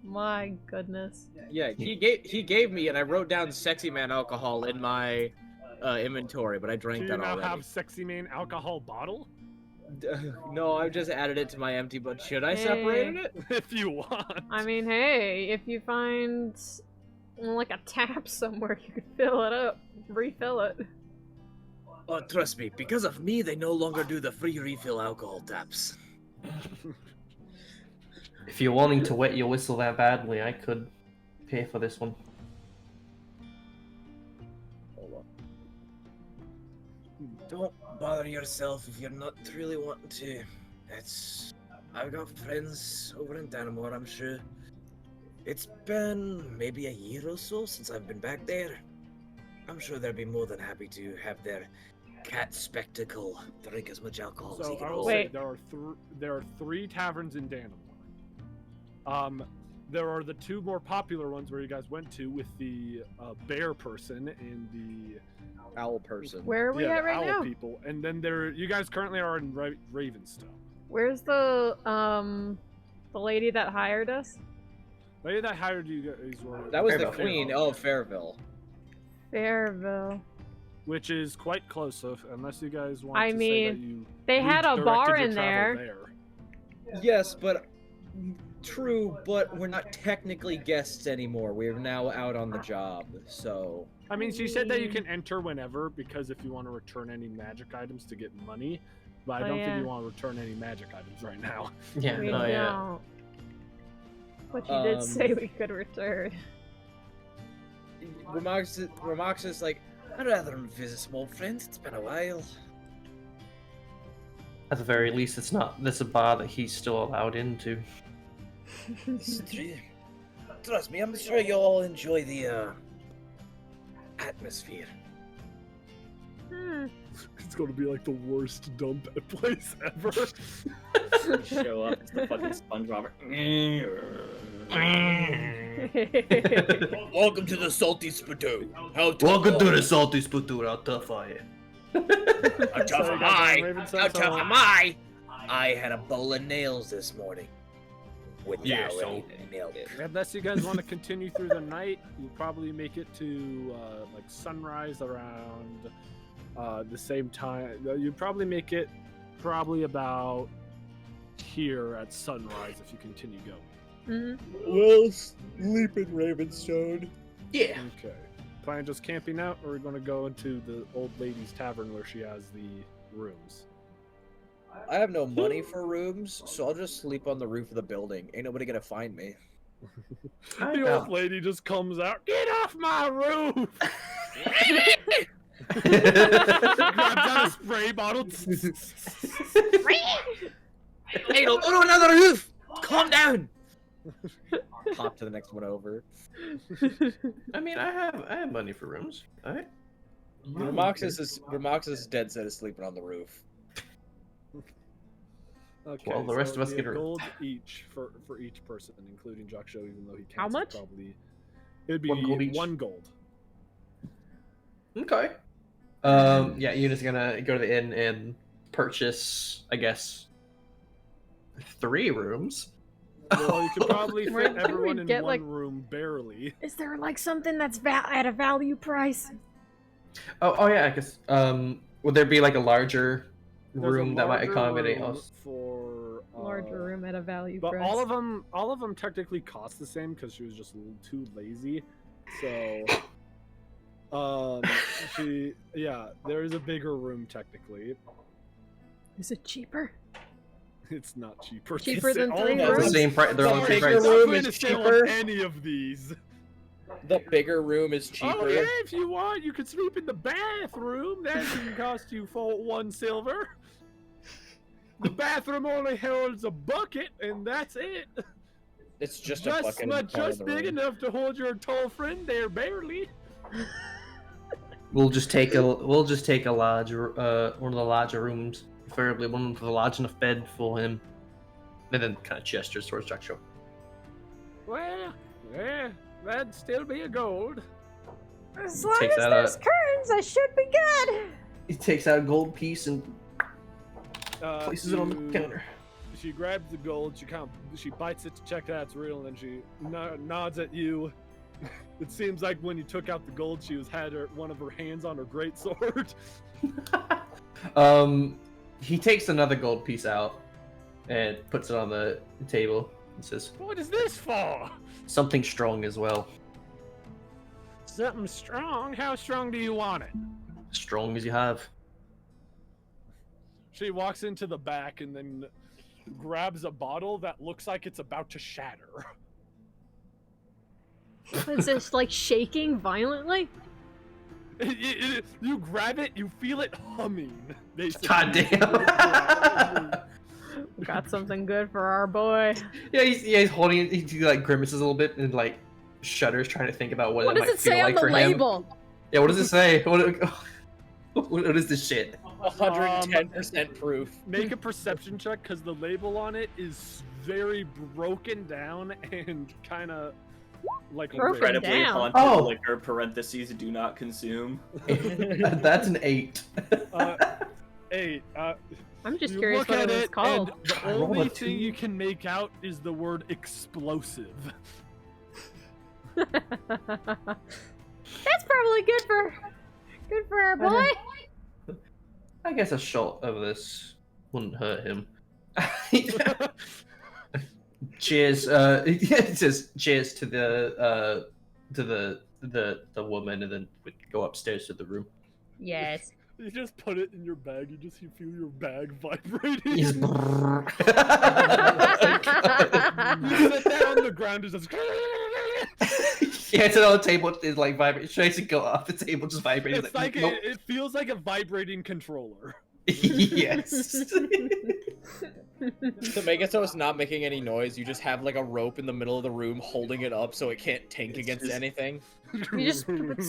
Speaker 5: My goodness.
Speaker 2: Yeah, he gave me, and I wrote down "sexy man alcohol" in my inventory, but I
Speaker 1: Do
Speaker 2: drank
Speaker 1: you
Speaker 2: that
Speaker 1: now
Speaker 2: already.
Speaker 1: have Sexy Man alcohol bottle?
Speaker 2: No, I've just added it to my empty. But should I separate
Speaker 5: Hey.
Speaker 2: it?
Speaker 1: If you want.
Speaker 5: I mean, hey, if you find like a tap somewhere, you could fill it up, refill it.
Speaker 2: Oh, trust me, because of me, they no longer do the free refill alcohol taps.
Speaker 4: If you're wanting to wet your whistle that badly, I could pay for this one.
Speaker 2: Hold on. Don't bother yourself if you're not really wanting to. I've got friends over in Danamore, I'm sure. It's been maybe a year or so since I've been back there. I'm sure they'll be more than happy to have their cat spectacle drink as much alcohol as
Speaker 1: So
Speaker 2: he can
Speaker 1: I will
Speaker 2: hold.
Speaker 1: say
Speaker 5: Wait.
Speaker 1: there are three taverns in Danamore. There are the two more popular ones where you guys went to with the bear person and the
Speaker 2: Owl person.
Speaker 5: Where are we
Speaker 1: the
Speaker 5: at right
Speaker 1: owl
Speaker 5: now?
Speaker 1: people, and then you guys currently are in Ravenstone.
Speaker 5: Where's the lady that hired us?
Speaker 1: The lady that hired you guys were
Speaker 2: That was the
Speaker 4: Fairville.
Speaker 2: queen of Fairville.
Speaker 5: Fairville.
Speaker 1: which is quite close, unless you guys want
Speaker 5: I
Speaker 1: to say
Speaker 5: mean,
Speaker 1: that you
Speaker 5: They had a bar
Speaker 1: redirected
Speaker 5: in
Speaker 1: your travel
Speaker 5: there.
Speaker 2: Yes, but true, but we're not technically guests anymore. We're now out on the job, so
Speaker 1: I mean, she said that you can enter whenever, because if you want to return any magic items to get money, but I
Speaker 5: Oh,
Speaker 1: don't
Speaker 5: yeah.
Speaker 1: think you want to return any magic items right now.
Speaker 4: Yeah,
Speaker 5: We
Speaker 4: no, yeah.
Speaker 5: don't. But you did say we could return.
Speaker 2: Ramoxis like, I'd rather visit small friends. It's been a while.
Speaker 4: At the very least, it's not this a bar that he's still allowed into.
Speaker 8: It's true. Trust me, I'm sure you'll all enjoy the atmosphere.
Speaker 5: Hmm.
Speaker 1: It's gonna be like the worst dump place ever.
Speaker 3: Show up, it's the fucking SpongeBob.
Speaker 8: Welcome to the Salty Spittoon. How
Speaker 4: Welcome to the Salty Spittoon, how tough are you?
Speaker 8: How tough
Speaker 1: Sorry,
Speaker 8: am
Speaker 1: guys,
Speaker 8: I?
Speaker 1: Raven
Speaker 8: How
Speaker 1: said
Speaker 8: tough
Speaker 1: so.
Speaker 8: am I? I had a bowl of nails this morning. Without
Speaker 3: Yeah, so-
Speaker 8: any milk.
Speaker 1: Unless you guys want to continue through the night, you'll probably make it to like sunrise around the same time. You'd probably make it probably about here at sunrise if you continue going.
Speaker 8: Well, sleep in Ravenstone.
Speaker 3: Yeah.
Speaker 1: Okay. Plan just camping out, or are we going to go into the old lady's tavern where she has the rooms?
Speaker 2: I have no money for rooms, so I'll just sleep on the roof of the building. Ain't nobody gonna find me.
Speaker 1: The old lady just comes out. Get off my roof! Grabs out a spray bottle.
Speaker 2: Hey, don't go to another roof! Calm down! Pop to the next one over.
Speaker 4: I mean, I have money for rooms. All right.
Speaker 2: Ramoxis is dead set of sleeping on the roof.
Speaker 1: Okay,
Speaker 4: Well, the rest of us
Speaker 1: it'd
Speaker 4: get
Speaker 1: be
Speaker 4: a
Speaker 1: a
Speaker 4: room.
Speaker 1: gold each for each person, including Jockshow, even though he counts
Speaker 5: How
Speaker 1: it
Speaker 5: much?
Speaker 1: probably. It'd be
Speaker 4: 1 gold each.
Speaker 1: 1 gold.
Speaker 4: Okay. Yeah, Eunice gonna go to the inn and purchase, I guess, 3 rooms.
Speaker 1: Well, you could probably
Speaker 5: Where
Speaker 1: fit
Speaker 5: can we
Speaker 1: everyone in
Speaker 5: get,
Speaker 1: one
Speaker 5: like-
Speaker 1: room, barely.
Speaker 6: Is there like something that's at a value price?
Speaker 4: Oh yeah, I guess. Would there be like a larger
Speaker 1: There's a
Speaker 4: room that might
Speaker 1: larger
Speaker 4: accommodate
Speaker 1: room
Speaker 4: us?
Speaker 1: for
Speaker 5: Larger room at a value
Speaker 1: But
Speaker 5: price.
Speaker 1: all of them technically cost the same because she was just a little too lazy. So, there is a bigger room technically.
Speaker 5: Is it cheaper?
Speaker 1: It's not cheaper.
Speaker 5: Cheaper
Speaker 1: It's
Speaker 5: than
Speaker 1: all
Speaker 5: 3
Speaker 1: of
Speaker 4: It's
Speaker 1: them-
Speaker 4: the
Speaker 5: rooms?
Speaker 4: same price. They're all the
Speaker 1: Sorry,
Speaker 4: same
Speaker 2: bigger
Speaker 4: price.
Speaker 1: I'm
Speaker 2: room
Speaker 1: going
Speaker 2: is
Speaker 1: to sell
Speaker 2: cheaper?
Speaker 1: any of these.
Speaker 2: The bigger room is cheaper.
Speaker 1: Oh yeah, if you want, you could sleep in the bathroom. That can cost you 1 silver. The bathroom only holds a bucket, and that's it.
Speaker 2: It's just a bucket in the corner of
Speaker 1: just
Speaker 2: the
Speaker 1: big
Speaker 2: room.
Speaker 1: enough to hold your tall friend there, barely.
Speaker 4: We'll just take a large one of the larger rooms, preferably one with a large enough bed for him. And then kind of gestures towards Jackshow.
Speaker 1: Well, yeah, that'd still be a gold.
Speaker 6: As long
Speaker 4: Takes
Speaker 6: as
Speaker 4: out
Speaker 6: there's
Speaker 4: a-
Speaker 6: curtains, I should be good.
Speaker 4: He takes out a gold piece and
Speaker 1: Uh,
Speaker 4: places it on the
Speaker 1: you-
Speaker 4: counter.
Speaker 1: She grabs the gold. She bites it to check that it's real, and then she nods at you. It seems like when you took out the gold, she had one of her hands on her greatsword.
Speaker 4: He takes another gold piece out and puts it on the table and says,
Speaker 1: What is this for?
Speaker 4: something strong as well.
Speaker 1: Something strong. How strong do you want it?
Speaker 4: Strong as you have.
Speaker 1: She walks into the back and then grabs a bottle that looks like it's about to shatter.
Speaker 5: It's just like shaking violently.
Speaker 1: You grab it, you feel it humming. Basically.
Speaker 4: God damn.
Speaker 5: Got something good for our boy.
Speaker 4: he's holding it. He like grimaces a little bit and like shudders, trying to think about what
Speaker 5: What
Speaker 4: it
Speaker 5: does
Speaker 4: might
Speaker 5: it say
Speaker 4: feel
Speaker 5: on
Speaker 4: like
Speaker 5: the
Speaker 4: for him.
Speaker 5: label?
Speaker 4: Yeah, what does it say? What is this shit?
Speaker 2: 110% proof.
Speaker 1: Make a perception check because the label on it is very broken down and kind of like
Speaker 5: Broken
Speaker 3: Incredibly
Speaker 5: down.
Speaker 3: haunted
Speaker 4: Oh.
Speaker 3: liquor, parentheses, do not consume.
Speaker 4: That's an 8.
Speaker 1: 8.
Speaker 5: I'm just
Speaker 1: You
Speaker 5: curious
Speaker 1: look
Speaker 5: what
Speaker 1: at
Speaker 5: it was
Speaker 1: it,
Speaker 5: called.
Speaker 1: and the
Speaker 4: I roll a
Speaker 1: only
Speaker 4: 2.
Speaker 1: thing you can make out is the word explosive.
Speaker 5: That's probably good for our boy.
Speaker 4: I guess a shot of this wouldn't hurt him. Cheers. It says cheers to the woman, and then we go upstairs to the room.
Speaker 5: Yes.
Speaker 1: You just put it in your bag. You feel your bag vibrating.
Speaker 4: He's
Speaker 1: You sit there on the ground. It's just.
Speaker 4: yeah, it's on the table. It's like vibrating. It tries to go off the table, just vibrating.
Speaker 1: It's like
Speaker 4: nope.
Speaker 1: it feels like a vibrating controller.
Speaker 4: Yes.
Speaker 2: To make it so it's not making any noise, you just have like a rope in the middle of the room holding it up so it can't tank
Speaker 3: It's
Speaker 2: against
Speaker 3: just-
Speaker 2: anything.
Speaker 5: You just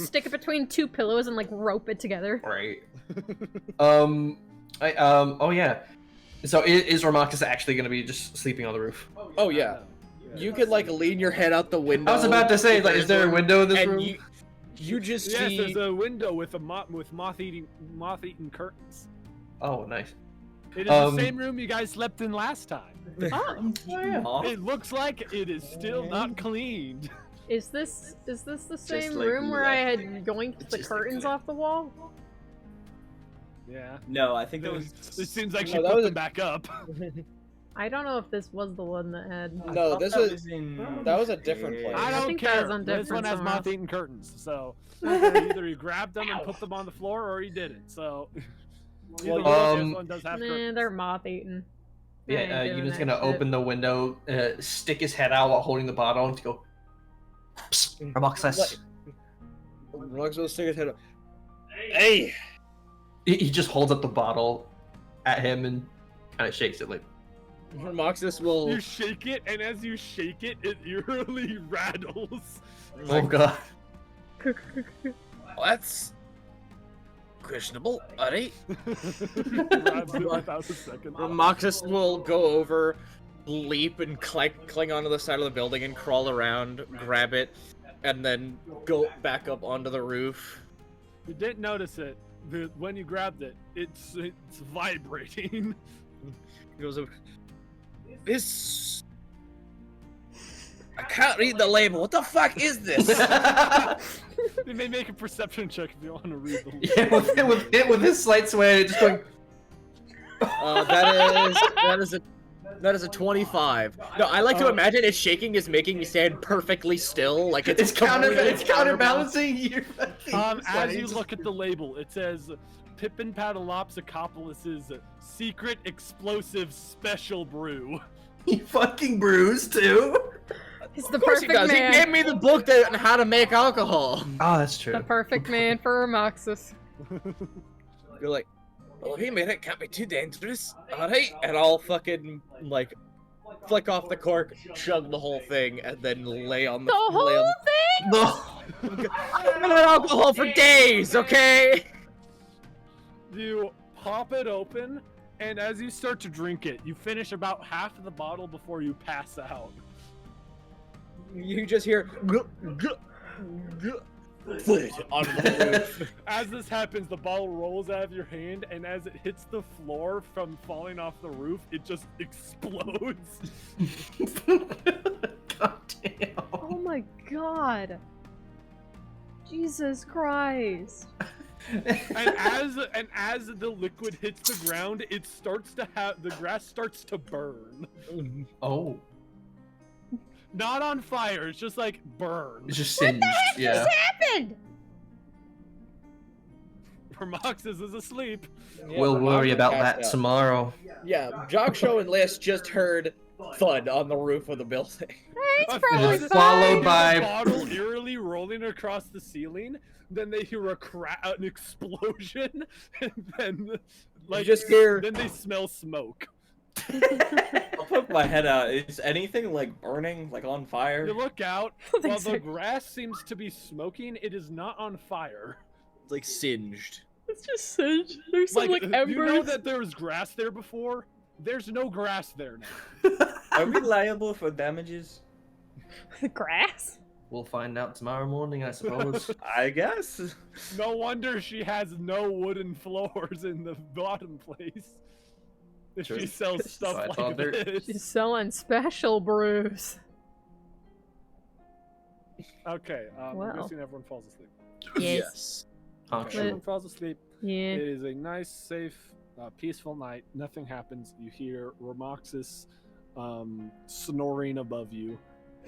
Speaker 5: stick it between 2 pillows and like rope it together.
Speaker 4: Right. Oh yeah. So is Ramakis actually gonna be just sleeping on the roof?
Speaker 2: Oh yeah. You could like lean your head out the window.
Speaker 4: I was about to say, like, is there a window in this
Speaker 2: and
Speaker 4: room?
Speaker 2: You just
Speaker 1: Yes,
Speaker 2: see.
Speaker 1: there's a window with moth-eaten curtains.
Speaker 4: Oh, nice.
Speaker 1: It is the same room you guys slept in last time.
Speaker 5: Oh,
Speaker 3: Moth?
Speaker 1: It looks like it is still not cleaned.
Speaker 5: is this the same
Speaker 3: like
Speaker 5: room where I
Speaker 3: left.
Speaker 5: had yoinked the
Speaker 3: Just like
Speaker 5: curtains
Speaker 3: left.
Speaker 5: off the wall?
Speaker 1: Yeah.
Speaker 3: No, I think that was.
Speaker 1: It seems like
Speaker 2: No,
Speaker 1: she
Speaker 2: that
Speaker 1: put
Speaker 2: was
Speaker 1: them back up.
Speaker 5: I don't know if this was the one that had.
Speaker 3: I
Speaker 2: No,
Speaker 3: thought
Speaker 2: this
Speaker 3: that
Speaker 2: was
Speaker 3: in.
Speaker 2: that was a different place.
Speaker 1: I
Speaker 5: I
Speaker 1: don't
Speaker 5: think that
Speaker 1: care.
Speaker 5: was on
Speaker 1: This one
Speaker 5: different
Speaker 1: has
Speaker 5: somewhere else.
Speaker 1: moth-eaten curtains, so either you grabbed them and put them on the floor, or you didn't. So either way, this one does have
Speaker 5: Nah,
Speaker 1: curtains.
Speaker 5: they're moth eaten.
Speaker 4: Yeah, Ewan's gonna open the window, stick his head out while holding the bottle, and go. Psst, Romoxas.
Speaker 2: Rox will stick his head up. Hey!
Speaker 4: He just holds up the bottle at him and kind of shakes it like.
Speaker 2: Romoxis will.
Speaker 1: You shake it, and as you shake it, it eerily rattles.
Speaker 4: Oh god.
Speaker 2: That's questionable. Alright.
Speaker 1: Grabs it without a second.
Speaker 2: Romoxis will go over, leap, and cling onto the side of the building and crawl around, grab it, and then go back up onto the roof.
Speaker 1: You didn't notice it. When you grabbed it, it's vibrating.
Speaker 2: He goes, this. I can't read the label. What the fuck is this?
Speaker 1: You may make a perception check if you want to read the.
Speaker 4: Yeah, with his slight sway, just going.
Speaker 2: That is a 25. No, I like to imagine its shaking is making me stand perfectly still, like it's completely
Speaker 4: counterbalancing your.
Speaker 1: As you look at the label, it says Pippin Patalopsicopolis's secret explosive special brew.
Speaker 4: He fucking brews too.
Speaker 5: He's the
Speaker 2: Of course he
Speaker 5: perfect
Speaker 2: does. He
Speaker 5: man.
Speaker 2: gave me the book on how to make alcohol.
Speaker 4: Oh, that's true.
Speaker 5: The perfect man for Romoxis.
Speaker 2: You're like, well, he made it. Can't be too dangerous. All right, and I'll fucking like flick off the cork, chug the whole thing, and then lay on the.
Speaker 5: The whole thing?
Speaker 4: No.
Speaker 2: I've been on alcohol for days. Okay.
Speaker 1: You pop it open, and as you start to drink it, you finish about half of the bottle before you pass out.
Speaker 2: You just hear. Flit onto the roof.
Speaker 1: As this happens, the bottle rolls out of your hand, and as it hits the floor from falling off the roof, it just explodes.
Speaker 4: God damn.
Speaker 5: Oh my god. Jesus Christ.
Speaker 1: And as the liquid hits the ground, it starts to the grass starts to burn.
Speaker 4: Oh.
Speaker 1: Not on fire, it's just like burn.
Speaker 4: It's just singed. Yeah.
Speaker 6: Just happened.
Speaker 1: Romoxis is asleep.
Speaker 4: We'll worry about that tomorrow.
Speaker 2: Yeah, Jogshow and Liz just heard thud on the roof of the building.
Speaker 6: It's
Speaker 1: A
Speaker 6: probably
Speaker 1: thud,
Speaker 4: followed
Speaker 1: and
Speaker 4: by-
Speaker 1: the bottle eerily rolling across the ceiling. Then they hear an explosion, and then like
Speaker 2: just hear-
Speaker 1: Then they smell smoke.
Speaker 3: I'll poke my head out. Is anything like burning, like on fire?
Speaker 1: You look out.
Speaker 5: think
Speaker 1: While
Speaker 5: so.
Speaker 1: the grass seems to be smoking, it is not on fire.
Speaker 2: It's like singed.
Speaker 5: It's just singed. There's some like embers.
Speaker 1: you know that there was grass there before? There's no grass there now.
Speaker 3: Are we liable for damages?
Speaker 5: The grass?
Speaker 4: We'll find out tomorrow morning, I suppose.
Speaker 3: I guess.
Speaker 1: No wonder she has no wooden floors in the bottom place. If
Speaker 4: True.
Speaker 1: she sells stuff
Speaker 4: I
Speaker 1: like
Speaker 4: thought there-
Speaker 1: this.
Speaker 5: She's selling special brews.
Speaker 1: Okay, I'm
Speaker 5: Wow.
Speaker 1: guessing everyone falls asleep.
Speaker 5: Yes.
Speaker 4: Oh,
Speaker 1: Okay,
Speaker 4: true.
Speaker 1: everyone falls asleep.
Speaker 5: Yeah.
Speaker 1: It is a nice, safe, peaceful night. Nothing happens. You hear Romoxis snoring above you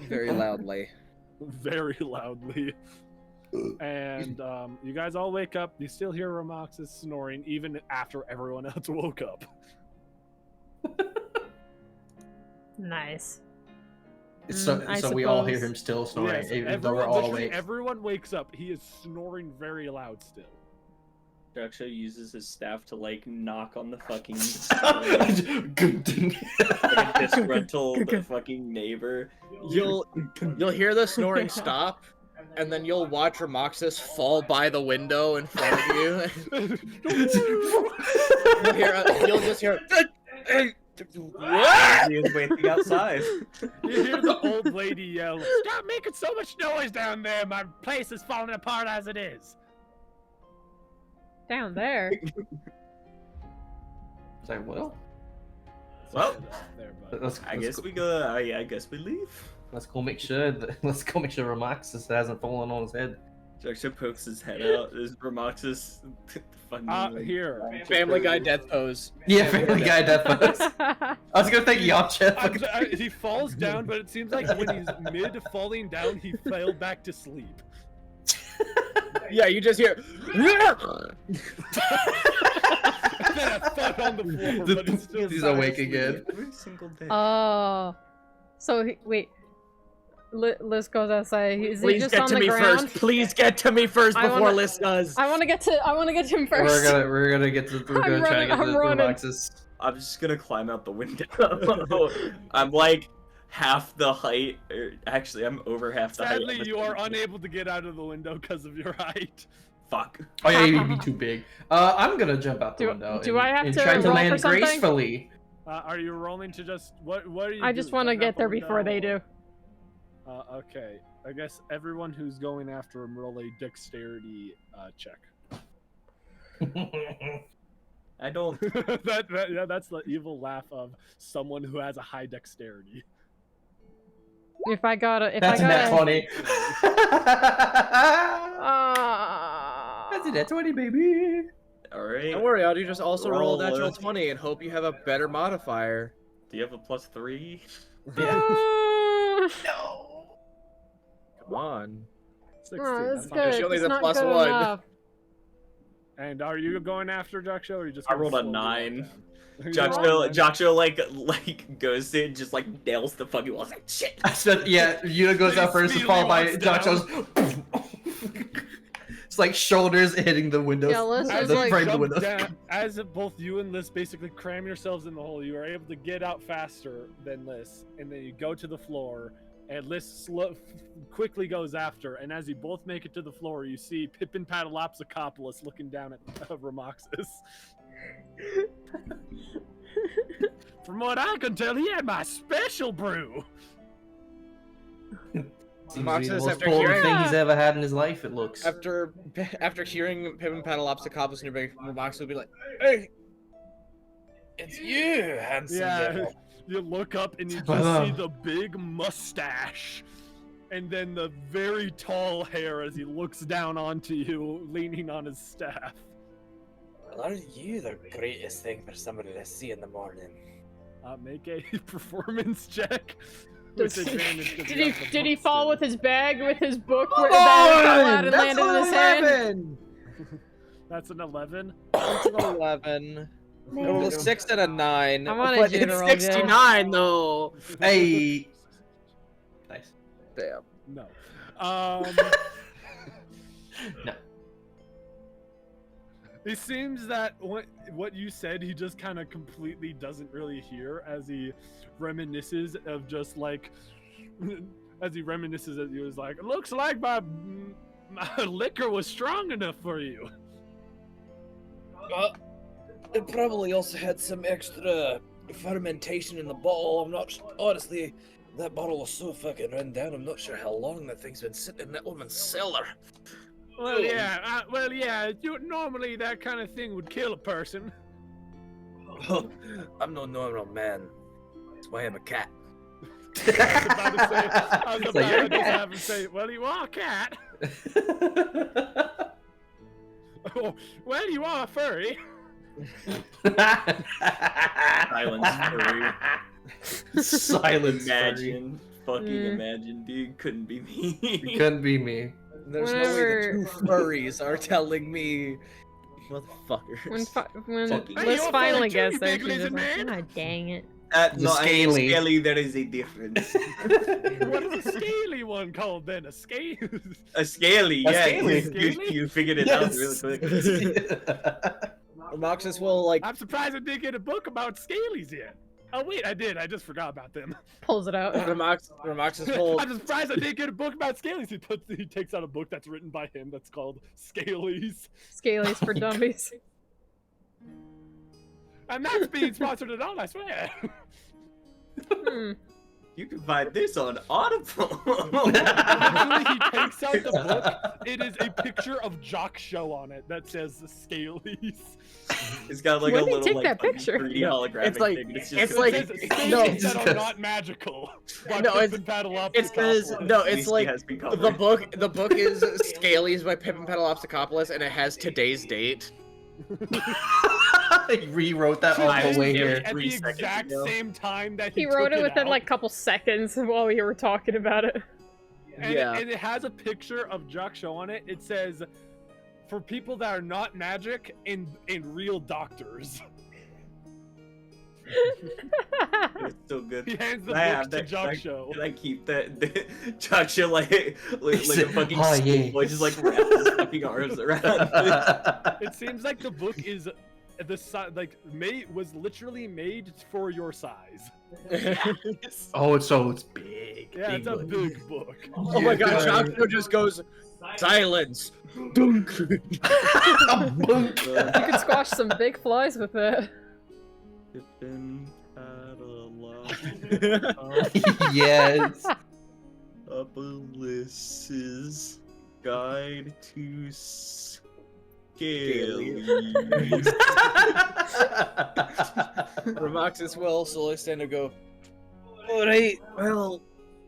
Speaker 2: Very loudly.
Speaker 1: very loudly. And you guys all wake up. You still hear Romoxis snoring even after everyone else woke up.
Speaker 5: Nice.
Speaker 4: So,
Speaker 5: I
Speaker 4: so we all hear
Speaker 5: suppose-
Speaker 4: him still snoring,
Speaker 1: Yes,
Speaker 4: even though we're all
Speaker 1: literally
Speaker 4: awake.
Speaker 1: everyone wakes up. He is snoring very loud still.
Speaker 3: Jaksha uses his staff to like knock on the fucking like a disgruntled fucking neighbor.
Speaker 2: You'll hear the snoring stop, and then you'll watch Romoxis fall by the window in front of you. You'll just hear What?
Speaker 3: He is waiting outside.
Speaker 1: You hear the old lady yell, "Stop making so much noise down there! My place is falling apart as it is!"
Speaker 5: Down there.
Speaker 4: It's like, well,
Speaker 3: Well,
Speaker 1: There, bud.
Speaker 3: I guess we go. I guess we leave.
Speaker 4: let's go make sure Romaxus hasn't fallen on his head.
Speaker 3: Jackson pokes his head out. Is Romaxus funny?
Speaker 1: Here.
Speaker 2: Family Guy death pose.
Speaker 4: Yeah, Family Guy death pose. I was gonna think Yamcha.
Speaker 1: He falls down, but it seems like when he's mid falling down, he fell back to sleep.
Speaker 2: Yeah, you just hear.
Speaker 1: And then a thud on the floor, but it's still
Speaker 4: He's
Speaker 1: sound
Speaker 4: awake
Speaker 1: asleep.
Speaker 4: again.
Speaker 3: Every single day.
Speaker 5: Oh. So, wait. Liz goes outside. Is he
Speaker 2: Please
Speaker 5: just
Speaker 2: get
Speaker 5: on
Speaker 2: to
Speaker 5: the
Speaker 2: me
Speaker 5: ground?
Speaker 2: first. Please get to me first
Speaker 5: I
Speaker 2: before
Speaker 5: wanna-
Speaker 2: Liz does.
Speaker 5: I want to get to him first.
Speaker 4: We're gonna get to. We're gonna try to get to Romaxus.
Speaker 3: I'm just gonna climb out the window. I'm like half the height. Actually, I'm over half the height.
Speaker 1: Sadly, you are unable to get out of the window because of your height.
Speaker 3: Fuck.
Speaker 4: Oh yeah, you'd be too big. I'm gonna jump out the window.
Speaker 5: do I have
Speaker 4: and
Speaker 5: to
Speaker 4: try to
Speaker 5: roll
Speaker 4: land
Speaker 5: for something?
Speaker 4: gracefully?
Speaker 1: Are you rolling to just what are you?
Speaker 5: I just want to get there before they do.
Speaker 1: Okay. I guess everyone who's going after him roll a dexterity check.
Speaker 3: I don't.
Speaker 1: That's the evil laugh of someone who has a high dexterity.
Speaker 5: If I got a,
Speaker 4: That's net 20. That's a net 20, baby.
Speaker 3: All right.
Speaker 2: Don't worry, I'll just also roll a
Speaker 3: Roll
Speaker 2: natural
Speaker 3: it.
Speaker 2: 20 and hope you have a better modifier.
Speaker 3: Do you have a +3?
Speaker 4: No.
Speaker 2: Come on.
Speaker 1: 16.
Speaker 5: Oh, that's
Speaker 1: fine.
Speaker 5: good.
Speaker 2: She only
Speaker 5: It's
Speaker 2: has a
Speaker 5: not
Speaker 2: plus
Speaker 5: good
Speaker 2: one.
Speaker 5: enough.
Speaker 1: And are you going after Jack Show, or are you just?
Speaker 3: I
Speaker 1: gonna
Speaker 3: rolled a
Speaker 1: slowly walk
Speaker 3: 9.
Speaker 1: down? You
Speaker 3: Jock
Speaker 1: rolled a
Speaker 3: Show,
Speaker 1: nine?
Speaker 3: like goes in, just like nails the fucking wall. It's like shit.
Speaker 4: Yeah, Yuna goes out first,
Speaker 1: Immediately
Speaker 4: followed by
Speaker 1: walks
Speaker 4: Jock
Speaker 1: down.
Speaker 4: Show's. It's like shoulders hitting the windows.
Speaker 5: Yeah, Liz
Speaker 1: As
Speaker 5: is
Speaker 4: the
Speaker 1: you
Speaker 5: like-
Speaker 4: frame of the
Speaker 1: jump
Speaker 4: windows.
Speaker 1: down, as both you and Liz basically cram yourselves in the hole, you are able to get out faster than Liz, and then you go to the floor, and Liz quickly goes after, and as you both make it to the floor, you see Pippin Patalopsicopoulos looking down at Romaxus. From what I can tell, he had my special brew.
Speaker 4: Seems to be the
Speaker 2: Moxus,
Speaker 4: most
Speaker 2: after
Speaker 4: potent
Speaker 2: hearing-
Speaker 4: thing he's ever had in his life, it looks.
Speaker 2: After hearing Pippin Patalopsicopoulos in your box, will be like, "Hey,
Speaker 8: It's you, handsome
Speaker 1: Yeah,
Speaker 8: devil.
Speaker 1: you look up and you just
Speaker 4: Wow.
Speaker 1: see the big mustache, and then the very tall hair as he looks down onto you, leaning on his staff.
Speaker 8: Well, aren't you the greatest thing for somebody to see in the morning?
Speaker 1: Make a performance check.
Speaker 5: Does-
Speaker 1: With advantage 'cause
Speaker 5: Did
Speaker 1: you
Speaker 5: he
Speaker 1: have the
Speaker 5: did he
Speaker 1: box
Speaker 5: fall
Speaker 1: in.
Speaker 5: with his bag with his book
Speaker 2: Come
Speaker 5: where that fell out
Speaker 2: on!
Speaker 5: and
Speaker 2: That's
Speaker 5: landed in his hand?
Speaker 1: That's an 11.
Speaker 2: It's an 11. I rolled a 6 and a 9.
Speaker 5: I wanted
Speaker 2: but
Speaker 5: you to
Speaker 2: it's
Speaker 5: roll, Jay.
Speaker 2: 69 though.
Speaker 4: Hey. Nice.
Speaker 2: Damn.
Speaker 1: No.
Speaker 4: No.
Speaker 1: It seems that what you said, he just kind of completely doesn't really hear as he reminisces of just like, as he reminisces as he was like, looks like my liquor was strong enough for you.
Speaker 8: It probably also had some extra fermentation in the bottle. I'm not honestly. That bottle was so fucking run down. I'm not sure how long that thing's been sitting in that woman's cellar.
Speaker 1: Well, yeah. Normally that kind of thing would kill a person.
Speaker 8: I'm no normal man. That's why I'm a cat.
Speaker 1: I was
Speaker 4: It's
Speaker 1: about
Speaker 4: like, you're
Speaker 1: to
Speaker 4: a
Speaker 1: just
Speaker 4: cat.
Speaker 1: have him say, well, you are a cat. Oh, well, you are a furry.
Speaker 3: Silence furry.
Speaker 4: Silence.
Speaker 3: Imagine. Fucking
Speaker 5: Mm.
Speaker 3: imagine, dude. Couldn't be me.
Speaker 4: It couldn't be me.
Speaker 2: There's no way the two furries are telling me, motherfuckers.
Speaker 5: When
Speaker 3: Fucking-
Speaker 5: Liz
Speaker 1: Hey, you're
Speaker 5: finally
Speaker 1: furry too,
Speaker 5: gets
Speaker 1: you
Speaker 5: there,
Speaker 1: big
Speaker 5: she's
Speaker 1: lizard
Speaker 5: just like,
Speaker 1: man.
Speaker 5: God dang it.
Speaker 4: The
Speaker 3: no,
Speaker 4: scaly.
Speaker 3: scaly, there is a difference.
Speaker 1: What is a scaly one called then? A scale?
Speaker 3: A scaly,
Speaker 4: A
Speaker 3: yeah.
Speaker 4: scaly.
Speaker 3: You figured it out
Speaker 4: Yes.
Speaker 3: really quick.
Speaker 2: Moxus will like
Speaker 1: I'm surprised I didn't get a book about scalies yet. Oh wait, I did. I just forgot about them.
Speaker 5: Pulls it out.
Speaker 2: Moxus will
Speaker 1: I'm surprised I didn't get a book about scalies. He takes out a book that's written by him that's called Scalies.
Speaker 5: Scalies for dummies.
Speaker 1: And that's being sponsored and all, I swear.
Speaker 5: Hmm.
Speaker 3: You can find this on Audible.
Speaker 1: Literally, he takes out the book. It is a picture of Jock Show on it that says Scalies.
Speaker 3: It's got like
Speaker 5: When
Speaker 3: a
Speaker 5: did he
Speaker 3: little
Speaker 5: take
Speaker 3: like
Speaker 5: that picture?
Speaker 3: 3D
Speaker 2: No,
Speaker 3: holographic
Speaker 2: it's like-
Speaker 3: thing. And
Speaker 2: it's
Speaker 1: It
Speaker 2: like-
Speaker 1: says
Speaker 2: no.
Speaker 1: Scalies that are not magical. By
Speaker 2: No,
Speaker 1: Pip
Speaker 2: it's-
Speaker 1: and Paddle
Speaker 2: It says no. It's
Speaker 3: Whiskey
Speaker 2: like
Speaker 3: has been
Speaker 2: the
Speaker 3: covered.
Speaker 2: book. The book is Scalies by Pip and Pedalopsicopoulos, and it has today's date.
Speaker 4: He rewrote that all the way here.
Speaker 1: At
Speaker 3: 3
Speaker 1: the
Speaker 3: seconds
Speaker 1: exact
Speaker 3: ago.
Speaker 1: same time that
Speaker 5: He wrote
Speaker 1: took
Speaker 5: it within
Speaker 1: out.
Speaker 5: like a couple seconds while we were talking about it.
Speaker 1: And,
Speaker 2: Yeah.
Speaker 1: and it has a picture of Jock Show on it. It says, for people that are not magic and real doctors.
Speaker 3: It's so good.
Speaker 1: He hands the
Speaker 3: I
Speaker 1: book
Speaker 3: have
Speaker 1: to
Speaker 3: that-
Speaker 1: Jock
Speaker 3: like,
Speaker 1: Show.
Speaker 3: Can I keep that Jock Show like a fucking
Speaker 4: Oh, yeah.
Speaker 3: schoolboy just like wraps his fucking arms around it?
Speaker 1: It seems like the book is the size, like was literally made for your size.
Speaker 4: Oh, it's big.
Speaker 1: Yeah,
Speaker 4: big
Speaker 1: it's a
Speaker 4: book.
Speaker 1: big book.
Speaker 2: Oh my God! Jock just goes silence.
Speaker 4: A bunk.
Speaker 5: You could squash some big flies with it.
Speaker 3: Pippin Catalog.
Speaker 4: Yes.
Speaker 3: Upalis's Guide to
Speaker 2: Remoxis will slowly stand and go.
Speaker 8: Alright, well,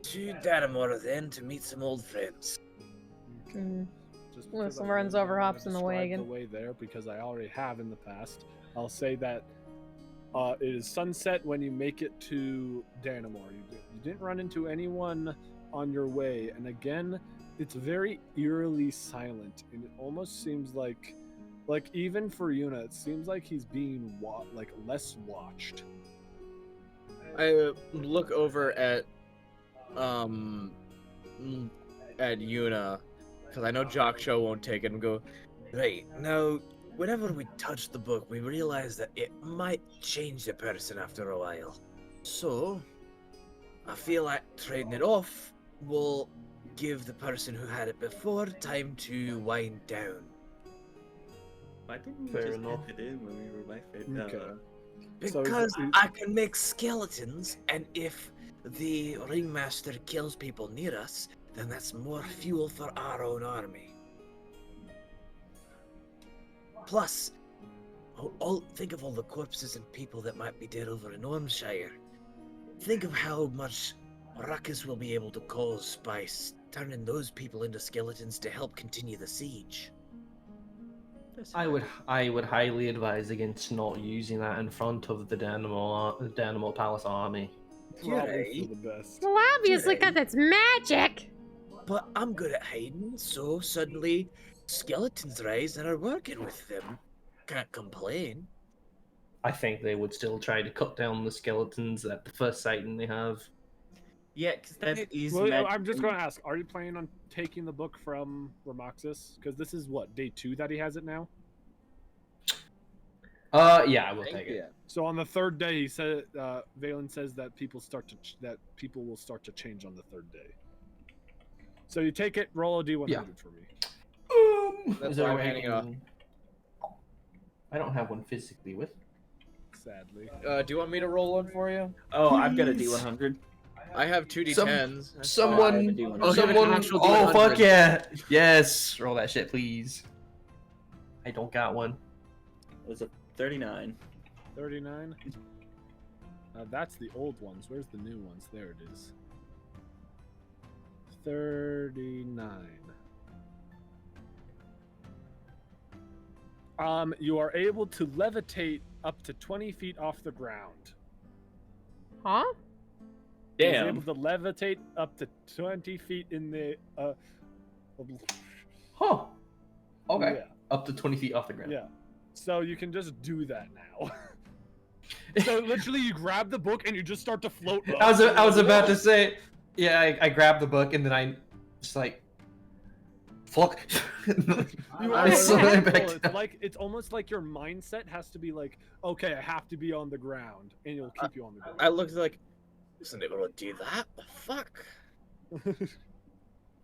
Speaker 8: to Datamora then to meet some old friends.
Speaker 5: Mm.
Speaker 1: Just
Speaker 5: Well,
Speaker 1: because
Speaker 5: some
Speaker 1: I
Speaker 5: runs
Speaker 1: really
Speaker 5: over
Speaker 1: wanna
Speaker 5: hops in the
Speaker 1: describe
Speaker 5: wagon.
Speaker 1: The way there, because I already have in the past. I'll say that it is sunset when you make it to Danamore. You didn't run into anyone on your way, and again, it's very eerily silent, and it almost seems like even for Yuna, it seems like he's being less watched.
Speaker 2: I look over at Yuna, because I know Jock Show won't take it, and go,
Speaker 8: Right, now, whenever we touch the book, we realize that it might change the person after a while. So, I feel like trading it off will give the person who had it before time to wind down.
Speaker 3: Why didn't we
Speaker 4: Fair
Speaker 3: just
Speaker 4: enough.
Speaker 3: add it in when we were my fit?
Speaker 1: Okay. So
Speaker 8: Because
Speaker 1: is-
Speaker 8: I can make skeletons, and if the ringmaster kills people near us, then that's more fuel for our own army. Plus, think of all the corpses and people that might be dead over in Ormshire. Think of how much ruckus we'll be able to cause by turning those people into skeletons to help continue the siege.
Speaker 4: I would highly advise against not using that in front of the Dynamo Palace army.
Speaker 1: Probably for the best.
Speaker 6: Well, obviously, because it's magic.
Speaker 8: But I'm good at hiding, so suddenly skeletons rise and are working with them. Can't complain.
Speaker 4: I think they would still try to cut down the skeletons at the first sighting they have.
Speaker 3: Yeah, because that is.
Speaker 1: Well,
Speaker 3: magic.
Speaker 1: I'm just going to ask: are you planning on taking the book from Remoxis? Because this is what, day 2 that he has it now.
Speaker 4: Yeah, I will take it.
Speaker 2: yeah.
Speaker 1: So on the third day, he said, Valen says that people will start to change on the third day. So you take it, roll a d100
Speaker 4: Yeah.
Speaker 1: for me.
Speaker 2: That's
Speaker 4: Is there
Speaker 2: why
Speaker 4: a
Speaker 2: I'm
Speaker 4: way I
Speaker 2: handing it off.
Speaker 4: can- I don't have one physically with.
Speaker 1: Sadly.
Speaker 2: Do you want me to roll one for you?
Speaker 3: Oh, I've got a
Speaker 4: Please.
Speaker 3: D100.
Speaker 2: I have 2d10s.
Speaker 4: Someone,
Speaker 3: I have a D100.
Speaker 2: Oh,
Speaker 4: someone.
Speaker 2: actual
Speaker 4: Oh,
Speaker 2: D100.
Speaker 4: fuck yeah! Yes, roll that shit, please. I don't got one.
Speaker 3: It was a 39.
Speaker 1: 39. That's the old ones. Where's the new ones? There it is. 39. You are able to levitate up to 20 feet off the ground.
Speaker 5: Huh?
Speaker 1: He's
Speaker 3: Damn.
Speaker 1: able to levitate up to 20 feet in the.
Speaker 4: Huh. Okay.
Speaker 1: Yeah.
Speaker 4: Up to 20 feet off the ground.
Speaker 1: Yeah. So you can just do that now. So literally, you grab the book and you just start to float.
Speaker 4: I was about to say, yeah, I grabbed the book and then I just like, fuck.
Speaker 1: You
Speaker 2: I
Speaker 1: are
Speaker 2: saw
Speaker 4: it
Speaker 1: mindful.
Speaker 4: back
Speaker 1: It's
Speaker 4: down.
Speaker 1: like it's almost like your mindset has to be like, okay, I have to be on the ground, and it'll keep you on the ground.
Speaker 2: I looked like, isn't able to do that? The fuck?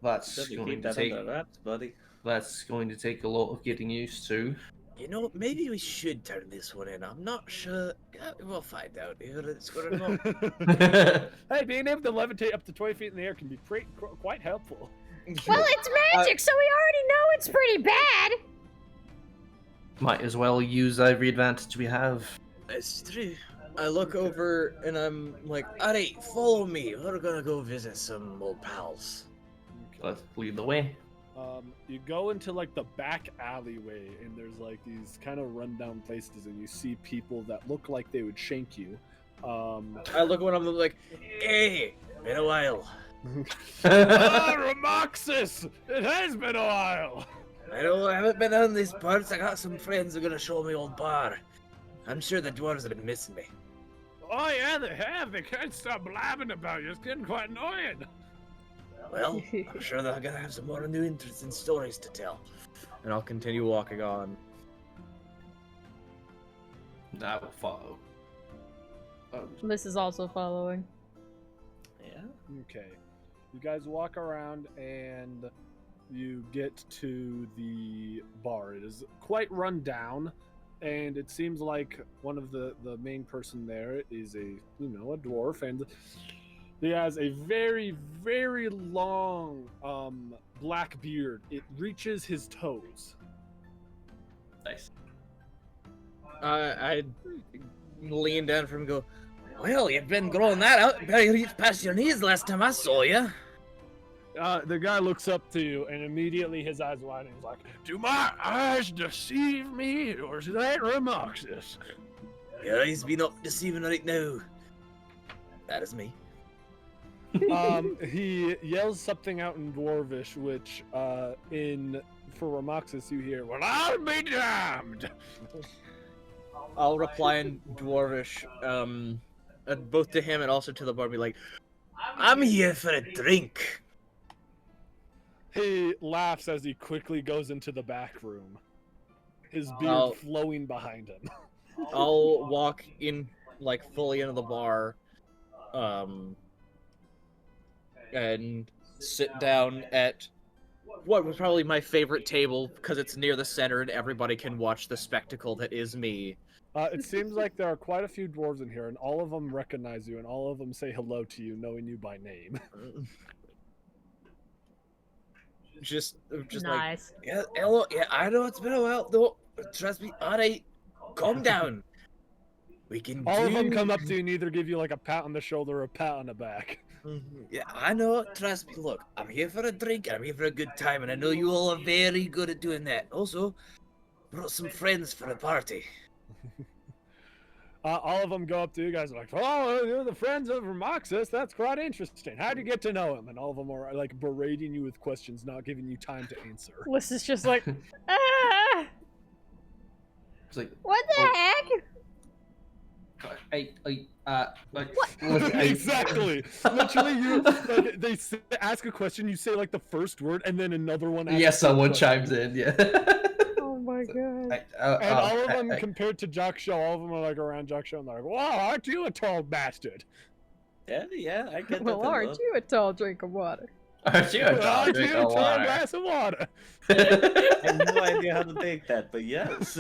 Speaker 4: That's
Speaker 3: Doesn't
Speaker 4: going
Speaker 3: keep
Speaker 4: to
Speaker 3: that
Speaker 4: take.
Speaker 3: under wraps, buddy.
Speaker 4: That's going to take a lot of getting used to.
Speaker 8: You know, maybe we should turn this one in. I'm not sure. We'll find out if it's gonna go.
Speaker 1: Hey, being able to levitate up to 20 feet in the air can be quite helpful.
Speaker 6: Well, it's magic, so we already know it's pretty bad.
Speaker 4: Might as well use every advantage we have.
Speaker 8: It's true. I look over and I'm like, alright, follow me. We're gonna go visit some old pals.
Speaker 4: Let's lead the way.
Speaker 1: You go into like the back alleyway, and there's like these kind of rundown places, and you see people that look like they would shank you.
Speaker 8: I look at one of them like, hey, been a while.
Speaker 1: Ramoxis! It has been a while!
Speaker 8: I know I haven't been down these parts. I got some friends who are gonna show me old bar. I'm sure the dwarves have been missing me.
Speaker 1: Oh yeah, they have. They can't stop blabbing about you. It's getting quite annoying.
Speaker 8: Well, I'm sure they're gonna have some more new interesting stories to tell.
Speaker 2: And I'll continue walking on.
Speaker 4: I will follow.
Speaker 5: Liz is also following.
Speaker 4: Yeah.
Speaker 1: Okay. You guys walk around and you get to the bar. It is quite run down, and it seems like one of the main person there is a dwarf, and he has a very, very long black beard. It reaches his toes.
Speaker 4: Nice.
Speaker 2: I lean down from him and go, well, you've been growing that out. Barely reached past your knees last time I saw you.
Speaker 1: The guy looks up to you, and immediately his eyes widen. He's like, "Do my eyes deceive me, or is that Ramoxis?"
Speaker 8: Your eyes be not deceiving right now. That is me.
Speaker 1: He yells something out in Dwarvish, which for Ramoxis you hear, "Well, I'll be damned."
Speaker 2: I'll reply in Dwarvish, both to him and also to the bar, be like,
Speaker 8: I'm here for a drink.
Speaker 1: He laughs as he quickly goes into the back room, his beard flowing behind him.
Speaker 2: I'll walk in, like, fully into the bar, and sit down at what was probably my favorite table, because it's near the center and everybody can watch the spectacle that is me.
Speaker 1: It seems like there are quite a few dwarves in here, and all of them recognize you, and all of them say hello to you, knowing you by name.
Speaker 2: Just
Speaker 5: Nice.
Speaker 2: like,
Speaker 8: Yeah, hello. Yeah, I know it's been a while. Though, trust me. All right, calm down. We can.
Speaker 1: All of them come up to you and either give you like a pat on the shoulder or a pat on the back.
Speaker 8: Yeah, I know. Trust me. Look, I'm here for a drink. I'm here for a good time, and I know you all are very good at doing that. Also, brought some friends for the party.
Speaker 1: All of them go up to you guys and like, "Oh, you're the friends of Ramoxis. That's quite interesting. How'd you get to know him?" And all of them are like berating you with questions, not giving you time to answer.
Speaker 5: Liz is just like, ah!
Speaker 4: It's like,
Speaker 5: What the heck?
Speaker 1: Exactly. Literally, you like, they ask a question, you say like the first word, and then another one.
Speaker 4: yeah, someone chimes in. Yeah.
Speaker 5: Oh my god.
Speaker 1: And all of them, compared to Jock Show, all of them are like around Jock Show, and they're like, "Wow, aren't you a tall bastard?"
Speaker 3: Yeah, I get that.
Speaker 5: Well, aren't you a tall drink of water?
Speaker 4: Aren't you a dog?
Speaker 1: Aren't
Speaker 4: Drink
Speaker 1: you a
Speaker 4: a
Speaker 1: tall
Speaker 4: water.
Speaker 1: glass of water?
Speaker 3: I have no idea how to take that, but yes.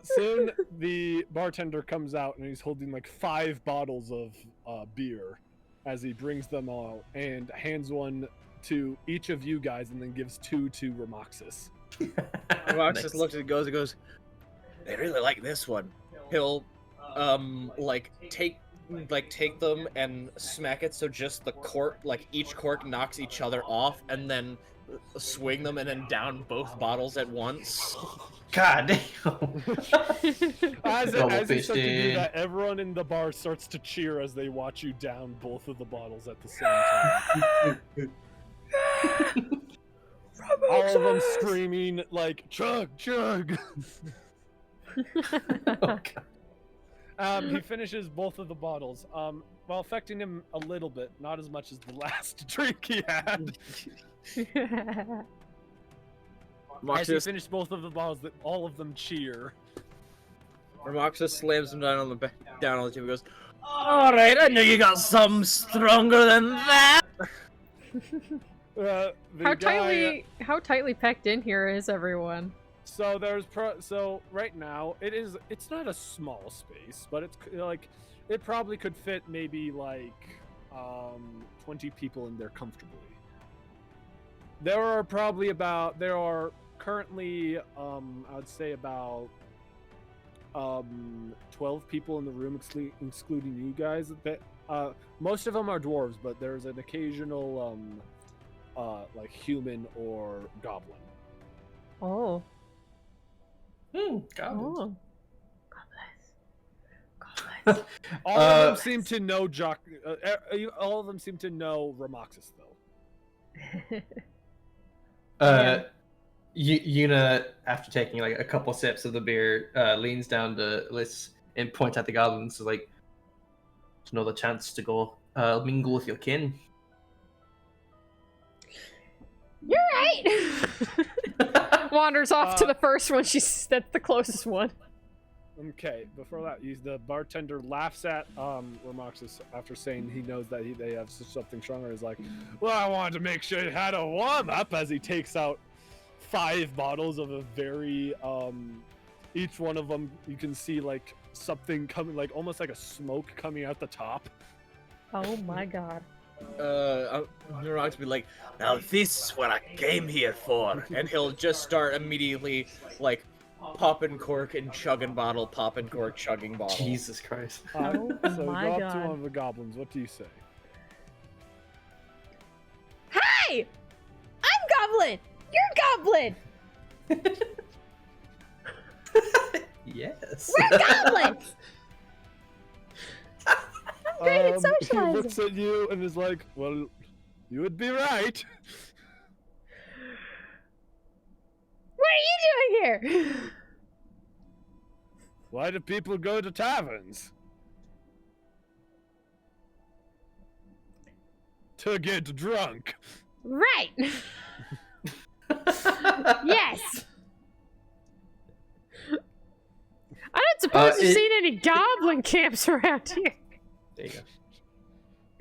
Speaker 1: Soon the bartender comes out and he's holding like 5 bottles of beer as he brings them all and hands one to each of you guys and then gives 2 to Ramoxis.
Speaker 2: Roxas looks at it, and goes, they really like this one. He'll, take them and smack it so just the cork, like each cork knocks each other off, and then swing them and then down both bottles at once.
Speaker 4: God damn.
Speaker 1: As
Speaker 4: Double
Speaker 1: he starts to do
Speaker 4: fisted.
Speaker 1: that, everyone in the bar starts to cheer as they watch you down both of the bottles at the same time. All of them screaming like, "Chug, chug!"
Speaker 4: Oh, God.
Speaker 1: He finishes both of the bottles, while affecting him a little bit, not as much as the last drink he had. As he finished both of the bottles, that all of them cheer.
Speaker 2: Ramoxis slams him down on the table and goes, "All right, I know you got something stronger than that."
Speaker 1: The
Speaker 5: How
Speaker 1: guy-
Speaker 5: how tightly packed in here is everyone?
Speaker 1: So so right now it's not a small space, but it's like it probably could fit maybe like 20 people in there comfortably. There are currently I would say about 12 people in the room excluding you guys. Most of them are dwarves, but there's an occasional like human or goblin.
Speaker 5: Oh.
Speaker 4: Goblins.
Speaker 5: Oh.
Speaker 1: All of them seem to know all of them seem to know Ramoxis though.
Speaker 4: Yuna, after taking like a couple sips of the beer, leans down to Liz and points at the goblins, like, "It's another chance to go mingle with your kin."
Speaker 5: You're right. Wanders off to the first one. That's the closest one.
Speaker 1: Okay, before that, the bartender laughs at Ramoxis after saying he knows that they have something stronger. Is like, well, I wanted to make sure you had a warm up, as he takes out 5 bottles of a very each one of them you can see like something coming, like almost like a smoke coming out the top.
Speaker 5: Oh my god.
Speaker 2: Ramoxis will be like, now this is what I came here for, and he'll just start immediately like popping cork and chugging bottle, popping cork, chugging bottle.
Speaker 4: Jesus Christ.
Speaker 5: Oh
Speaker 1: So
Speaker 5: my
Speaker 1: you go up to
Speaker 5: God.
Speaker 1: one of the goblins. What do you say?
Speaker 6: Hi! I'm Goblin! You're Goblin!
Speaker 4: Yes.
Speaker 6: We're goblins! Great at
Speaker 1: He
Speaker 6: socializing.
Speaker 1: looks at you and is like, well, you would be right.
Speaker 6: What are you doing here?
Speaker 1: Why do people go to taverns? To get drunk.
Speaker 6: Right. Yes.
Speaker 5: I don't suppose you've
Speaker 4: it-
Speaker 5: seen any goblin camps around here.
Speaker 4: There you go.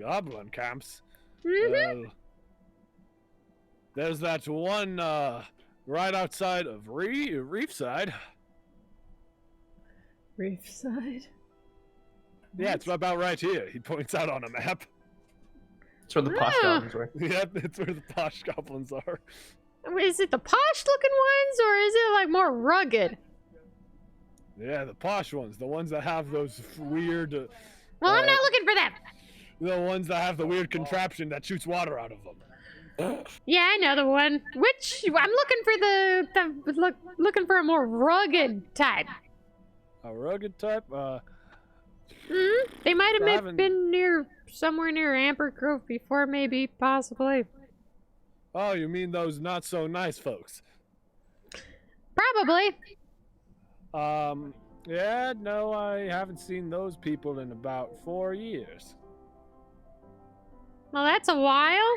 Speaker 1: Goblin camps.
Speaker 6: Mm-hmm.
Speaker 1: Well, there's that one right outside of Reefside.
Speaker 5: Reefside.
Speaker 1: Yeah, it's about right here. He points out on a map.
Speaker 4: That's where the posh
Speaker 5: Ah.
Speaker 4: goblins were.
Speaker 1: Yeah, that's where the posh goblins are.
Speaker 5: Is it the posh looking ones or is it like more rugged?
Speaker 1: Yeah, the posh ones, the ones that have those weird,
Speaker 5: Well, I'm not looking for them.
Speaker 1: the ones that have the weird contraption that shoots water out of them.
Speaker 5: Yeah, I know the one. Which I'm looking for looking for a more rugged type.
Speaker 1: A rugged type.
Speaker 5: They might
Speaker 1: I
Speaker 5: have
Speaker 1: haven't-
Speaker 5: been somewhere near Amber Grove before, maybe, possibly.
Speaker 1: Oh, you mean those not so nice folks?
Speaker 5: Probably.
Speaker 1: Yeah, no, I haven't seen those people in about 4 years.
Speaker 5: Well, that's a while.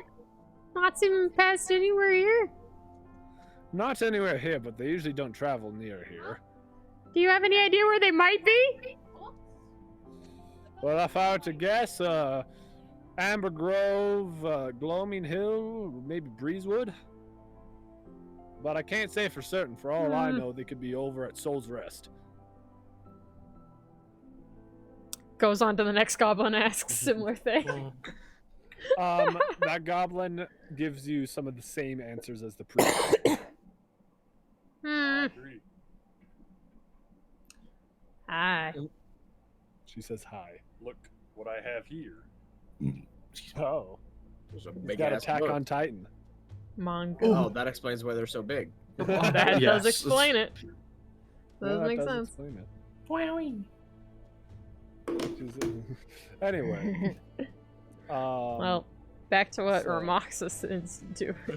Speaker 5: Not even passed anywhere here.
Speaker 1: Not anywhere here, but they usually don't travel near here.
Speaker 5: Do you have any idea where they might be?
Speaker 1: Well, if I were to guess, Amber Grove, Gloaming Hill, maybe Breezewood. But I can't say for certain. For all I know, they could be over at Soul's Rest.
Speaker 5: Goes on to the next goblin, asks similar thing.
Speaker 1: That goblin gives you some of the same answers as the priest.
Speaker 5: Hi.
Speaker 1: She says hi. Look what I have here. Oh,
Speaker 2: There's a
Speaker 1: he's
Speaker 2: big
Speaker 1: got
Speaker 2: ass
Speaker 1: Attack
Speaker 2: book.
Speaker 1: on Titan.
Speaker 5: Manga.
Speaker 2: Oh, that explains why they're so big.
Speaker 5: That
Speaker 4: Yes.
Speaker 5: does explain it.
Speaker 1: Yeah,
Speaker 5: Does
Speaker 1: that
Speaker 5: make
Speaker 1: does
Speaker 5: sense.
Speaker 1: explain it.
Speaker 4: Wowing.
Speaker 1: Anyway.
Speaker 5: Well, back to what
Speaker 1: so-
Speaker 5: Ramoxis is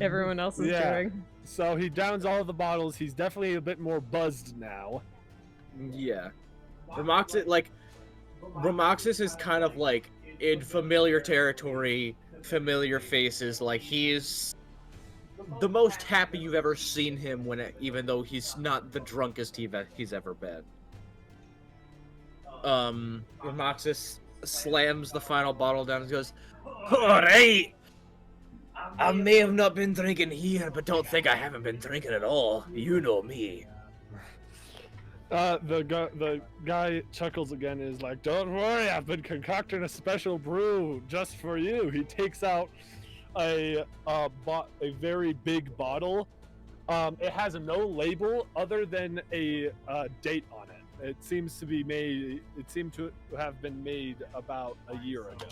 Speaker 5: everyone else is
Speaker 1: Yeah.
Speaker 5: doing.
Speaker 1: So he downs all of the bottles. He's definitely a bit more buzzed now.
Speaker 2: Yeah. Ramoxis is kind of like in familiar territory, familiar faces. Like he's the most happy you've ever seen him even though he's not the drunkest he's ever been. Ramoxis slams the final bottle down and goes, "Alright!
Speaker 8: I may have not been drinking here, but don't think I haven't been drinking at all. You know me.
Speaker 1: The guy chuckles again. Is like, "Don't worry, I've been concocting a special brew just for you." He takes out a very big bottle. It has no label other than a date on it. It seemed to have been made about a year ago.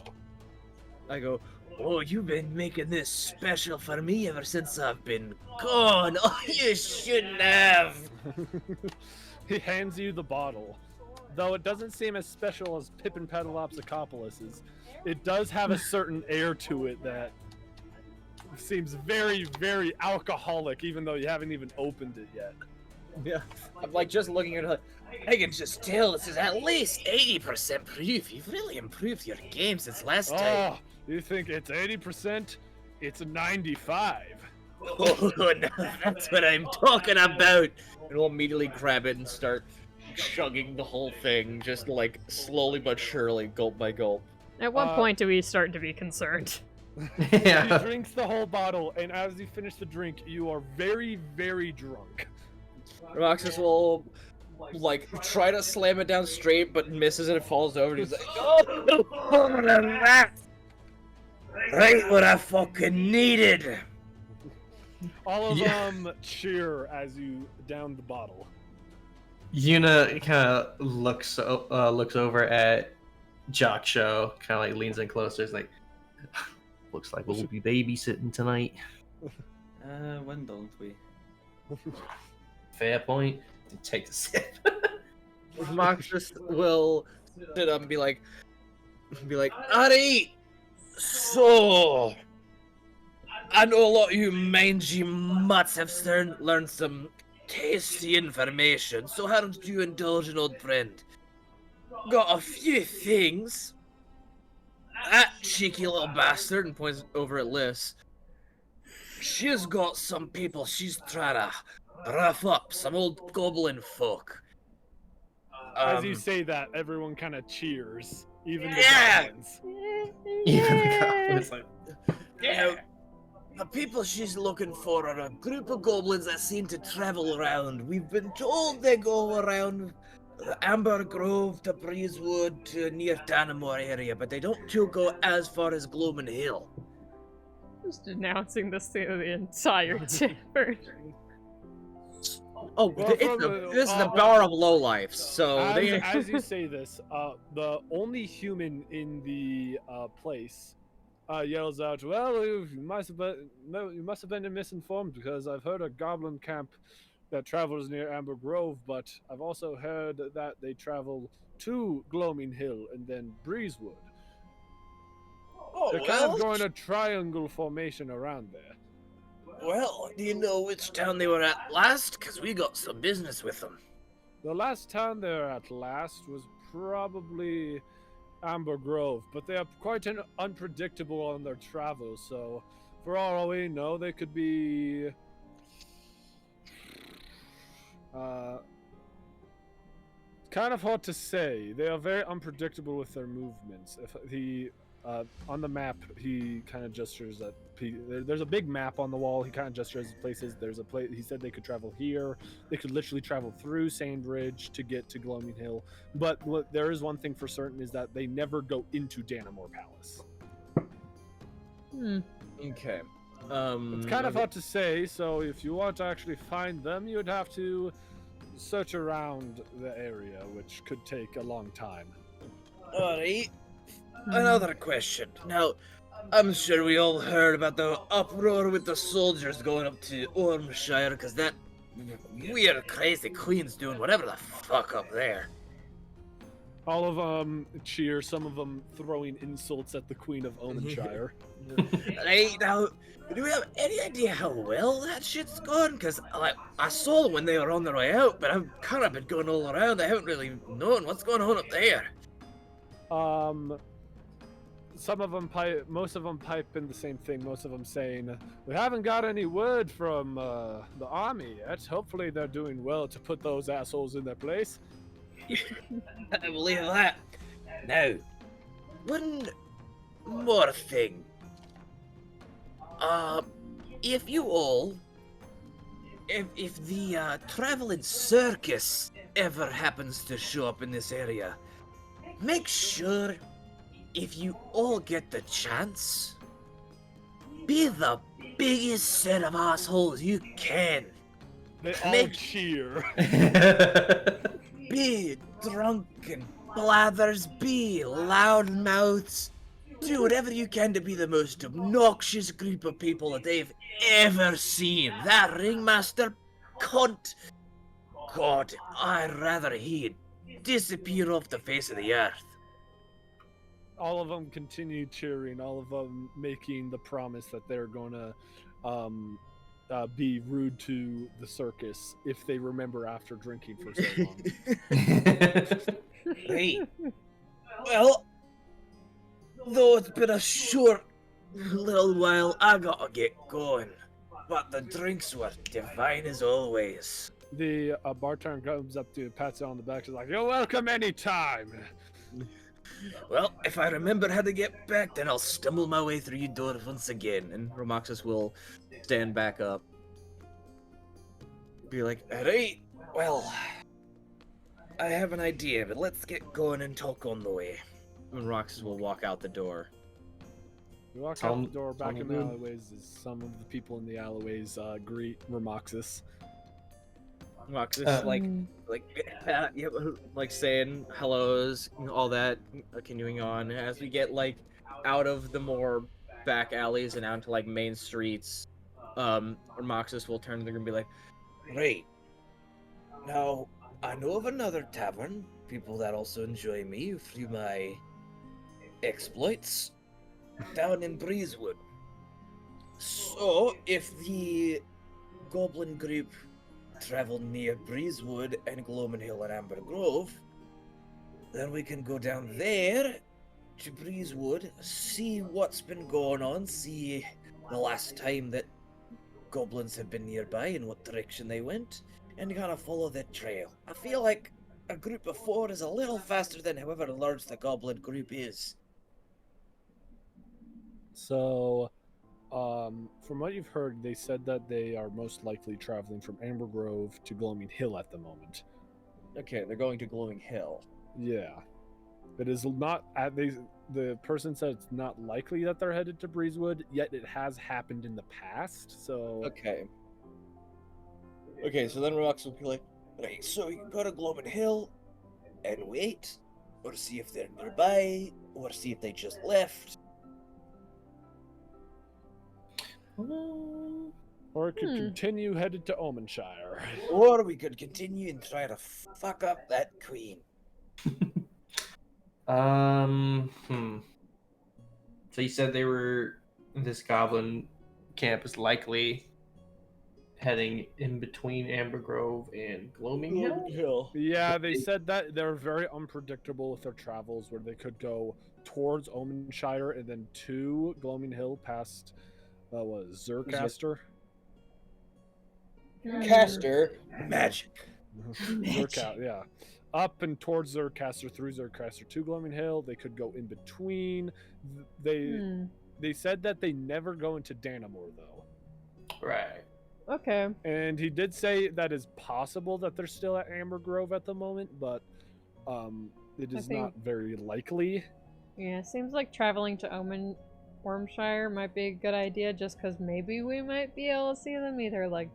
Speaker 8: I go, oh, you've been making this special for me ever since I've been gone. Oh, you shouldn't have.
Speaker 1: He hands you the bottle. Though it doesn't seem as special as Pippin Pedalopsicopoulos', it does have a certain air to it that seems very, very alcoholic, even though you haven't even opened it yet.
Speaker 8: Yeah, I'm like just looking at it. I can just tell this is at least 80% proof. You've really improved your game since last time.
Speaker 1: Oh, you think it's 80%? It's 95.
Speaker 8: Oh, no, that's what I'm talking about. And we'll immediately grab it and start chugging the whole thing, just like slowly but surely, gulp by gulp.
Speaker 5: At what point do we start to be concerned?
Speaker 1: He drinks the whole bottle, and as you finish the drink, you are very, very drunk.
Speaker 2: Roxas will like try to slam it down straight, but misses and it falls over. And he's like, "Oh,
Speaker 8: that's right what I fucking needed."
Speaker 1: All of them cheer as you down the bottle.
Speaker 4: Yuna kind of looks over at Jock Show, kind of like leans in closer. It's like, looks like we'll be babysitting tonight.
Speaker 3: When don't we?
Speaker 4: Fair point. Take the sip.
Speaker 2: Roxas will sit up and be like, Ari, so I know a lot of you mangy mutts have learned some tasty information, so how don't you indulge an old friend? Got a few things. That cheeky little bastard, and points over at Liz. She's got some people she's trying to rough up, some old goblin folk.
Speaker 1: As you say that, everyone kind of cheers, even the goblins.
Speaker 4: Even the goblins.
Speaker 8: Like, yeah. The people she's looking for are a group of goblins that seem to travel around. We've been told they go around the Amber Grove to Breezewood to near Danamore area, but they don't go as far as Gloaming Hill.
Speaker 5: Just announcing this to the entire tavern.
Speaker 2: Oh,
Speaker 1: Well,
Speaker 2: this is the bar of lowlifes, so
Speaker 1: as you say this, the only human in the place yells out, "Well, you must have been misinformed, because I've heard a goblin camp that travels near Amber Grove, but I've also heard that they travel to Gloaming Hill and then Breezewood.
Speaker 8: Oh,
Speaker 1: They're kind of going a triangle formation around there."
Speaker 8: Well, do you know which town they were at last? Because we got some business with them.
Speaker 1: The last town they were at last was probably Amber Grove, but they are quite unpredictable on their travels, so for all we know, they could be kind of hard to say. They are very unpredictable with their movements. If he on the map, he kind of gestures at there's a big map on the wall. He kind of gestures at places. There's a place he said they could travel here. They could literally travel through Sandridge to get to Gloaming Hill. But there is one thing for certain, is that they never go into Danamore Palace.
Speaker 2: Okay.
Speaker 1: It's kind of hard to say, so if you want to actually find them, you would have to search around the area, which could take a long time.
Speaker 8: Alright. Another question. Now, I'm sure we all heard about the uproar with the soldiers going up to Ormshire, because that weird, crazy queen's doing whatever the fuck up there.
Speaker 1: All of them cheer, some of them throwing insults at the Queen of Omenshire.
Speaker 8: Hey, now, do we have any idea how well that shit's gone? Because I saw them when they were on their way out, but I've kind of been going all around. I haven't really known what's going on up there.
Speaker 1: Some of them most of them pipe in the same thing. Most of them saying, "We haven't got any word from the army yet. Hopefully they're doing well to put those assholes in their place."
Speaker 8: I believe that. Now, one more thing. If you all, if the traveling circus ever happens to show up in this area, make sure, if you all get the chance, be the biggest set of assholes you can.
Speaker 1: They all
Speaker 8: Make-
Speaker 1: cheer.
Speaker 8: Be drunken blathers, be loudmouths. Do whatever you can to be the most obnoxious group of people that they've ever seen. That ringmaster cunt. God, I'd rather he'd disappear off the face of the earth.
Speaker 1: All of them continue cheering. All of them making the promise that they're gonna be rude to the circus if they remember after drinking for so long.
Speaker 8: Hey, well, though it's been a short little while, I gotta get going. But the drinks were divine as always.
Speaker 1: The bartender comes up to you, pats you on the back. She's like, "You're welcome anytime."
Speaker 8: Well, if I remember how to get back, then I'll stumble my way through your door once again.
Speaker 2: And Romoxis will stand back up.
Speaker 8: Be like, alright, well, I have an idea, but let's get going and talk on the way.
Speaker 2: And Roxas will walk out the door.
Speaker 1: You walk
Speaker 4: Tell
Speaker 1: out the
Speaker 4: 'em-
Speaker 1: door,
Speaker 4: tell
Speaker 1: back
Speaker 4: 'em
Speaker 1: in the
Speaker 4: good.
Speaker 1: alleyways, as some of the people in the alleyways greet Ramoxis.
Speaker 2: Roxas
Speaker 5: Mm.
Speaker 2: like saying hellos, all that, continuing on as we get like out of the more back alleys and out into like main streets. Romoxis will turn to the group and be like,
Speaker 8: Right. Now, I know of another tavern, people that also enjoy me through my exploits, down in Breezewood. So, if the goblin group travel near Breezewood and Gloaming Hill and Amber Grove, then we can go down there to Breezewood, see what's been going on, see the last time that goblins have been nearby and what direction they went, and kind of follow that trail. I feel like a group of 4 is a little faster than however large the goblin group is.
Speaker 1: So, from what you've heard, they said that they are most likely traveling from Amber Grove to Gloaming Hill at the moment.
Speaker 2: okay, they're going to Glowing Hill.
Speaker 1: Yeah. It is not at the person said it's not likely that they're headed to Breezewood, yet it has happened in the past, so
Speaker 2: Okay. Okay, so then Rox will be like,
Speaker 8: Right, so you can go to Gloaming Hill and wait, or see if they're nearby, or see if they just left.
Speaker 1: or it could continue headed to Omenshire.
Speaker 8: Or we could continue and try to fuck up that queen.
Speaker 4: So you said they were this goblin camp is likely heading in between Amber Grove and Gloaming Hill.
Speaker 8: Hill.
Speaker 1: Yeah, they said that they're very unpredictable with their travels, where they could go towards Omenshire and then to Gloaming Hill past what is it, Zercaster?
Speaker 2: Caster.
Speaker 8: Magic.
Speaker 1: Yeah. Up and towards Zercaster, through Zercaster to Gloaming Hill. They could go in between. They said that they never go into Danamore though.
Speaker 4: Right.
Speaker 5: Okay.
Speaker 1: And he did say that is possible that they're still at Amber Grove at the moment, but it is not very likely.
Speaker 5: Yeah, it seems like traveling to Wormshire might be a good idea, just because maybe we might be able to see them either like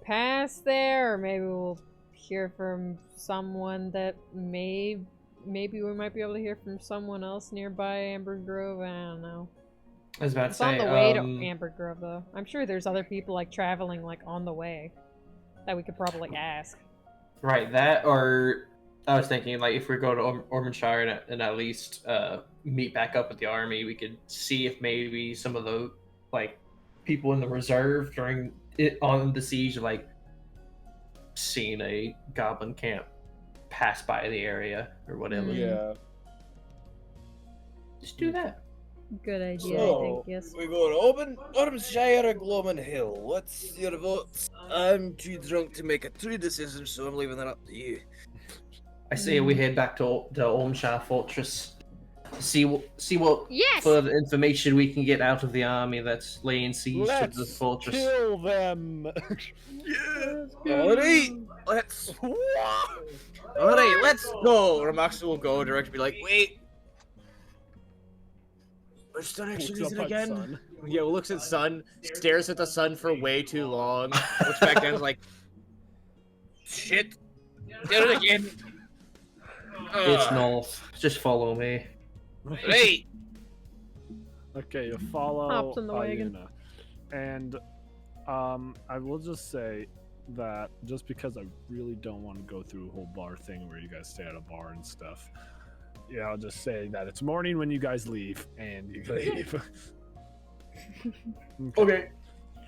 Speaker 5: past there, or maybe we'll hear from someone that maybe we might be able to hear from someone else nearby Amber Grove. I don't know.
Speaker 4: I was about to
Speaker 5: It's
Speaker 4: say,
Speaker 5: on the way to Amber Grove, though. I'm sure there's other people like traveling like on the way that we could probably ask.
Speaker 4: right, that, or I was thinking like if we go to Ormondshire and at least meet back up with the army, we could see if maybe some of the like people in the reserve during it on the siege like seen a goblin camp pass by the area or whatever.
Speaker 2: Yeah.
Speaker 4: Just do that.
Speaker 5: Good idea,
Speaker 8: So,
Speaker 5: I think. Yes.
Speaker 8: we go to Ormshire or Gloaming Hill. What's your votes? I'm too drunk to make a true decision, so I'm leaving that up to you.
Speaker 4: I say we head back to the Ormshire Fortress. see what
Speaker 6: Yes!
Speaker 4: further information we can get out of the army that's laying siege to the
Speaker 1: Let's
Speaker 4: fortress.
Speaker 1: kill them.
Speaker 2: Alright, let's. Alright, let's go. Ramaxa will go direct and be like, wait. Which direction
Speaker 1: Looks
Speaker 2: is
Speaker 1: up
Speaker 2: it
Speaker 1: at
Speaker 2: again?
Speaker 1: sun.
Speaker 2: Yeah, looks at sun, stares at the sun for way too long. Looks back down and is like, shit. Did it again.
Speaker 4: It's north. Just follow me.
Speaker 2: Hey.
Speaker 1: Okay, you follow
Speaker 5: Hops in the wagon.
Speaker 1: Iuna. And I will just say that just because I really don't want to go through a whole bar thing where you guys stay at a bar and stuff. Yeah, I'll just say that it's morning when you guys leave, and you leave.
Speaker 4: Okay.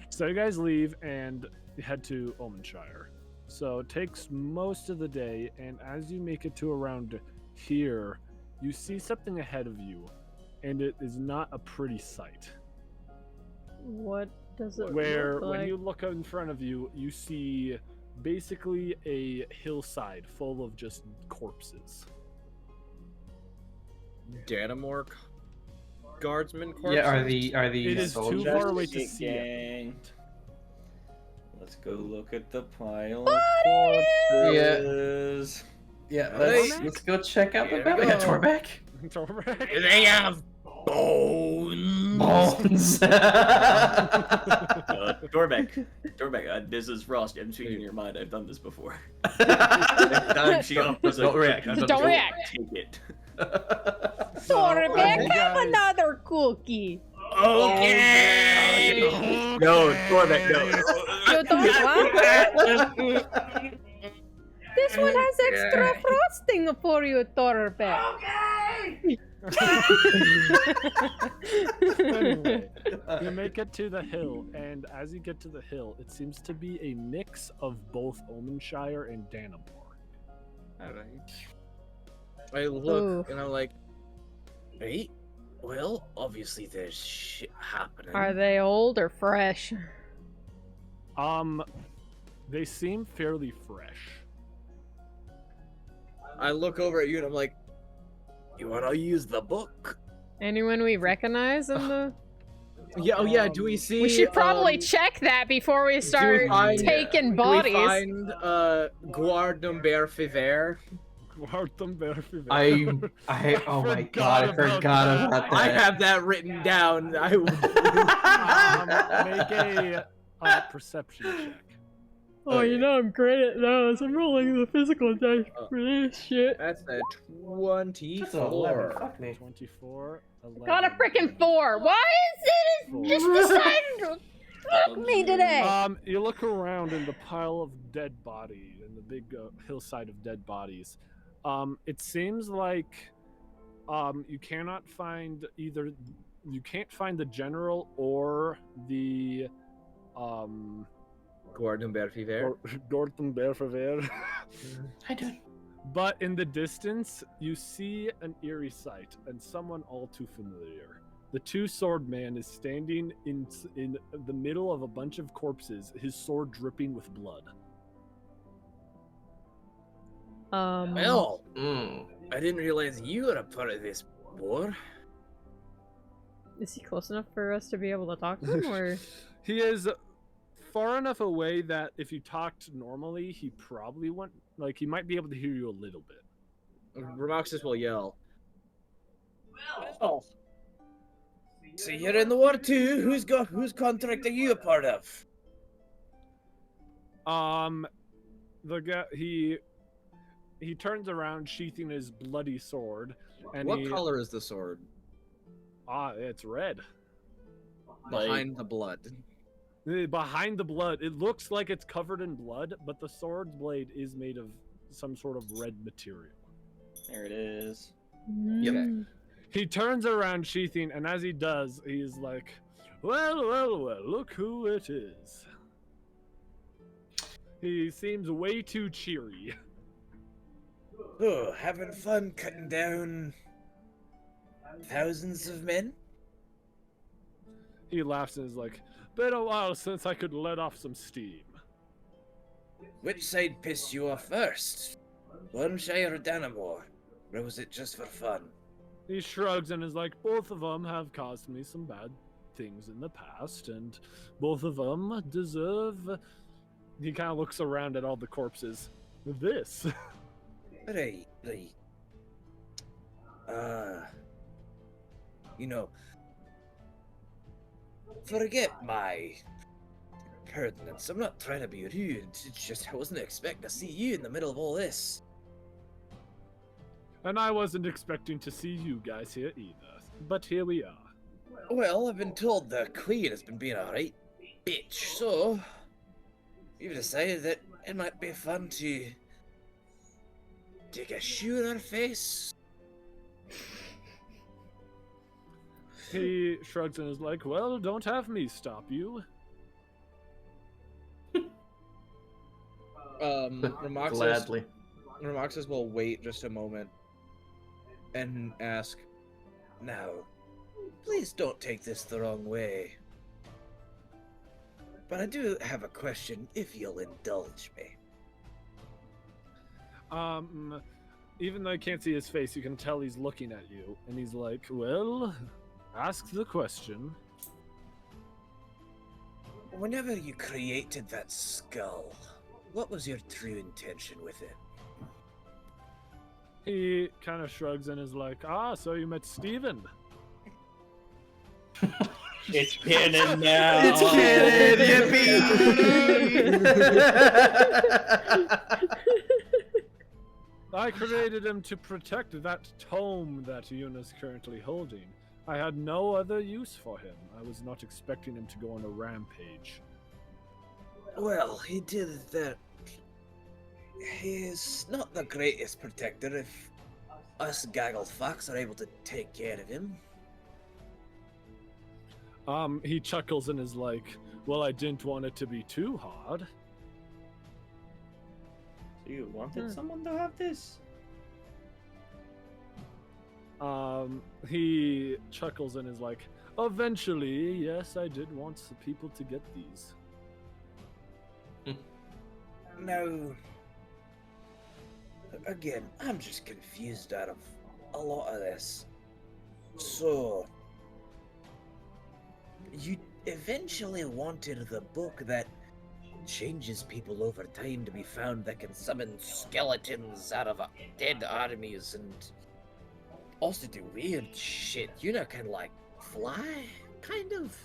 Speaker 1: So you guys leave and head to Omenshire. So it takes most of the day, and as you make it to around here, you see something ahead of you, and it is not a pretty sight.
Speaker 5: What does it
Speaker 1: Where
Speaker 5: look like?
Speaker 1: when you look in front of you, you see basically a hillside full of just corpses.
Speaker 2: Danamore guardsman corpses?
Speaker 4: Yeah, are the
Speaker 1: It is too
Speaker 4: soldiers?
Speaker 1: far away to see it.
Speaker 3: Gang. Let's go look at the pile of corpses.
Speaker 4: Yeah,
Speaker 2: Alright.
Speaker 4: let's go check out the
Speaker 2: Here we
Speaker 4: belly.
Speaker 2: go.
Speaker 4: Torbeck.
Speaker 2: Do they have bones?
Speaker 4: Bones.
Speaker 3: Dorbeck, this is Frost. I'm speaking your mind. I've done this before. Next time she offers a
Speaker 4: Don't react.
Speaker 3: cookie,
Speaker 5: Don't react.
Speaker 3: Take it.
Speaker 6: Torbeck,
Speaker 1: you
Speaker 6: have
Speaker 1: guys-
Speaker 6: another cookie.
Speaker 2: Okay.
Speaker 3: No, Dorbeck, no.
Speaker 6: You don't want? This one has extra frosting for you, Torbeck.
Speaker 1: Anyway, you make it to the hill, and as you get to the hill, it seems to be a mix of both Omenshire and Danamore.
Speaker 2: Alright. I look
Speaker 5: Ooh.
Speaker 2: and I'm like, hey, well, obviously there's shit happening.
Speaker 5: Are they old or fresh?
Speaker 1: They seem fairly fresh.
Speaker 2: I look over at you and I'm like, you wanna use the book?
Speaker 5: Anyone we recognize in the?
Speaker 2: Yeah, oh yeah, do we see...
Speaker 5: We should probably check that before we start
Speaker 2: find-
Speaker 5: taking
Speaker 2: Do
Speaker 5: bodies.
Speaker 2: we find, Guard Number Fiver?
Speaker 4: Oh my god, I forgot about
Speaker 2: I
Speaker 4: that.
Speaker 2: have that written down. I
Speaker 1: Make a perception check.
Speaker 5: Oh, you know I'm great at those. I'm rolling the physical dice for this shit.
Speaker 2: That's a
Speaker 4: That's an 11.
Speaker 2: 24.
Speaker 4: Fuck me.
Speaker 1: 24, 11.
Speaker 6: Got a freaking 4. Why is it just deciding to fuck me today?
Speaker 1: You look around in the pile of dead bodies, in the big hillside of dead bodies. It seems like you cannot find either. You can't find the general or the
Speaker 2: Guard Number Fiver.
Speaker 1: Dorton Berfaver.
Speaker 4: I do.
Speaker 1: But in the distance, you see an eerie sight and someone all too familiar. The two-sword man is standing in the middle of a bunch of corpses, his sword dripping with blood.
Speaker 2: Well,
Speaker 4: Mm.
Speaker 2: I didn't realize you were a part of this war.
Speaker 5: Is he close enough for us to be able to talk to him, or?
Speaker 1: He is far enough away that if you talked normally, he probably wouldn't. Like, he might be able to hear you a little bit.
Speaker 2: Ramoxis will yell. Well, so you're in the war too. Whose contract are you a part of?
Speaker 1: The guy he turns around, sheathing his bloody sword, and
Speaker 2: What color is the sword?
Speaker 1: It's red.
Speaker 2: Behind the blood.
Speaker 1: Behind the blood, it looks like it's covered in blood, but the sword's blade is made of some sort of red material.
Speaker 3: There it is.
Speaker 5: Mm.
Speaker 1: He turns around, sheathing, and as he does, he's like, well, look who it is. He seems way too cheery.
Speaker 8: Oh, having fun cutting down thousands of men?
Speaker 1: He laughs and is like, been a while since I could let off some steam.
Speaker 8: Which side pissed you off first? Wormshire or Danamore? Or was it just for fun?
Speaker 1: He shrugs and is like, both of them have caused me some bad things in the past, and both of them deserve. He kind of looks around at all the corpses. This.
Speaker 8: Right. You know, forget my pertinence. I'm not trying to be rude. It's just I wasn't expecting to see you in the middle of all this.
Speaker 1: And I wasn't expecting to see you guys here either. But here we are.
Speaker 8: Well, I've been told the Queen has been being a right bitch, so we've decided that it might be fun to take a shoe in her face.
Speaker 1: He shrugs and is like, well, don't have me stop you.
Speaker 4: Gladly.
Speaker 2: Ramoxis will wait just a moment and ask,
Speaker 8: Now, please don't take this the wrong way. But I do have a question, if you'll indulge me.
Speaker 1: Even though I can't see his face, you can tell he's looking at you. And he's like, well, ask the question.
Speaker 8: Whenever you created that skull, what was your true intention with it?
Speaker 1: He kind of shrugs and is like, so you met Steven.
Speaker 3: It's canon now.
Speaker 4: It's canon, yippee!
Speaker 1: I created him to protect that tome that Yuna's currently holding. I had no other use for him. I was not expecting him to go on a rampage.
Speaker 8: Well, he did that. He's not the greatest protector if us gaggle fucks are able to take care of him.
Speaker 1: He chuckles and is like, well, I didn't want it to be too hard.
Speaker 3: So you wanted someone to have this?
Speaker 1: He chuckles and is like, eventually, yes, I did want the people to get these.
Speaker 8: Now, again, I'm just confused out of a lot of this. So, you eventually wanted the book that changes people over time to be found that can summon skeletons out of dead armies and also do weird shit. You know, can like fly, kind of.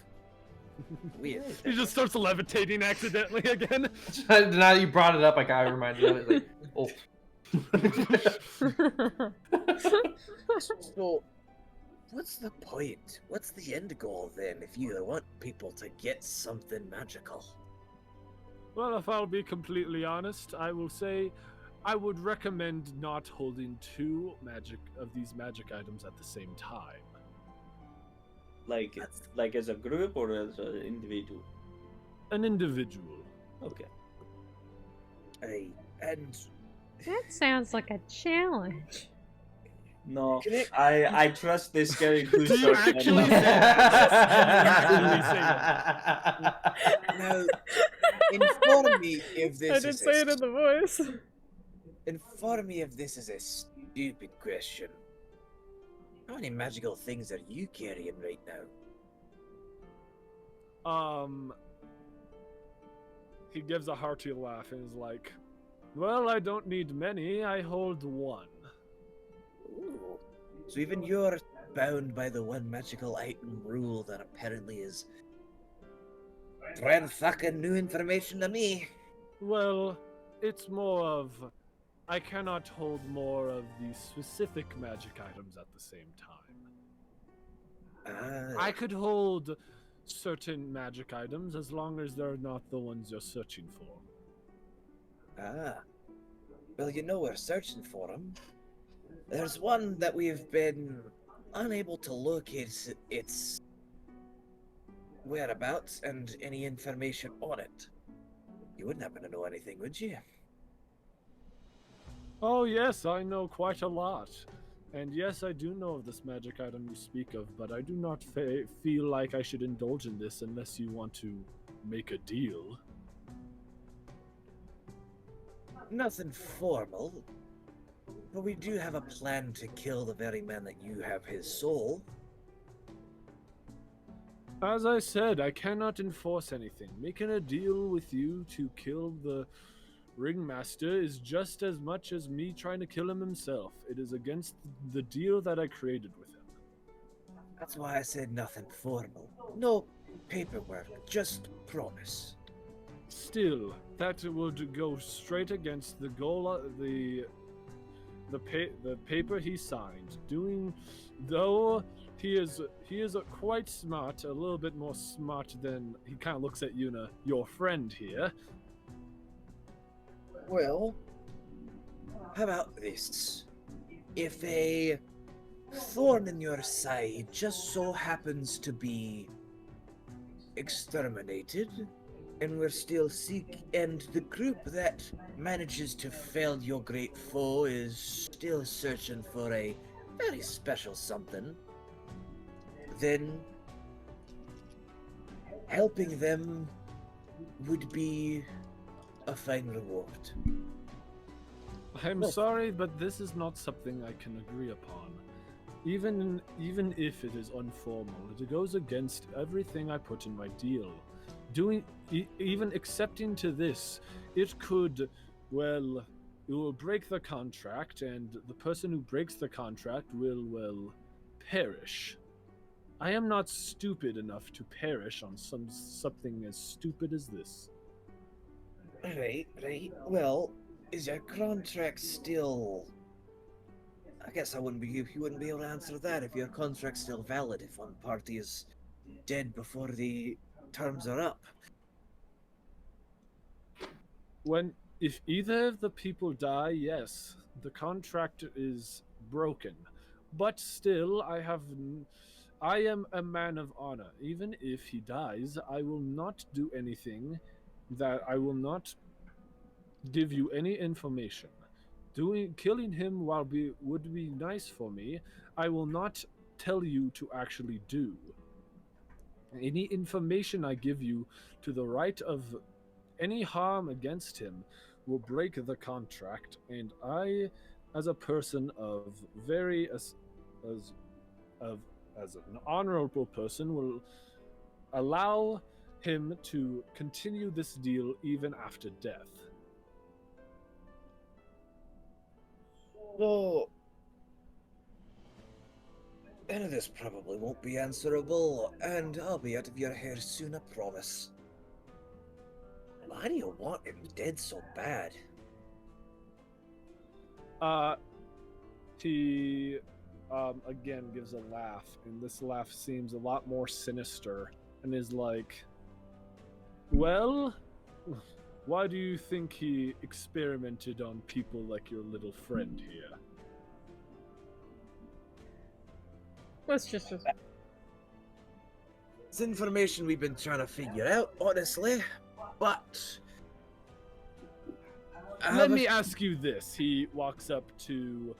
Speaker 8: Weird.
Speaker 1: He just starts levitating accidentally again.
Speaker 4: Now that you brought it up, I got reminded of it. Like,
Speaker 8: So, what's the point? What's the end goal then if you want people to get something magical?
Speaker 1: Well, if I'll be completely honest, I will say I would recommend not holding two of these magic items at the same time.
Speaker 3: Like as a group or as an individual?
Speaker 1: An individual.
Speaker 3: Okay.
Speaker 8: And
Speaker 5: That sounds like a challenge.
Speaker 3: No,
Speaker 8: Can it-
Speaker 3: I trust this guy who's
Speaker 1: Do you actually
Speaker 8: now, inform me if this
Speaker 5: I didn't
Speaker 8: is
Speaker 5: say it in the voice.
Speaker 8: Inform me if this is a stupid question. How many magical things are you carrying right now?
Speaker 1: He gives a hearty laugh and is like, well, I don't need many, I hold one.
Speaker 8: Ooh. So even you're bound by the one magical item rule that apparently is brand fucking new information to me.
Speaker 1: Well, it's more of, I cannot hold more of the specific magic items at the same time. I could hold certain magic items as long as they're not the ones you're searching for.
Speaker 8: Well, you know we're searching for them. There's one that we've been unable to locate its whereabouts and any information on it. You wouldn't happen to know anything, would you?
Speaker 1: Oh yes, I know quite a lot. And yes, I do know of this magic item you speak of, but I do not feel like I should indulge in this unless you want to make a deal.
Speaker 8: Nothing formal. But we do have a plan to kill the very man that you have his soul.
Speaker 1: As I said, I cannot enforce anything. Making a deal with you to kill the ringmaster is just as much as me trying to kill him himself. It is against the deal that I created with him.
Speaker 8: That's why I said nothing formal. No paperwork, just promise.
Speaker 1: Still, that would go straight against the goal, the paper he signed. Though he is quite smart, a little bit more smart than he kind of looks at Yuna, your friend here.
Speaker 8: Well, how about this? If a thorn in your side just so happens to be exterminated, and we're still and the group that manages to fell your great foe is still searching for a very special something, then helping them would be a fine reward.
Speaker 1: I'm sorry, but this is not something I can agree upon. Even if it is informal, it goes against everything I put in my deal. Even accepting to this, it will break the contract, and the person who breaks the contract will perish. I am not stupid enough to perish on something as stupid as this.
Speaker 8: Right. Well, is your contract still... I guess you wouldn't be able to answer that if your contract's still valid, if one party is dead before the terms are up.
Speaker 1: If either of the people die, yes, the contract is broken. But still, I am a man of honor. Even if he dies, I will not do anything I will not give you any information. Killing him would be nice for me. I will not tell you to actually do. Any information I give you to the right of any harm against him will break the contract, and I, as a person of as an honorable person, will allow him to continue this deal even after death.
Speaker 8: So, none of this probably won't be answerable, and I'll be out of your hair soon, I promise. Why do you want him dead so bad?
Speaker 1: He again gives a laugh, and this laugh seems a lot more sinister, and is like, well, why do you think he experimented on people like your little friend here?
Speaker 5: Let's just...
Speaker 8: It's information we've been trying to figure out, honestly, but...
Speaker 1: Let me ask you this. He walks up to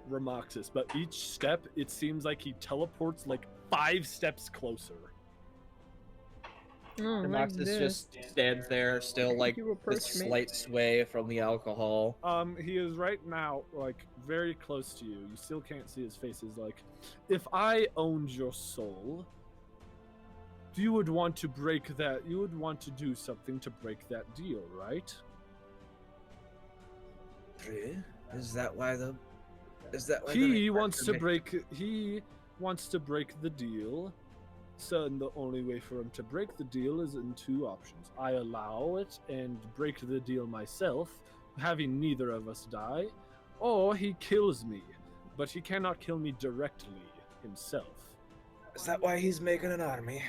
Speaker 1: Ramoxis, but each step, it seems like he teleports like 5 steps closer.
Speaker 5: Oh, like
Speaker 2: Moxus
Speaker 5: this.
Speaker 2: just stands there, still like
Speaker 5: You approach
Speaker 2: this
Speaker 5: me.
Speaker 2: slight sway from the alcohol.
Speaker 1: He is right now, like, very close to you. You still can't see his face. He's like, if I owned your soul, you would want to break that. You would want to do something to break that deal, right?
Speaker 8: True. Is that why
Speaker 1: He wants to break the deal. So and the only way for him to break the deal is in 2 options. I allow it and break the deal myself, having neither of us die, or he kills me, but he cannot kill me directly himself.
Speaker 8: Is that why he's making an army?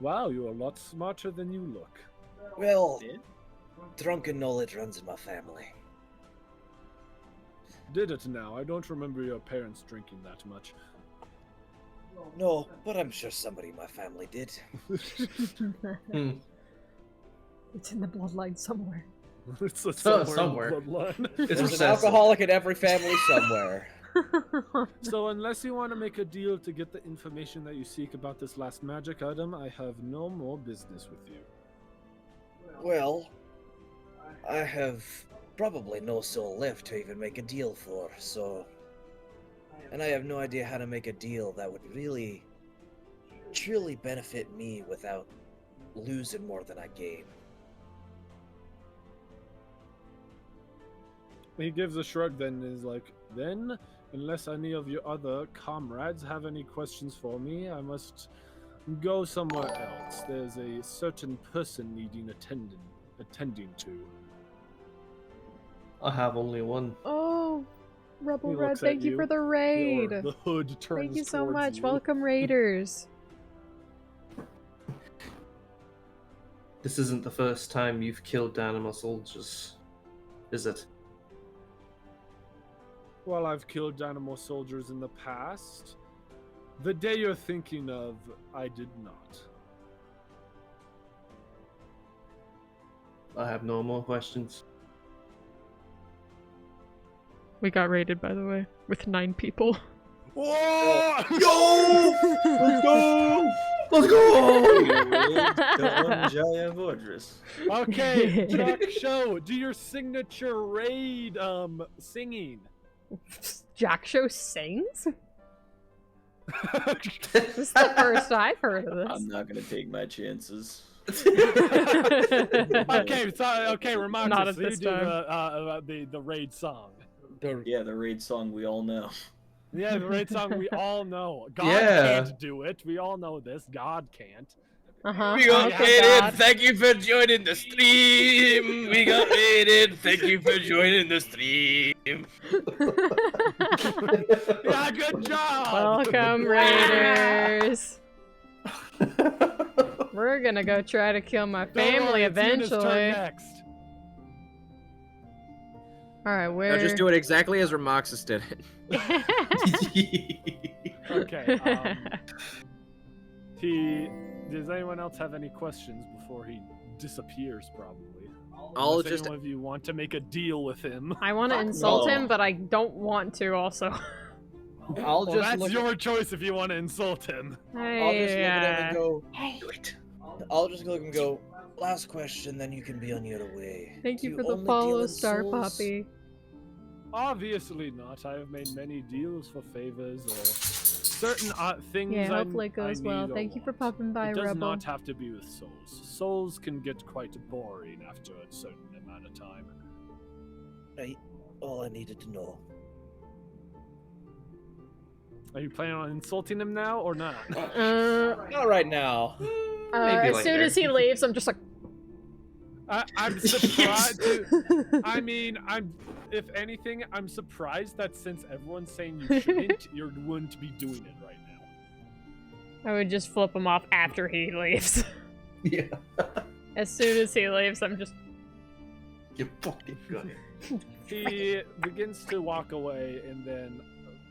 Speaker 1: Wow, you're a lot smarter than you look.
Speaker 8: Well,
Speaker 2: Yeah.
Speaker 8: drunken knowledge runs in my family.
Speaker 1: Did it now? I don't remember your parents drinking that much.
Speaker 8: No, but I'm sure somebody in my family did.
Speaker 4: Hmm.
Speaker 5: It's in the bloodline somewhere.
Speaker 1: It's
Speaker 4: somewhere.
Speaker 1: In the bloodline.
Speaker 4: It's
Speaker 2: There's an
Speaker 4: recessive.
Speaker 2: alcoholic in every family somewhere.
Speaker 1: So unless you want to make a deal to get the information that you seek about this last magic item, I have no more business with you.
Speaker 8: Well, I have probably no soul left to even make a deal for, so... And I have no idea how to make a deal that would really, truly benefit me without losing more than I gain.
Speaker 1: He gives a shrug then and is like, then, unless any of your other comrades have any questions for me, I must go somewhere else. There's a certain person needing attending to.
Speaker 4: I have only one.
Speaker 5: Oh, Rebel
Speaker 1: He
Speaker 5: Red,
Speaker 1: looks
Speaker 5: thank
Speaker 1: at
Speaker 5: you for the raid.
Speaker 1: The hood turns
Speaker 5: Thank you so
Speaker 1: towards
Speaker 5: much.
Speaker 1: you.
Speaker 5: Welcome, Raiders.
Speaker 4: This isn't the first time you've killed animal soldiers, is it?
Speaker 1: Well, I've killed animal soldiers in the past. The day you're thinking of, I did not.
Speaker 4: I have no more questions.
Speaker 5: We got raided, by the way, with 9 people.
Speaker 1: Whoa!
Speaker 3: Yo! Let's go! Let's go! Giant fortress.
Speaker 1: Okay, Chuck, show. Do your signature raid singing.
Speaker 5: Jack Show sings? This is the first I've heard of
Speaker 3: I'm
Speaker 5: this.
Speaker 3: not gonna take my chances.
Speaker 1: Okay, so Ramonda,
Speaker 5: Not at
Speaker 1: so you
Speaker 5: this
Speaker 1: do the raid song.
Speaker 3: Yeah, the raid song we all know.
Speaker 1: Yeah, the raid song we all know. God
Speaker 4: Yeah.
Speaker 1: can't do it. We all know this. God can't.
Speaker 5: Uh-huh.
Speaker 2: We got
Speaker 5: Okay,
Speaker 2: raided.
Speaker 5: God.
Speaker 2: Thank you for joining the stream. We got raided. Thank you for joining the stream.
Speaker 1: Yeah, good job.
Speaker 5: Welcome, Raiders. We're gonna go try to kill my
Speaker 1: Don't worry,
Speaker 5: family
Speaker 1: it's Yuna's turn
Speaker 5: eventually.
Speaker 1: next.
Speaker 5: Alright, where...
Speaker 2: Now just do it exactly as Ramoxis did it.
Speaker 1: Okay. Does anyone else have any questions before he disappears? Probably.
Speaker 2: I'll
Speaker 1: Unless
Speaker 2: just-
Speaker 1: anyone of you want to make a deal with him.
Speaker 5: I want to insult him, but I don't want to also.
Speaker 2: I'll
Speaker 1: Well,
Speaker 2: just
Speaker 1: that's
Speaker 2: look
Speaker 1: your choice if you want to insult him.
Speaker 8: I'll just look at him and go,
Speaker 2: Wait.
Speaker 8: I'll just look at him and go, last question, then you can be on your way.
Speaker 5: Thank you
Speaker 8: Do
Speaker 5: for the
Speaker 8: only
Speaker 5: follow,
Speaker 8: deal in
Speaker 5: Star
Speaker 8: souls?
Speaker 5: Poppy.
Speaker 1: Obviously not. I have made many deals for favors or certain things.
Speaker 5: Yeah,
Speaker 1: I
Speaker 5: hopefully it goes
Speaker 1: need
Speaker 5: well.
Speaker 1: or
Speaker 5: Thank you for
Speaker 1: want.
Speaker 5: popping by,
Speaker 1: It does
Speaker 5: Rebel.
Speaker 1: not have to be with souls. Souls can get quite boring after a certain amount of time.
Speaker 8: Right, all I needed to know.
Speaker 1: Are you planning on insulting him now or not?
Speaker 8: Not right now.
Speaker 4: Maybe
Speaker 5: As
Speaker 4: later.
Speaker 5: soon as he leaves, I'm just like...
Speaker 1: I'm surprised. I mean, if anything, I'm surprised that since everyone's saying you shouldn't, you wouldn't be doing it right now.
Speaker 5: I would just flip him off after he leaves.
Speaker 4: Yeah.
Speaker 5: As soon as he leaves, I'm just...
Speaker 4: You fucking got it.
Speaker 1: He begins to walk away, and then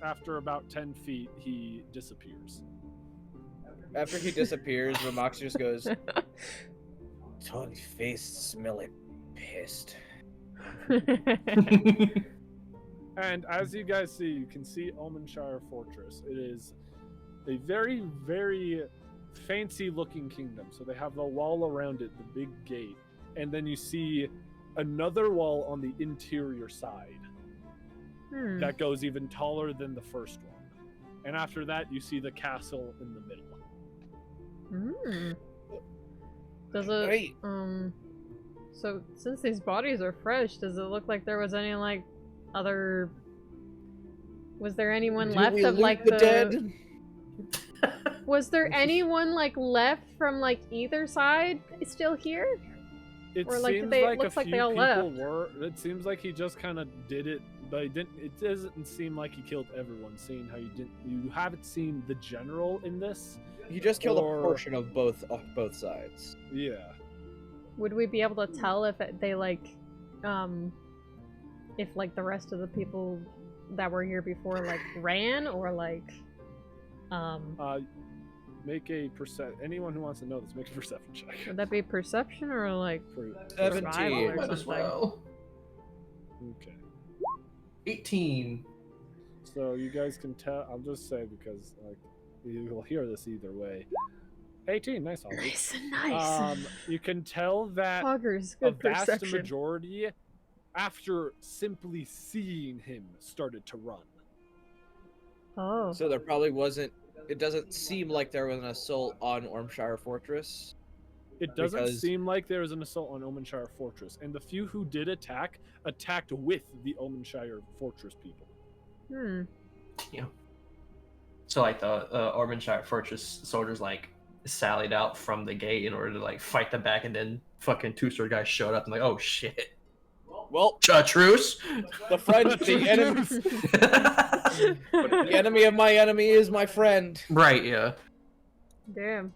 Speaker 1: after about 10 feet, he disappears.
Speaker 2: After he disappears, Ramoxis just goes,
Speaker 8: Tongue-faced, smelly, pissed.
Speaker 1: And as you guys see, you can see Omenshire Fortress. It is a very, very fancy-looking kingdom. So they have the wall around it, the big gate, and then you see another wall on the interior side that goes even taller than the first one. And after that, you see the castle in the middle.
Speaker 5: Does it...
Speaker 8: Great.
Speaker 5: So, since these bodies are fresh, does it look like there was any, like, other... Was there anyone
Speaker 8: Do
Speaker 5: left
Speaker 8: we
Speaker 5: of,
Speaker 8: loot
Speaker 5: like,
Speaker 8: the dead?
Speaker 5: Was there anyone, like, left from, like, either side still here?
Speaker 1: It
Speaker 5: Or, like,
Speaker 1: seems
Speaker 5: they-
Speaker 1: like
Speaker 5: looks
Speaker 1: a
Speaker 5: like
Speaker 1: few
Speaker 5: they all
Speaker 1: people
Speaker 5: left.
Speaker 1: were. It seems like he just kind of did it, but he didn't. It doesn't seem like he killed everyone. Seeing how you didn't, you haven't seen the general in this.
Speaker 2: "You just killed
Speaker 1: Or-
Speaker 2: a portion of both sides."
Speaker 1: Yeah.
Speaker 5: Would we be able to tell if they, like, if, like, the rest of the people that were here before, like, ran, or, like,
Speaker 1: Make a anyone who wants to know this, make a perception check.
Speaker 5: would that be perception, or, like,
Speaker 2: 17.
Speaker 5: survival or
Speaker 4: Might as
Speaker 5: something?
Speaker 4: well.
Speaker 1: Okay.
Speaker 4: 18.
Speaker 1: So you guys can tell. I'll just say because like you will hear this either way. 18, nice. Ollie.
Speaker 5: Nice.
Speaker 1: You can tell that
Speaker 5: Poggers,
Speaker 1: a
Speaker 5: good
Speaker 1: vast
Speaker 5: perception.
Speaker 1: majority, after simply seeing him, started to run.
Speaker 5: Oh.
Speaker 2: So there probably wasn't. It doesn't seem like there was an assault on Ormshire Fortress.
Speaker 1: It doesn't
Speaker 2: Because-
Speaker 1: seem like there was an assault on Omenshire Fortress, and the few who did attack attacked with the Omenshire Fortress people.
Speaker 5: Hmm.
Speaker 4: Yeah. So like the Ormondshire Fortress soldiers like sallied out from the gate in order to like fight them back, and then fucking two-sword guys showed up and like, oh shit,
Speaker 2: Well,
Speaker 4: truce.
Speaker 2: The enemy of my enemy is my friend.
Speaker 4: Right, yeah.
Speaker 5: Damn.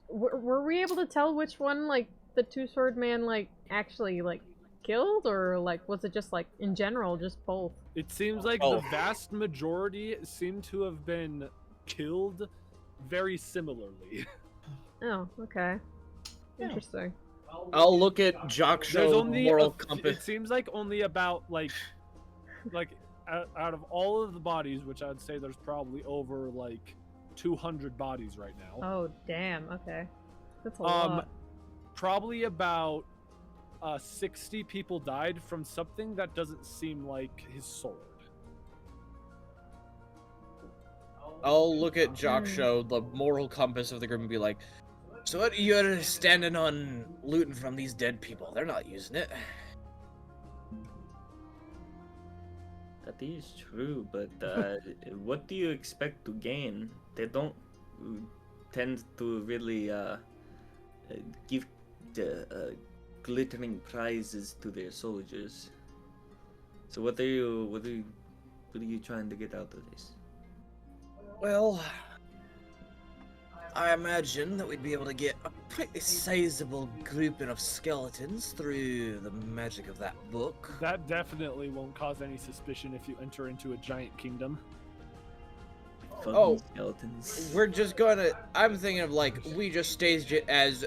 Speaker 5: Were we able to tell which one, like, the two-sword man, like, actually, like, killed? Or, like, was it just, like, in general, just both?
Speaker 1: It seems like the vast majority seem to have been killed very similarly.
Speaker 5: Oh, okay. Interesting.
Speaker 2: I'll look at
Speaker 1: There's
Speaker 2: Jockshow
Speaker 1: only
Speaker 2: Moral
Speaker 1: it
Speaker 2: Compass.
Speaker 1: seems like only about like out of all of the bodies, which I'd say there's probably over like 200 bodies right now.
Speaker 5: Oh, damn. Okay. That's a lot.
Speaker 1: Probably about 60 people died from something that doesn't seem like his sword.
Speaker 2: I'll look at Jockshow, the moral compass of the group, and be like, so what you're standing on looting from these dead people? They're not using it.
Speaker 3: That is true, but what do you expect to gain? They don't tend to really give the glittering prizes to their soldiers. So what are you trying to get out of this?
Speaker 8: Well, I imagine that we'd be able to get a pretty sizable grouping of skeletons through the magic of that book.
Speaker 1: That definitely won't cause any suspicion if you enter into a giant kingdom.
Speaker 2: Oh.
Speaker 3: Skeletons.
Speaker 2: We're just gonna. I'm thinking of like we just staged it as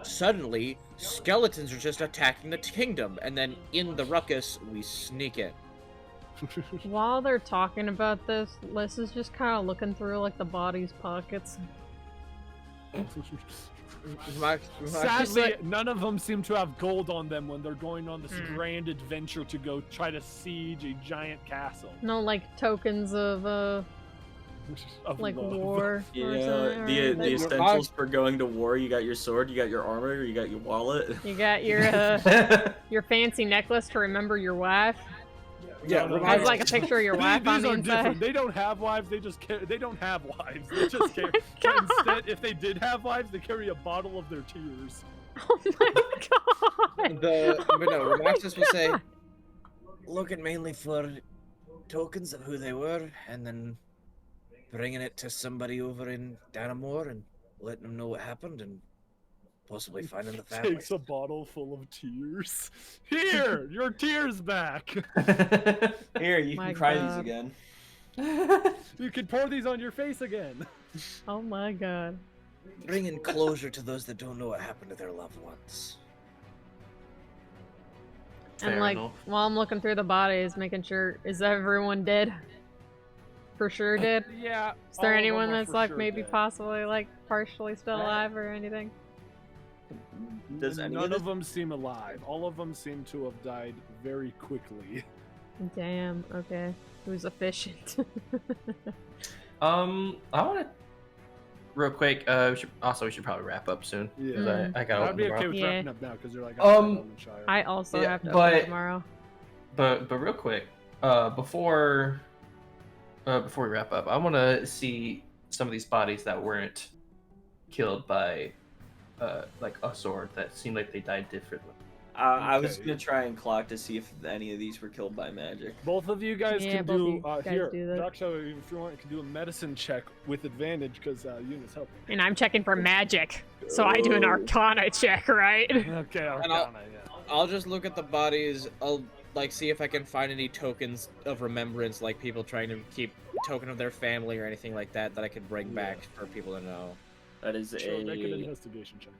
Speaker 2: suddenly skeletons are just attacking the kingdom, and then in the ruckus we sneak in.
Speaker 5: While they're talking about this, Liz is just kind of looking through, like, the body's pockets.
Speaker 1: Sadly, none of them seem to have gold on them when they're going on this grand adventure to go try to siege a giant castle.
Speaker 5: No, like, tokens of,
Speaker 1: Of
Speaker 5: like,
Speaker 1: love.
Speaker 5: war or
Speaker 3: Yeah,
Speaker 5: something?
Speaker 3: the
Speaker 5: or
Speaker 3: essentials for going to war. You got your sword, you got your armor, you got your wallet.
Speaker 5: You got your, your fancy necklace to remember your wife.
Speaker 2: Yeah,
Speaker 1: No,
Speaker 5: Has, like, a picture of your wife on
Speaker 1: These
Speaker 5: the
Speaker 1: are
Speaker 5: inside.
Speaker 1: different. They don't have wives. They just carry. They don't have wives. They just carry.
Speaker 5: God.
Speaker 1: But instead, if they did have wives, they carry a bottle of their tears.
Speaker 5: Oh my god!
Speaker 2: But no, Romaxis will say,
Speaker 8: Looking mainly for tokens of who they were, and then bringing it to somebody over in Danamore and letting them know what happened, and possibly finding the family.
Speaker 1: Takes a bottle full of tears. Here, your tears back.
Speaker 3: Here, you
Speaker 5: My
Speaker 3: can cry
Speaker 5: God.
Speaker 3: these again.
Speaker 1: You can pour these on your face again.
Speaker 5: Oh my god.
Speaker 8: Bringing closure to those that don't know what happened to their loved ones.
Speaker 5: And
Speaker 4: Fair
Speaker 5: like,
Speaker 4: enough.
Speaker 5: while I'm looking through the bodies, making sure, is everyone dead? For sure dead?
Speaker 1: Yeah.
Speaker 5: Is there
Speaker 1: all of
Speaker 5: anyone
Speaker 1: them are
Speaker 5: that's
Speaker 1: for
Speaker 5: like
Speaker 1: sure
Speaker 5: maybe
Speaker 1: dead.
Speaker 5: possibly like partially still alive or anything?
Speaker 3: Does any
Speaker 1: None
Speaker 3: of this
Speaker 1: of them seem alive. All of them seem to have died very quickly.
Speaker 5: Damn, okay. It was efficient.
Speaker 4: I want to real quick. We should probably wrap up soon. 'Cause
Speaker 1: Yeah.
Speaker 4: I got
Speaker 1: I'd be
Speaker 4: tomorrow.
Speaker 1: okay with
Speaker 5: Yeah.
Speaker 1: wrapping up now because you're like.
Speaker 5: I also
Speaker 4: Yeah,
Speaker 5: have to
Speaker 4: but-
Speaker 5: open tomorrow.
Speaker 4: But real quick, before we wrap up, I want to see some of these bodies that weren't killed by like a sword that seemed like they died differently.
Speaker 3: I was
Speaker 1: Okay.
Speaker 3: gonna try and clock to see if any of these were killed by magic.
Speaker 1: Both of you guys
Speaker 5: Yeah,
Speaker 1: can
Speaker 5: both of
Speaker 1: do
Speaker 5: you guys
Speaker 1: here.
Speaker 5: do that.
Speaker 1: Doc, if you want, you can do a medicine check with advantage because Yuna's helping.
Speaker 5: And I'm checking for magic, so I do an
Speaker 3: Oh.
Speaker 5: Arcana check, right?
Speaker 1: Okay,
Speaker 2: And
Speaker 1: Arcana, yeah.
Speaker 2: I'll just look at the bodies. I'll like see if I can find any tokens of remembrance, like people trying to keep token of their family or anything like that that I could bring back for people to know.
Speaker 3: That is
Speaker 1: Sure, make an
Speaker 3: a
Speaker 1: investigation check.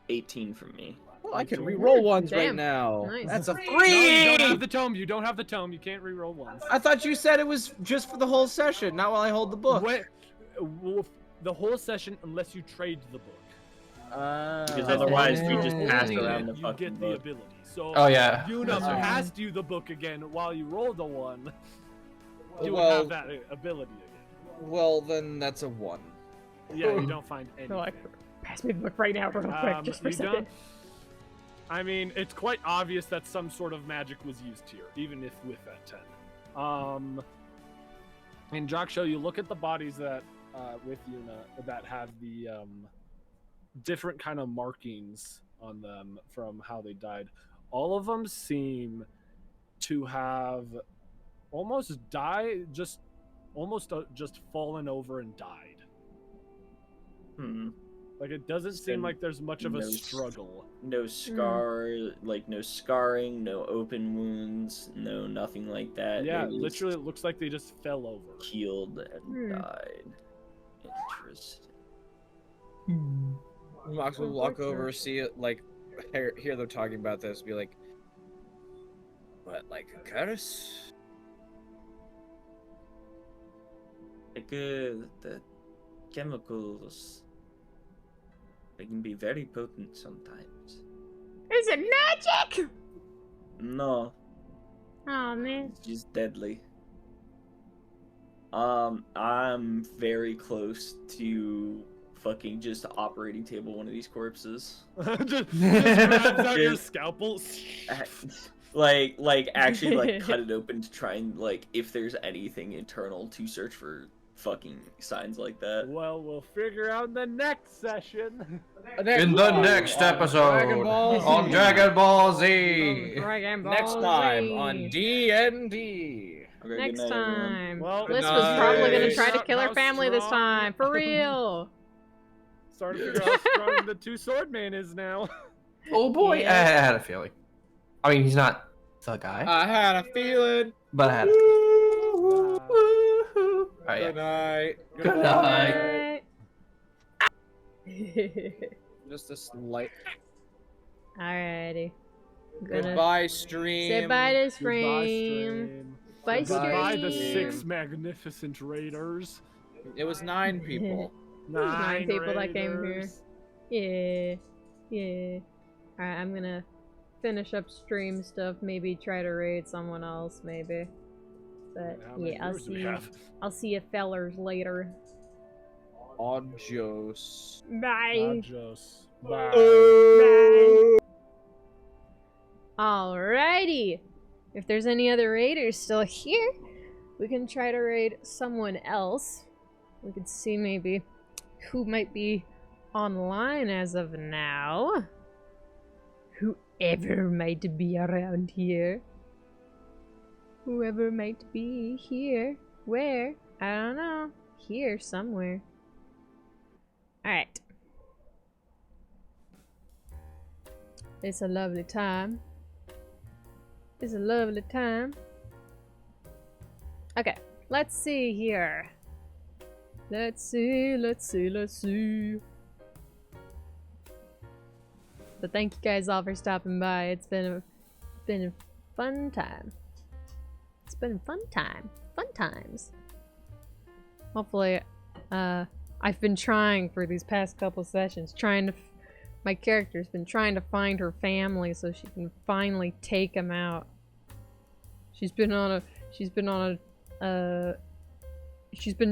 Speaker 3: 18 from me.
Speaker 2: Well, I can
Speaker 1: Damn.
Speaker 2: re-roll ones right
Speaker 5: Damn.
Speaker 2: now.
Speaker 5: Nice.
Speaker 2: That's a
Speaker 1: No, you don't
Speaker 2: 3!
Speaker 1: have the tome. You don't have the tome. You can't re-roll ones.
Speaker 2: I thought you said it was just for the whole session, not while I hold the book.
Speaker 1: Wait, well, the whole session, unless you trade the book.
Speaker 3: Because otherwise we just
Speaker 4: Oh.
Speaker 3: passed
Speaker 4: Yeah.
Speaker 3: around the
Speaker 1: You
Speaker 3: fucking
Speaker 1: get the
Speaker 3: book.
Speaker 1: abilities. So
Speaker 4: Oh, yeah.
Speaker 1: Yuna
Speaker 2: Oh.
Speaker 1: passed you the book again while you rolled a 1. You would
Speaker 2: Well-
Speaker 1: have that ability again.
Speaker 2: Well, then that's a 1.
Speaker 1: Yeah, you don't find anything.
Speaker 5: They're like, pass me the book right now, real quick, just for a
Speaker 1: you
Speaker 5: second.
Speaker 1: don't- I mean, it's quite obvious that some sort of magic was used here, even if with that 10. In Jaksho, you look at the bodies that with Yuna that have the different kind of markings on them from how they died. All of them seem to have almost died, just fallen over and died.
Speaker 3: Hmm.
Speaker 1: Like it doesn't seem
Speaker 3: Been
Speaker 1: like there's much of a
Speaker 3: no
Speaker 1: struggle.
Speaker 3: No scar, like no scarring, no open wounds, no nothing like that.
Speaker 1: Yeah,
Speaker 3: They just
Speaker 1: literally, it looks like they just fell over.
Speaker 3: healed and
Speaker 5: Hmm.
Speaker 3: died. Interesting.
Speaker 2: Mox will walk over, see it, like, hear them talking about this, be like, what, like a curse?
Speaker 3: Like the chemicals, they can be very potent sometimes.
Speaker 5: Is it magic?
Speaker 3: No,
Speaker 5: Oh man.
Speaker 3: it's just deadly. I'm very close to fucking just operating table one of these corpses.
Speaker 1: just grabs out your
Speaker 3: Just-
Speaker 1: scalpel.
Speaker 3: like actually like cut it open to try and like if there's anything internal to search for fucking signs like that.
Speaker 1: Well, we'll figure out in the next session.
Speaker 4: In the next episode
Speaker 2: Dragon Ball
Speaker 4: on
Speaker 2: Z.
Speaker 4: Dragon Ball Z.
Speaker 5: Dragon Ball
Speaker 2: Next time
Speaker 5: Z.
Speaker 2: on D&D.
Speaker 3: Okay, good
Speaker 5: Next
Speaker 3: night, everyone.
Speaker 5: time.
Speaker 1: Well,
Speaker 5: Liz
Speaker 2: good
Speaker 5: was probably gonna
Speaker 2: night.
Speaker 5: try to kill her
Speaker 1: How
Speaker 5: family this
Speaker 1: strong-
Speaker 5: time, for real.
Speaker 1: Starting to figure out how strong the two sword man is now.
Speaker 4: Oh boy,
Speaker 5: Yeah.
Speaker 4: I had a feeling. I mean, he's not the guy,
Speaker 2: I had a feeling.
Speaker 4: but I had. Oh yeah.
Speaker 2: Good night.
Speaker 4: Good night.
Speaker 2: Just a slight.
Speaker 5: Alrighty. Gonna
Speaker 2: Goodbye, stream.
Speaker 5: say bye to
Speaker 1: Goodbye,
Speaker 5: stream. Bye,
Speaker 1: Goodbye, the
Speaker 5: stream.
Speaker 1: 6 magnificent raiders.
Speaker 2: It was 9 people.
Speaker 5: There's 9 people that came here.
Speaker 1: raiders.
Speaker 5: Yeah. Yeah. Alright, I'm gonna finish up stream stuff, maybe try to raid someone else, maybe. But
Speaker 1: How many
Speaker 5: yeah,
Speaker 1: viewers do we have?
Speaker 5: I'll see you fellers later.
Speaker 2: Adios.
Speaker 5: Bye.
Speaker 1: Adios. Bye.
Speaker 5: Bye. Alrighty. If there's any other raiders still here, we can try to raid someone else. We could see maybe who might be online as of now. Whoever might be around here. Whoever might be here. Where? I don't know. Here somewhere. Alright. It's a lovely time. It's a lovely time. Okay, let's see here. Let's see. But thank you guys all for stopping by. It's been a fun time. It's been a fun time. Fun times. Hopefully, I've been trying for these past couple sessions, my character's been trying to find her family so she can finally take them out. She's been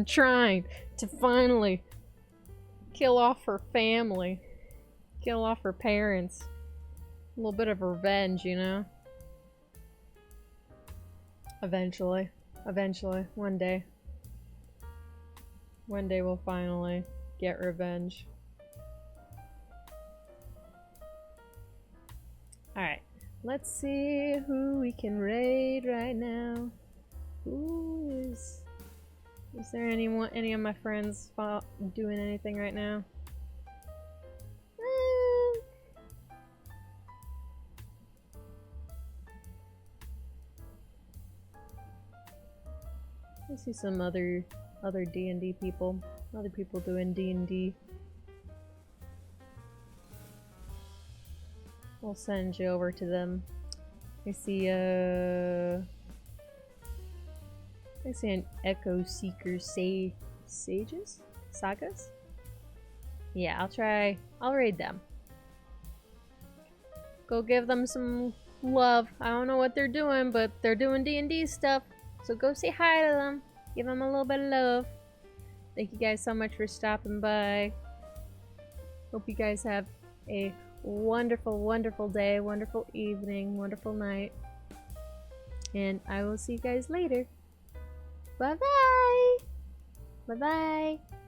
Speaker 5: trying to finally kill off her family. Kill off her parents. A little bit of revenge, you know? Eventually. One day. One day we'll finally get revenge. Alright, let's see who we can raid right now. Is there any of my friends doing anything right now? I see some other D&D people. Other people doing D&D. We'll send you over to them. I see an Echo Seeker Sagas? Yeah, I'll raid them. Go give them some love. I don't know what they're doing, but they're doing D&D stuff. So go say hi to them. Give them a little bit of love. Thank you guys so much for stopping by. Hope you guys have a wonderful, wonderful day, wonderful evening, wonderful night. And I will see you guys later. Bye-bye! Bye-bye!